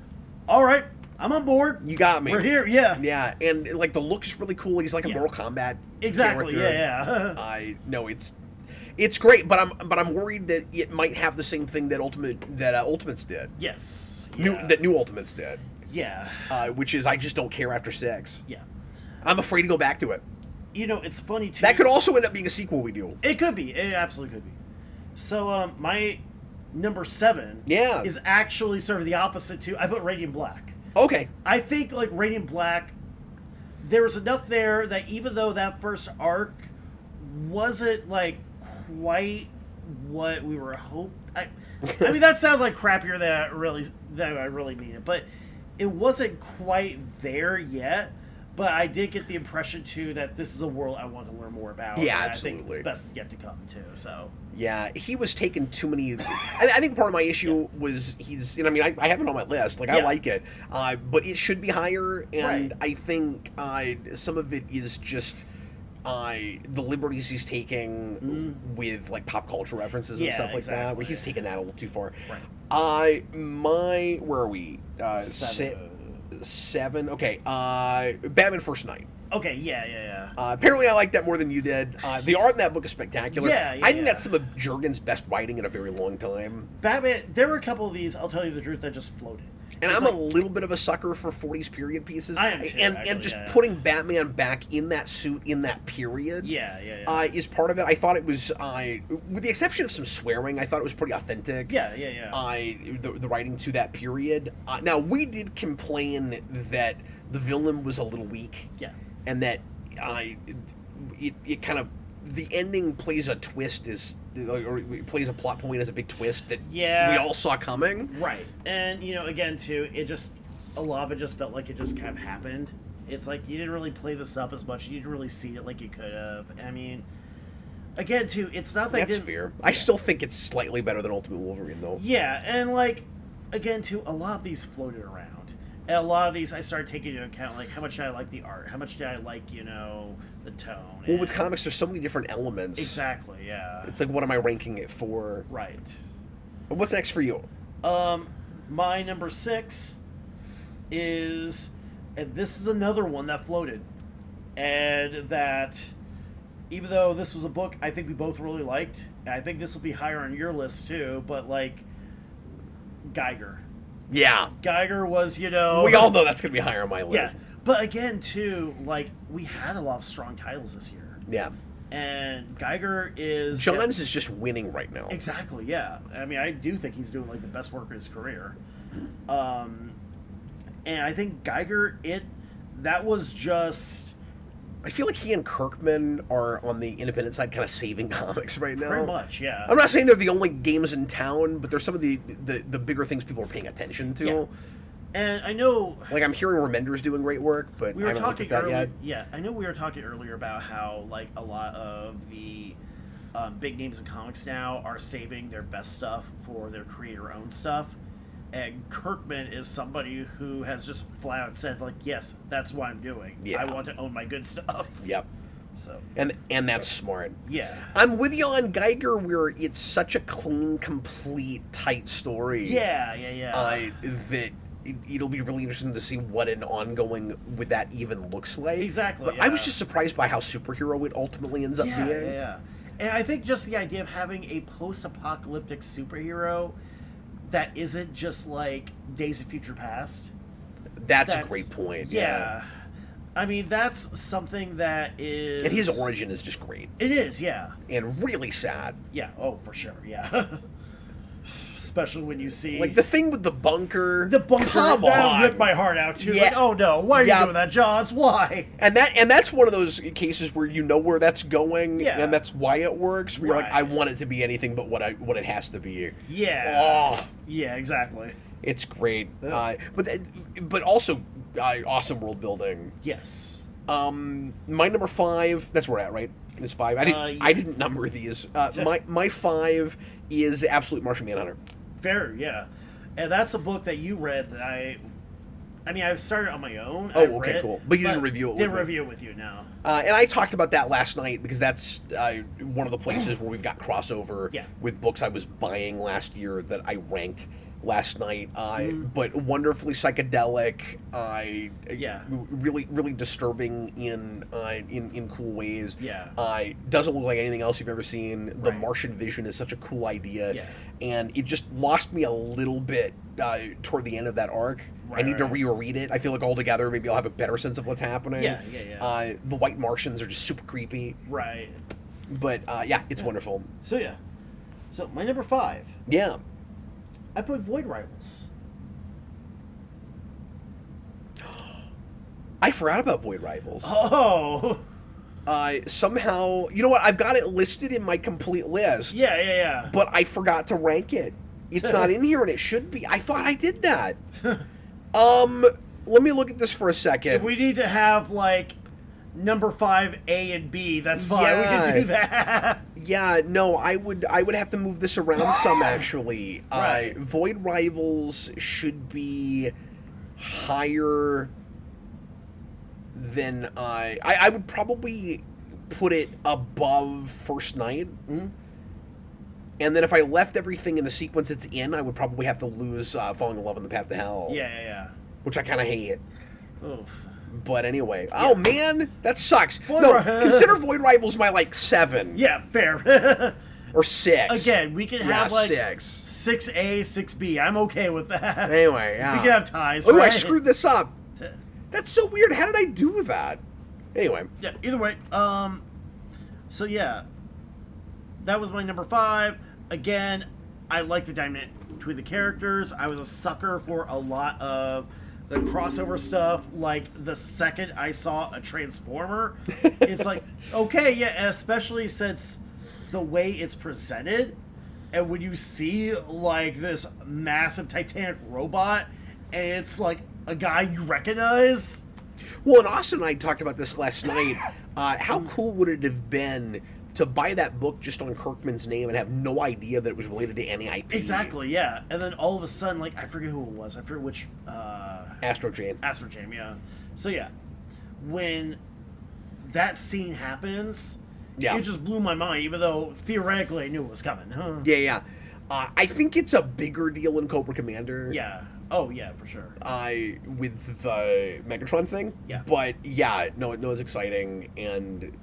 all right, I'm on board. You got me. We're here, yeah. Yeah, and like the look is really cool. He's like a Mortal Kombat Exactly, character. yeah. I know it's great, but I'm worried that it might have the same thing that Ultimates did. Yes. New Ultimates did. Yeah. Which is I just don't care after 6. Yeah. I'm afraid to go back to it. You know, it's funny too. That could also end up being a sequel we do. It could be. It absolutely could be. So my number 7 is actually sort of the opposite too. I put Radiant Black. Okay. I think like Radiant Black, there was enough there that even though that first arc wasn't like quite what we were hoping. I mean that sounds like crappier than I really mean it, but it wasn't quite there yet. But I did get the impression too that this is a world I want to learn more about. Yeah, and absolutely. I think best is yet to come too. So yeah, he was taking too many. I think part of my issue was he's. I mean, I have it on my list. Like I like it, but it should be higher. And I think some of it is just the liberties he's taking with like pop culture references and stuff like that. Where he's taking that a little too far. Right. Where are we? 7. Okay. Batman First Night. Okay, yeah. Apparently I like that more than you did. The art in that book is spectacular. I think that's some of Jurgen's best writing in a very long time. Batman, there were a couple of these, I'll tell you the truth, that just floated. And I'm a little bit of a sucker for 40s period pieces. I am too, and just putting Batman back in that suit in that period is part of it. I thought it was, with the exception of some swearing, I thought it was pretty authentic. The writing to that period. Now, we did complain that the villain was a little weak. Yeah. And that it kind of, the ending plays a twist or it plays a plot point as a big twist that we all saw coming. Right. And, again, too, a lot of it just felt like it just kind of happened. It's like you didn't really play this up as much. You didn't really see it like you could have. I mean, again, too, it's not that That's fair. I still think it's slightly better than Ultimate Wolverine, though. Yeah, and, again, too, a lot of these floated around. And a lot of these I started taking into account, like, how much did I like the art? How much did I like, the tone? Well, with comics, there's so many different elements. Exactly, yeah. It's like, what am I ranking it for? Right. What's next for you? My number 6 is, and this is another one that floated, and that, even though this was a book I think we both really liked, and I think this will be higher on your list too, but, Geiger. Yeah. Geiger was, We all know that's going to be higher on my list. Yeah. But again, too, we had a lot of strong titles this year. Yeah. And Geiger is... Johns is just winning right now. Exactly, yeah. I mean, I do think he's doing, the best work of his career. And I think Geiger, that was just... I feel like he and Kirkman are on the independent side kind of saving comics right now. Pretty much, yeah. I'm not saying they're the only games in town, but they're some of the bigger things people are paying attention to. Yeah. And I know... I'm hearing Remender's doing great work, but I haven't looked at that yet. Yeah, I know we were talking earlier about how, a lot of the big names in comics now are saving their best stuff for their creator-owned stuff. And Kirkman is somebody who has just flat out said, yes, that's what I'm doing. Yeah. I want to own my good stuff. Yep. So and that's smart. Yeah. I'm with you on Geiger, where it's such a clean, complete, tight story. Yeah. That it'll be really interesting to see what an ongoing with that even looks like. Exactly. But I was just surprised by how superhero it ultimately ends up being. Yeah. And I think just the idea of having a post-apocalyptic superhero that isn't just like Days of Future Past. That's a great point. Yeah. I mean, that's something that is... And his origin is just great. It is, yeah. And really sad. Yeah, oh, for sure, yeah. Especially when you see... the thing with the bunker... Come on! Ripped my heart out, too. Yeah. Oh, no, why are you doing that, Johns? Why? And that's one of those cases where you know where that's going, and that's why it works. Where you're like, I want it to be anything but what it has to be. Yeah. Oh. Yeah, exactly. It's great. But also awesome world building. Yes. My number 5, that's where we're at, right? It's 5. I didn't number these. My 5 is Absolute Martian Manhunter. Fair, yeah. And that's a book that you read that I've started on my own. Oh, okay, cool. But you didn't review it with me. Didn't review it with you, no. And I talked about that last night because that's one of the places where we've got crossover with books I was buying last year that I ranked last night. But wonderfully psychedelic. Yeah. Really, really disturbing in cool ways. Yeah. Doesn't look like anything else you've ever seen. The Right. Martian vision is such a cool idea. Yeah. And it just lost me a little bit toward the end of that arc. I need to reread it. I feel like altogether maybe I'll have a better sense of what's happening. Yeah, yeah, yeah. The white Martians are just super creepy. Right. But yeah, it's wonderful. So yeah. So my number 5. Yeah. I put Void Rivals. I forgot about Void Rivals. Oh. Somehow, you know what? I've got it listed in my complete list. Yeah, yeah, yeah. But I forgot to rank it. It's not in here, and it should be. I thought I did that. Let me look at this for a second. If we need to have like number 5 A and B, that's fine. We can do that. Yeah, no, I would have to move this around some actually. Right. Void Rivals should be higher than I would probably put it above First Night. Mm-hmm. And then if I left everything in the sequence it's in, I would probably have to lose Falling in Love on the Path to Hell. Yeah, yeah, yeah. Which I kind of hate. Oof. But anyway. Oh, man, that sucks. Consider Void Rivals my, 7. Yeah, fair. Or 6. Again, we can have, 6. 6A, 6B. I'm okay with that. Anyway, yeah. We can have ties, Oh, right? I screwed this up. That's so weird. How did I do that? Anyway. Yeah, either way. So, yeah. That was my number 5. Again, I like the dynamic between the characters. I was a sucker for a lot of the crossover stuff. Like, the second I saw a Transformer, it's like, okay, yeah, especially since the way it's presented, and when you see, like, this massive Titanic robot, and it's, like, a guy you recognize. Well, and Austin and I talked about this last night. How cool would it have been to buy that book just on Kirkman's name and have no idea that it was related to any IP? Exactly, yeah. And then all of a sudden, like, I forget who it was. I forget which... Astro Jam. Astro Jam, yeah. So, yeah. When that scene happens, Yeah. it just blew my mind, even though theoretically I knew it was coming. Huh? Yeah, yeah. I think it's a bigger deal in Cobra Commander. Yeah. Oh, yeah, for sure. With the Megatron thing. Yeah. But, yeah, no, it's exciting, and...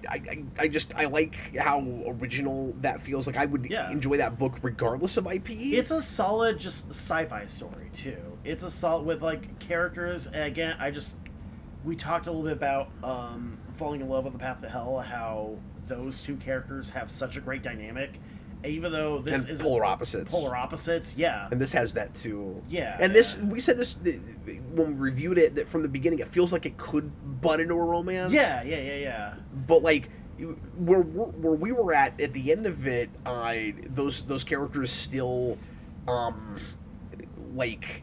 I like how original that feels. Like I would enjoy that book regardless of IP. It's a solid, just sci-fi story too. It's a solid with like characters. And again, we talked a little bit about Falling in Love on the Path to Hell. How those two characters have such a great dynamic. And even though this is polar opposites, yeah. And this has that too. Yeah. And this, we said this when we reviewed it, that from the beginning it feels like it could butt into a romance. Yeah. But like where we were at the end of it, those characters still, like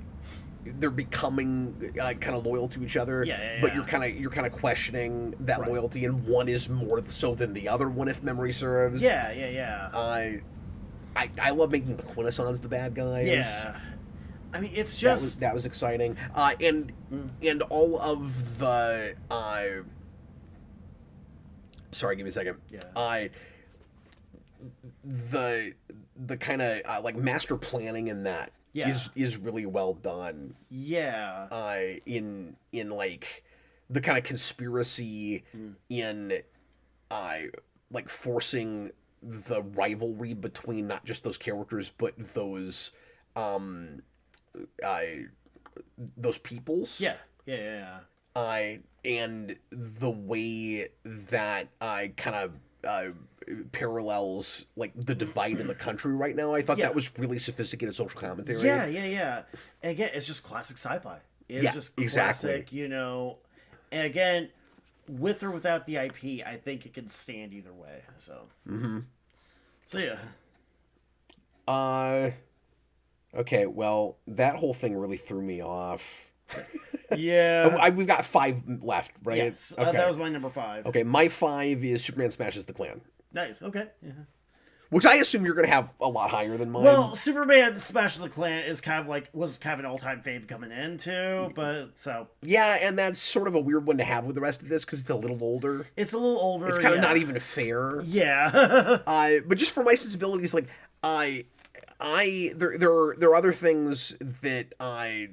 they're becoming kind of loyal to each other. Yeah. But you're kind of questioning that loyalty, and one is more so than the other one, if memory serves. Yeah. I love making the Quintessons the bad guys. Yeah. I mean, it's just that was exciting, and all of the sorry, give me a second. Yeah. The kind of like master planning in that is really well done. Yeah. In like the kind of conspiracy in like forcing the rivalry between not just those characters but those peoples. Yeah. And the way that kind of parallels like the divide in the country right now. I thought that was really sophisticated social commentary. Yeah. And again, it's just classic sci-fi. It's just classic, you know. And again, with or without the IP, I think it can stand either way. So. So yeah. Okay. Well, that whole thing really threw me off. Yeah. We've got 5 left, right? Yes. Okay. That was my number 5. Okay, my 5 is Superman Smashes the Klan. Nice. Okay. Yeah. Which I assume you're going to have a lot higher than mine. Well, Superman Smash the Klan is was kind of an all-time fave coming in too, but so yeah, and that's sort of a weird one to have with the rest of this because it's a little older. It's a little older. It's kind of not even fair. Yeah. But just for my sensibilities, like there are other things that I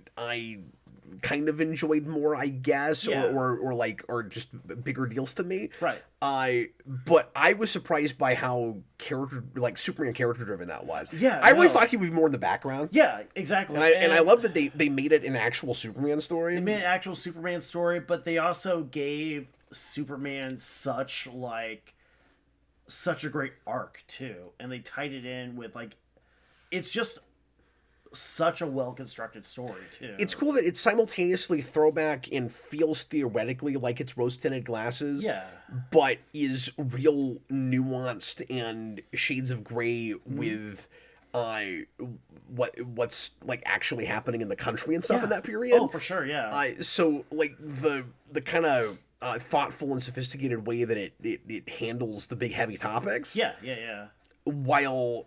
kind of enjoyed more, I guess, Yeah. or just bigger deals to me. Right. But I was surprised by how Superman character driven that was. Yeah, I really no. thought he would be more in the background. Yeah, exactly. And I love that they made it an actual Superman story. They made an actual Superman story, but they also gave Superman such a great arc too, and they tied it in with it's just such a well constructed story too. It's cool that it's simultaneously throwback and feels theoretically like it's rose tinted glasses. Yeah. But is real nuanced and shades of gray with what's like actually happening in the country and stuff in that period. Oh, for sure, yeah. So like the kind of thoughtful and sophisticated way that it handles the big heavy topics. Yeah. While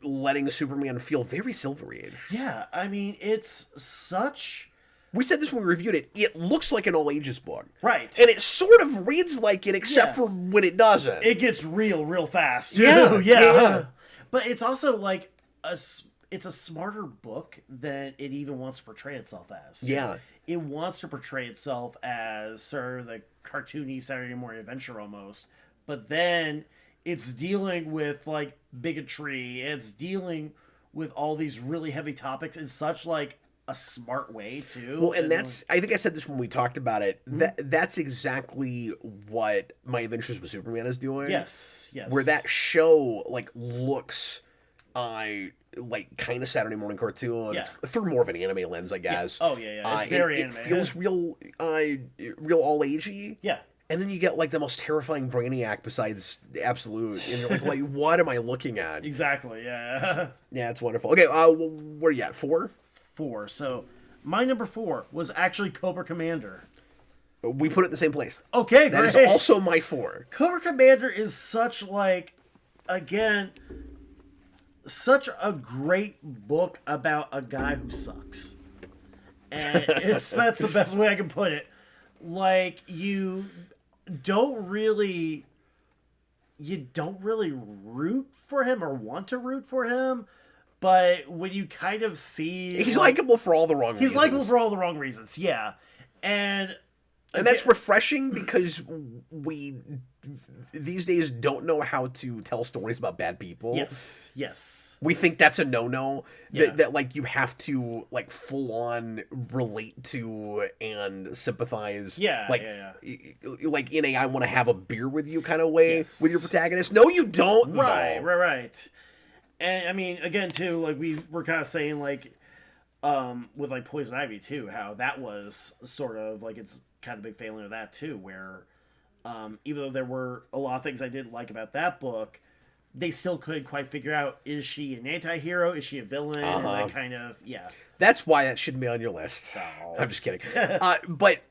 letting Superman feel very Silver Age. Yeah, I mean, it's such... We said this when we reviewed it. It looks like an all ages book. Right. And it sort of reads like it, except for when it doesn't. It gets real fast. Too. Yeah. Yeah. But it's also like it's a smarter book than it even wants to portray itself as. Yeah. It wants to portray itself as sort of the cartoony Saturday morning adventure almost. But then it's dealing with like bigotry. It's dealing with all these really heavy topics in such like a smart way too. Well, and that's I think I said this when we talked about it. That's exactly what My Adventures with Superman is doing. Yes. Where that show like looks like kind of Saturday morning cartoon through more of an anime lens, I guess. Yeah. Oh yeah. It's very anime. It feels real all agey. Yeah. And then you get like the most terrifying Brainiac besides Absolute, and you're like, what am I looking at? Exactly. Yeah. Yeah, it's wonderful. Okay, where are you at? 4? 4. So my number 4 was actually Cobra Commander. We put it in the same place. Okay, that great. is also my 4. Cobra Commander is such such a great book about a guy who sucks, and that's the best way I can put it. Like you don't really root for him or want to root for him, but when you kind of see he's likable for all the wrong reasons. He's likable for all the wrong reasons, yeah. And that's refreshing because we these days don't know how to tell stories about bad people. Yes. We think that's a no-no. Yeah. That like you have to like full on relate to and sympathize. Yeah. Like in a I want to have a beer with you kind of way with your protagonist. No, you don't. Right. And I mean, again, too, like we were kind of saying, like, with like Poison Ivy too, how that was sort of like it's kind of a big failing of that too, where even though there were a lot of things I didn't like about that book, they still couldn't quite figure out, is she an anti-hero, is she a villain, and that kind of That's why that shouldn't be on your list. So... I'm just kidding. But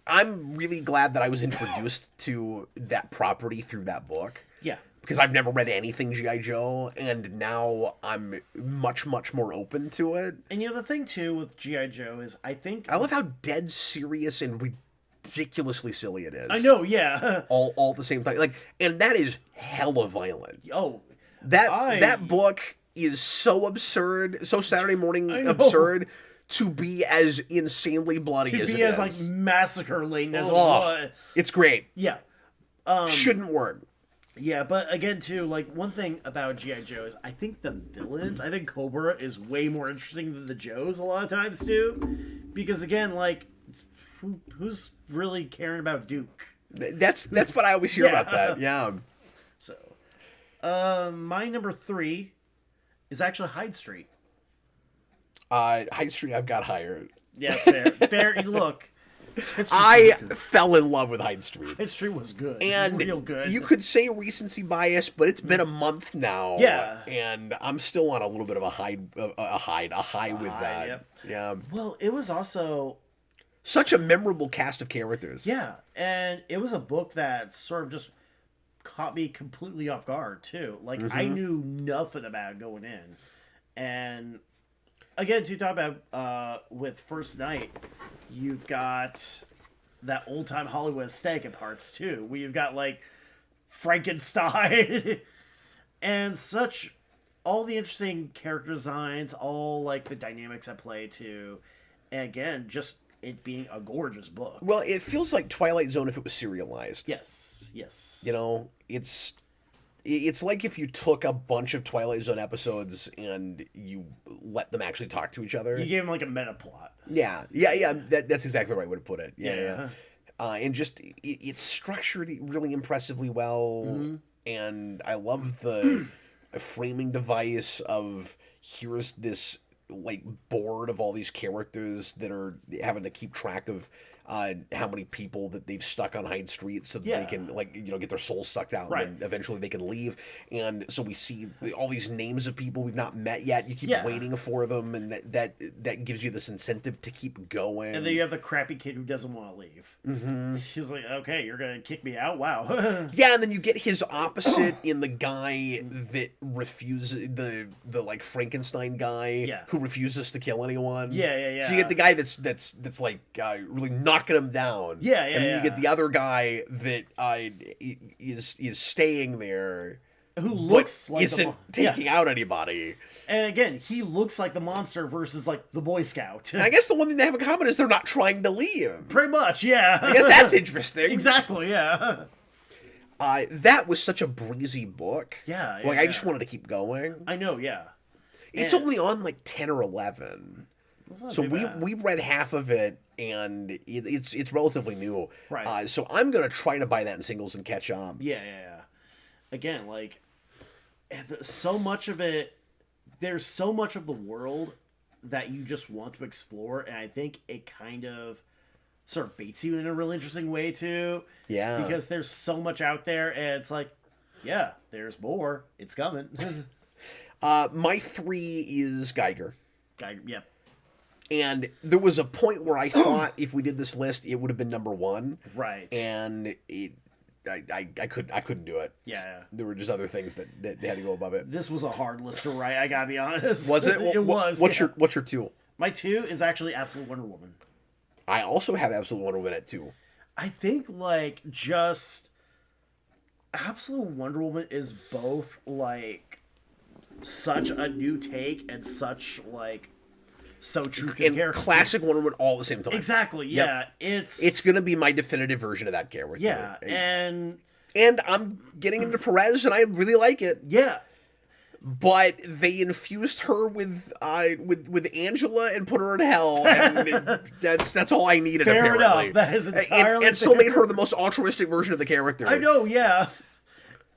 I'm really glad that I was introduced to that property through that book. Yeah. Because I've never read anything G.I. Joe, and now I'm much more open to it. And the thing too with G.I. Joe is I love how dead serious and ridiculously silly it is. I know, yeah. all at the same time. Like, and that is hella violent. Oh. That book is so absurd, so Saturday morning absurd to be as insanely bloody as it is. To be as like massacre laden as it was. It's great. Yeah. Shouldn't work. Yeah, but again, too, like, one thing about G.I. Joe is I think Cobra is way more interesting than the Joes a lot of times, too. Because, again, like, who's really caring about Duke? That's what I always hear about that, yeah. So, my number 3 is actually Hyde Street. Hyde Street I've got higher. Yeah, it's fair. Look. I fell in love with Hyde Street. Hyde Street was good. And real good. You could say recency bias, but it's been a month now. Yeah. And I'm still on a little bit of a high with that. Yep. Yeah. Well, it was also such a memorable cast of characters. Yeah. And it was a book that sort of just caught me completely off guard, too. Like, I knew nothing about it going in. And again, to talk about with First Night, you've got that old-time Hollywood aesthetic in parts, too, where you've got, like, Frankenstein and such all the interesting character designs, all like the dynamics at play too, and again, just it being a gorgeous book. Well, it feels like Twilight Zone if it was serialized. Yes, yes. You know, it's like if you took a bunch of Twilight Zone episodes and you let them actually talk to each other. You gave them like a meta plot. Yeah. That's exactly the right way to put it. Yeah. And just it's structured really impressively well, and I love the framing device of here's this like board of all these characters that are having to keep track of how many people that they've stuck on Hyde Street so that they can, like, you know, get their souls sucked out, right. and then eventually they can leave. And so we see all these names of people we've not met yet. You keep waiting for them, and that gives you this incentive to keep going. And then you have the crappy kid who doesn't want to leave. Mm-hmm. He's like, okay, you're gonna kick me out? Wow. Yeah, and then you get his opposite in the guy that refuses, the like Frankenstein guy who refuses to kill anyone. Yeah. So you get the guy that's like really knocking him down. Yeah. And then you get the other guy that is staying there, who looks like isn't taking out anybody. And again, he looks like the monster versus like the Boy Scout. And I guess the one thing they have in common is they're not trying to leave. Pretty much, yeah. I guess that's interesting. Exactly, yeah. That was such a breezy book. Yeah. I just wanted to keep going. I know, yeah. It's only on like 10 or 11. So we read half of it, and it's relatively new. Right. So I'm going to try to buy that in singles and catch up. Yeah. Again, like, so much of it, there's so much of the world that you just want to explore, and I think it kind of sort of baits you in a really interesting way, too. Yeah. Because there's so much out there, and it's like, yeah, there's more. It's coming. My 3 is Geiger. Yep. And there was a point where I thought if we did this list, it would have been number 1. Right. And I couldn't do it. Yeah. There were just other things that had to go above it. This was a hard list to write, I gotta be honest. Was it? It was. What's your 2? My 2 is actually Absolute Wonder Woman. I also have Absolute Wonder Woman at 2. I think, like, just Absolute Wonder Woman is both, like, such a new take and such, like, so true to the character. Classic Wonder Woman all at the same time. Exactly, yeah. Yep. It's going to be my definitive version of that character. Yeah, and I'm getting into Perez, and I really like it. Yeah. But they infused her with Angela and put her in hell, and that's all I needed. Fair apparently. enough. That is entirely and still made her the most altruistic version of the character. I know, yeah.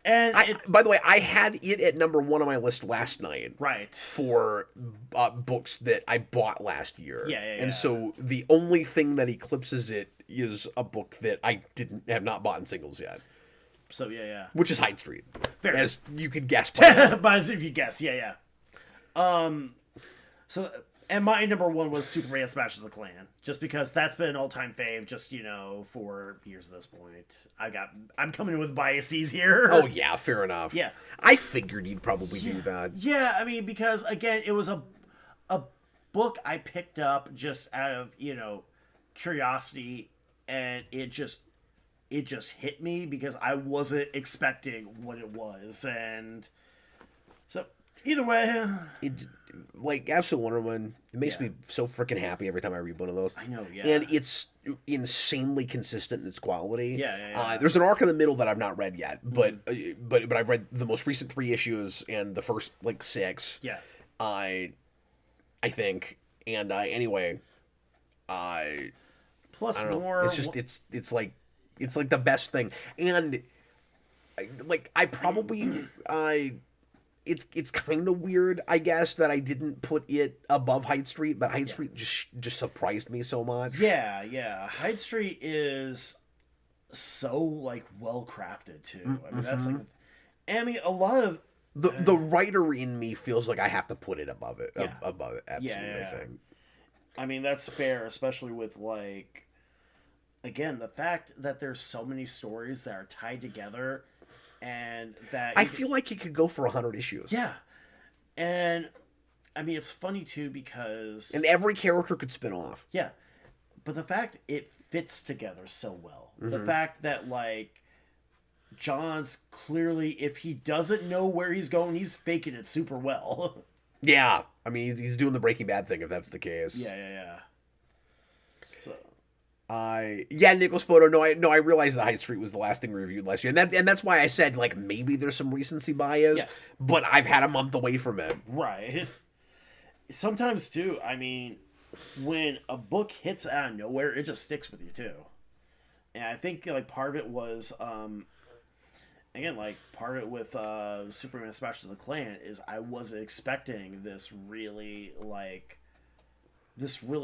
And by the way, I had it at number 1 on my list last night. Right. For books that I bought last year. Yeah. And so the only thing that eclipses it is a book that I have not bought in singles yet. So yeah. Which is Hyde Street. Fair. As you could guess. By as you could guess, yeah. So, and my number 1 was Superman Smashes the Klan, just because that's been an all-time fave, just, you know, for years at this point. I'm coming in with biases here. Oh yeah, fair enough. Yeah. I figured you'd probably do that. Yeah, I mean, because again, it was a book I picked up just out of, you know, curiosity, and it just hit me because I wasn't expecting what it was, and so either way, like Absolute Wonder Woman, it makes me so freaking happy every time I read one of those. I know, yeah. And it's insanely consistent in its quality. Yeah. There's an arc in the middle that I've not read yet, but I've read the most recent 3 issues and the first like 6. Yeah. I think, and anyway, plus I don't know. more. It's just it's like the best thing, and like I probably It's kind of weird, I guess, that I didn't put it above Hyde Street, but Hyde Street just surprised me so much. Yeah. Hyde Street is so, like, well crafted too. I mean, that's like, I mean, a lot of the writer in me feels like I have to put it above it, above it. Absolutely, I think. I mean, that's fair, especially with, like, again, the fact that there's so many stories that are tied together. And that I feel like it could go for 100 issues. Yeah. And I mean, it's funny too because and every character could spin off. Yeah. But the fact it fits together so well. The fact that, like, John's clearly, if he doesn't know where he's going, he's faking it super well. Yeah, I mean, he's doing the Breaking Bad thing if that's the case. Yeah. So. Yeah, Nicholas Poto. I realized the High Street was the last thing we reviewed last year, and that's why I said like maybe there's some recency bias, but I've had a month away from it. Right. Sometimes too. I mean, when a book hits out of nowhere, it just sticks with you too. And I think like part of it was, again, like part of it with Superman Smash of the Clan is I wasn't expecting this really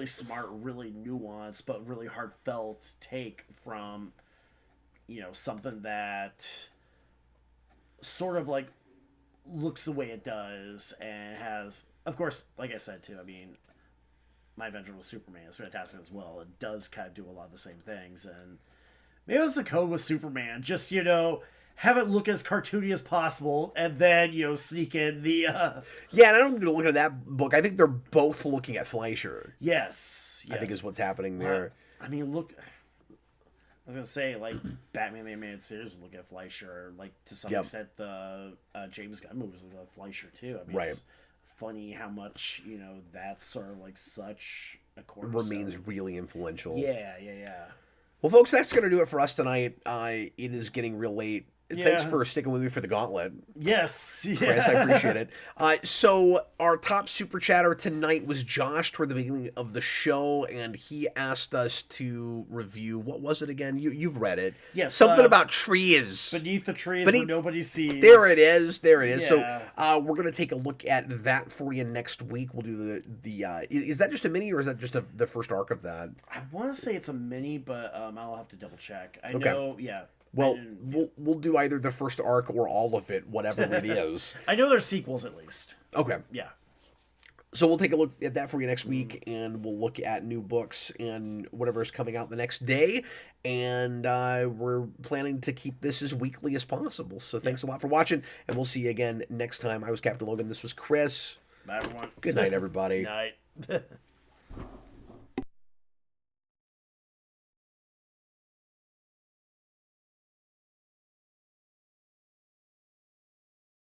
smart, really nuanced, but really heartfelt take from, something that sort of like looks the way it does and has, of course, like I said too, I mean, My Adventure with Superman is fantastic as well. It does kind of do a lot of the same things, and maybe that's a code with Superman. Just, have it look as cartoony as possible, and then, sneak in the... Yeah, and I don't think they're looking at that book. I think they're both looking at Fleischer. Yes. I think is what's happening there. I mean, look... I was going to say, like, Batman the Animated Series look at Fleischer. Like, to some extent, the James Gunn movies look at Fleischer, too. I mean, it's funny how much, that's sort of, like, such a cornerstone. Remains really influential. Yeah. Well, folks, that's going to do it for us tonight. It is getting real late. Thanks for sticking with me for the gauntlet. Yes. Chris, I appreciate it. So our top super chatter tonight was Josh toward the beginning of the show, and he asked us to review, what was it again? You've read it. Yes. Something about trees. Beneath the trees where nobody sees. There it is. Yeah. So we're going to take a look at that for you next week. We'll do the is that just a mini or is that just the first arc of that? I want to say it's a mini, but I'll have to double check. I know, yeah. Well, we'll do either the first arc or all of it, whatever it is. I know there's sequels at least. Okay. Yeah. So we'll take a look at that for you next week, and we'll look at new books and whatever's coming out the next day. And we're planning to keep this as weekly as possible. So thanks a lot for watching, and we'll see you again next time. I was Captain Logan. This was Chris. Bye, everyone. Good night, everybody. Night.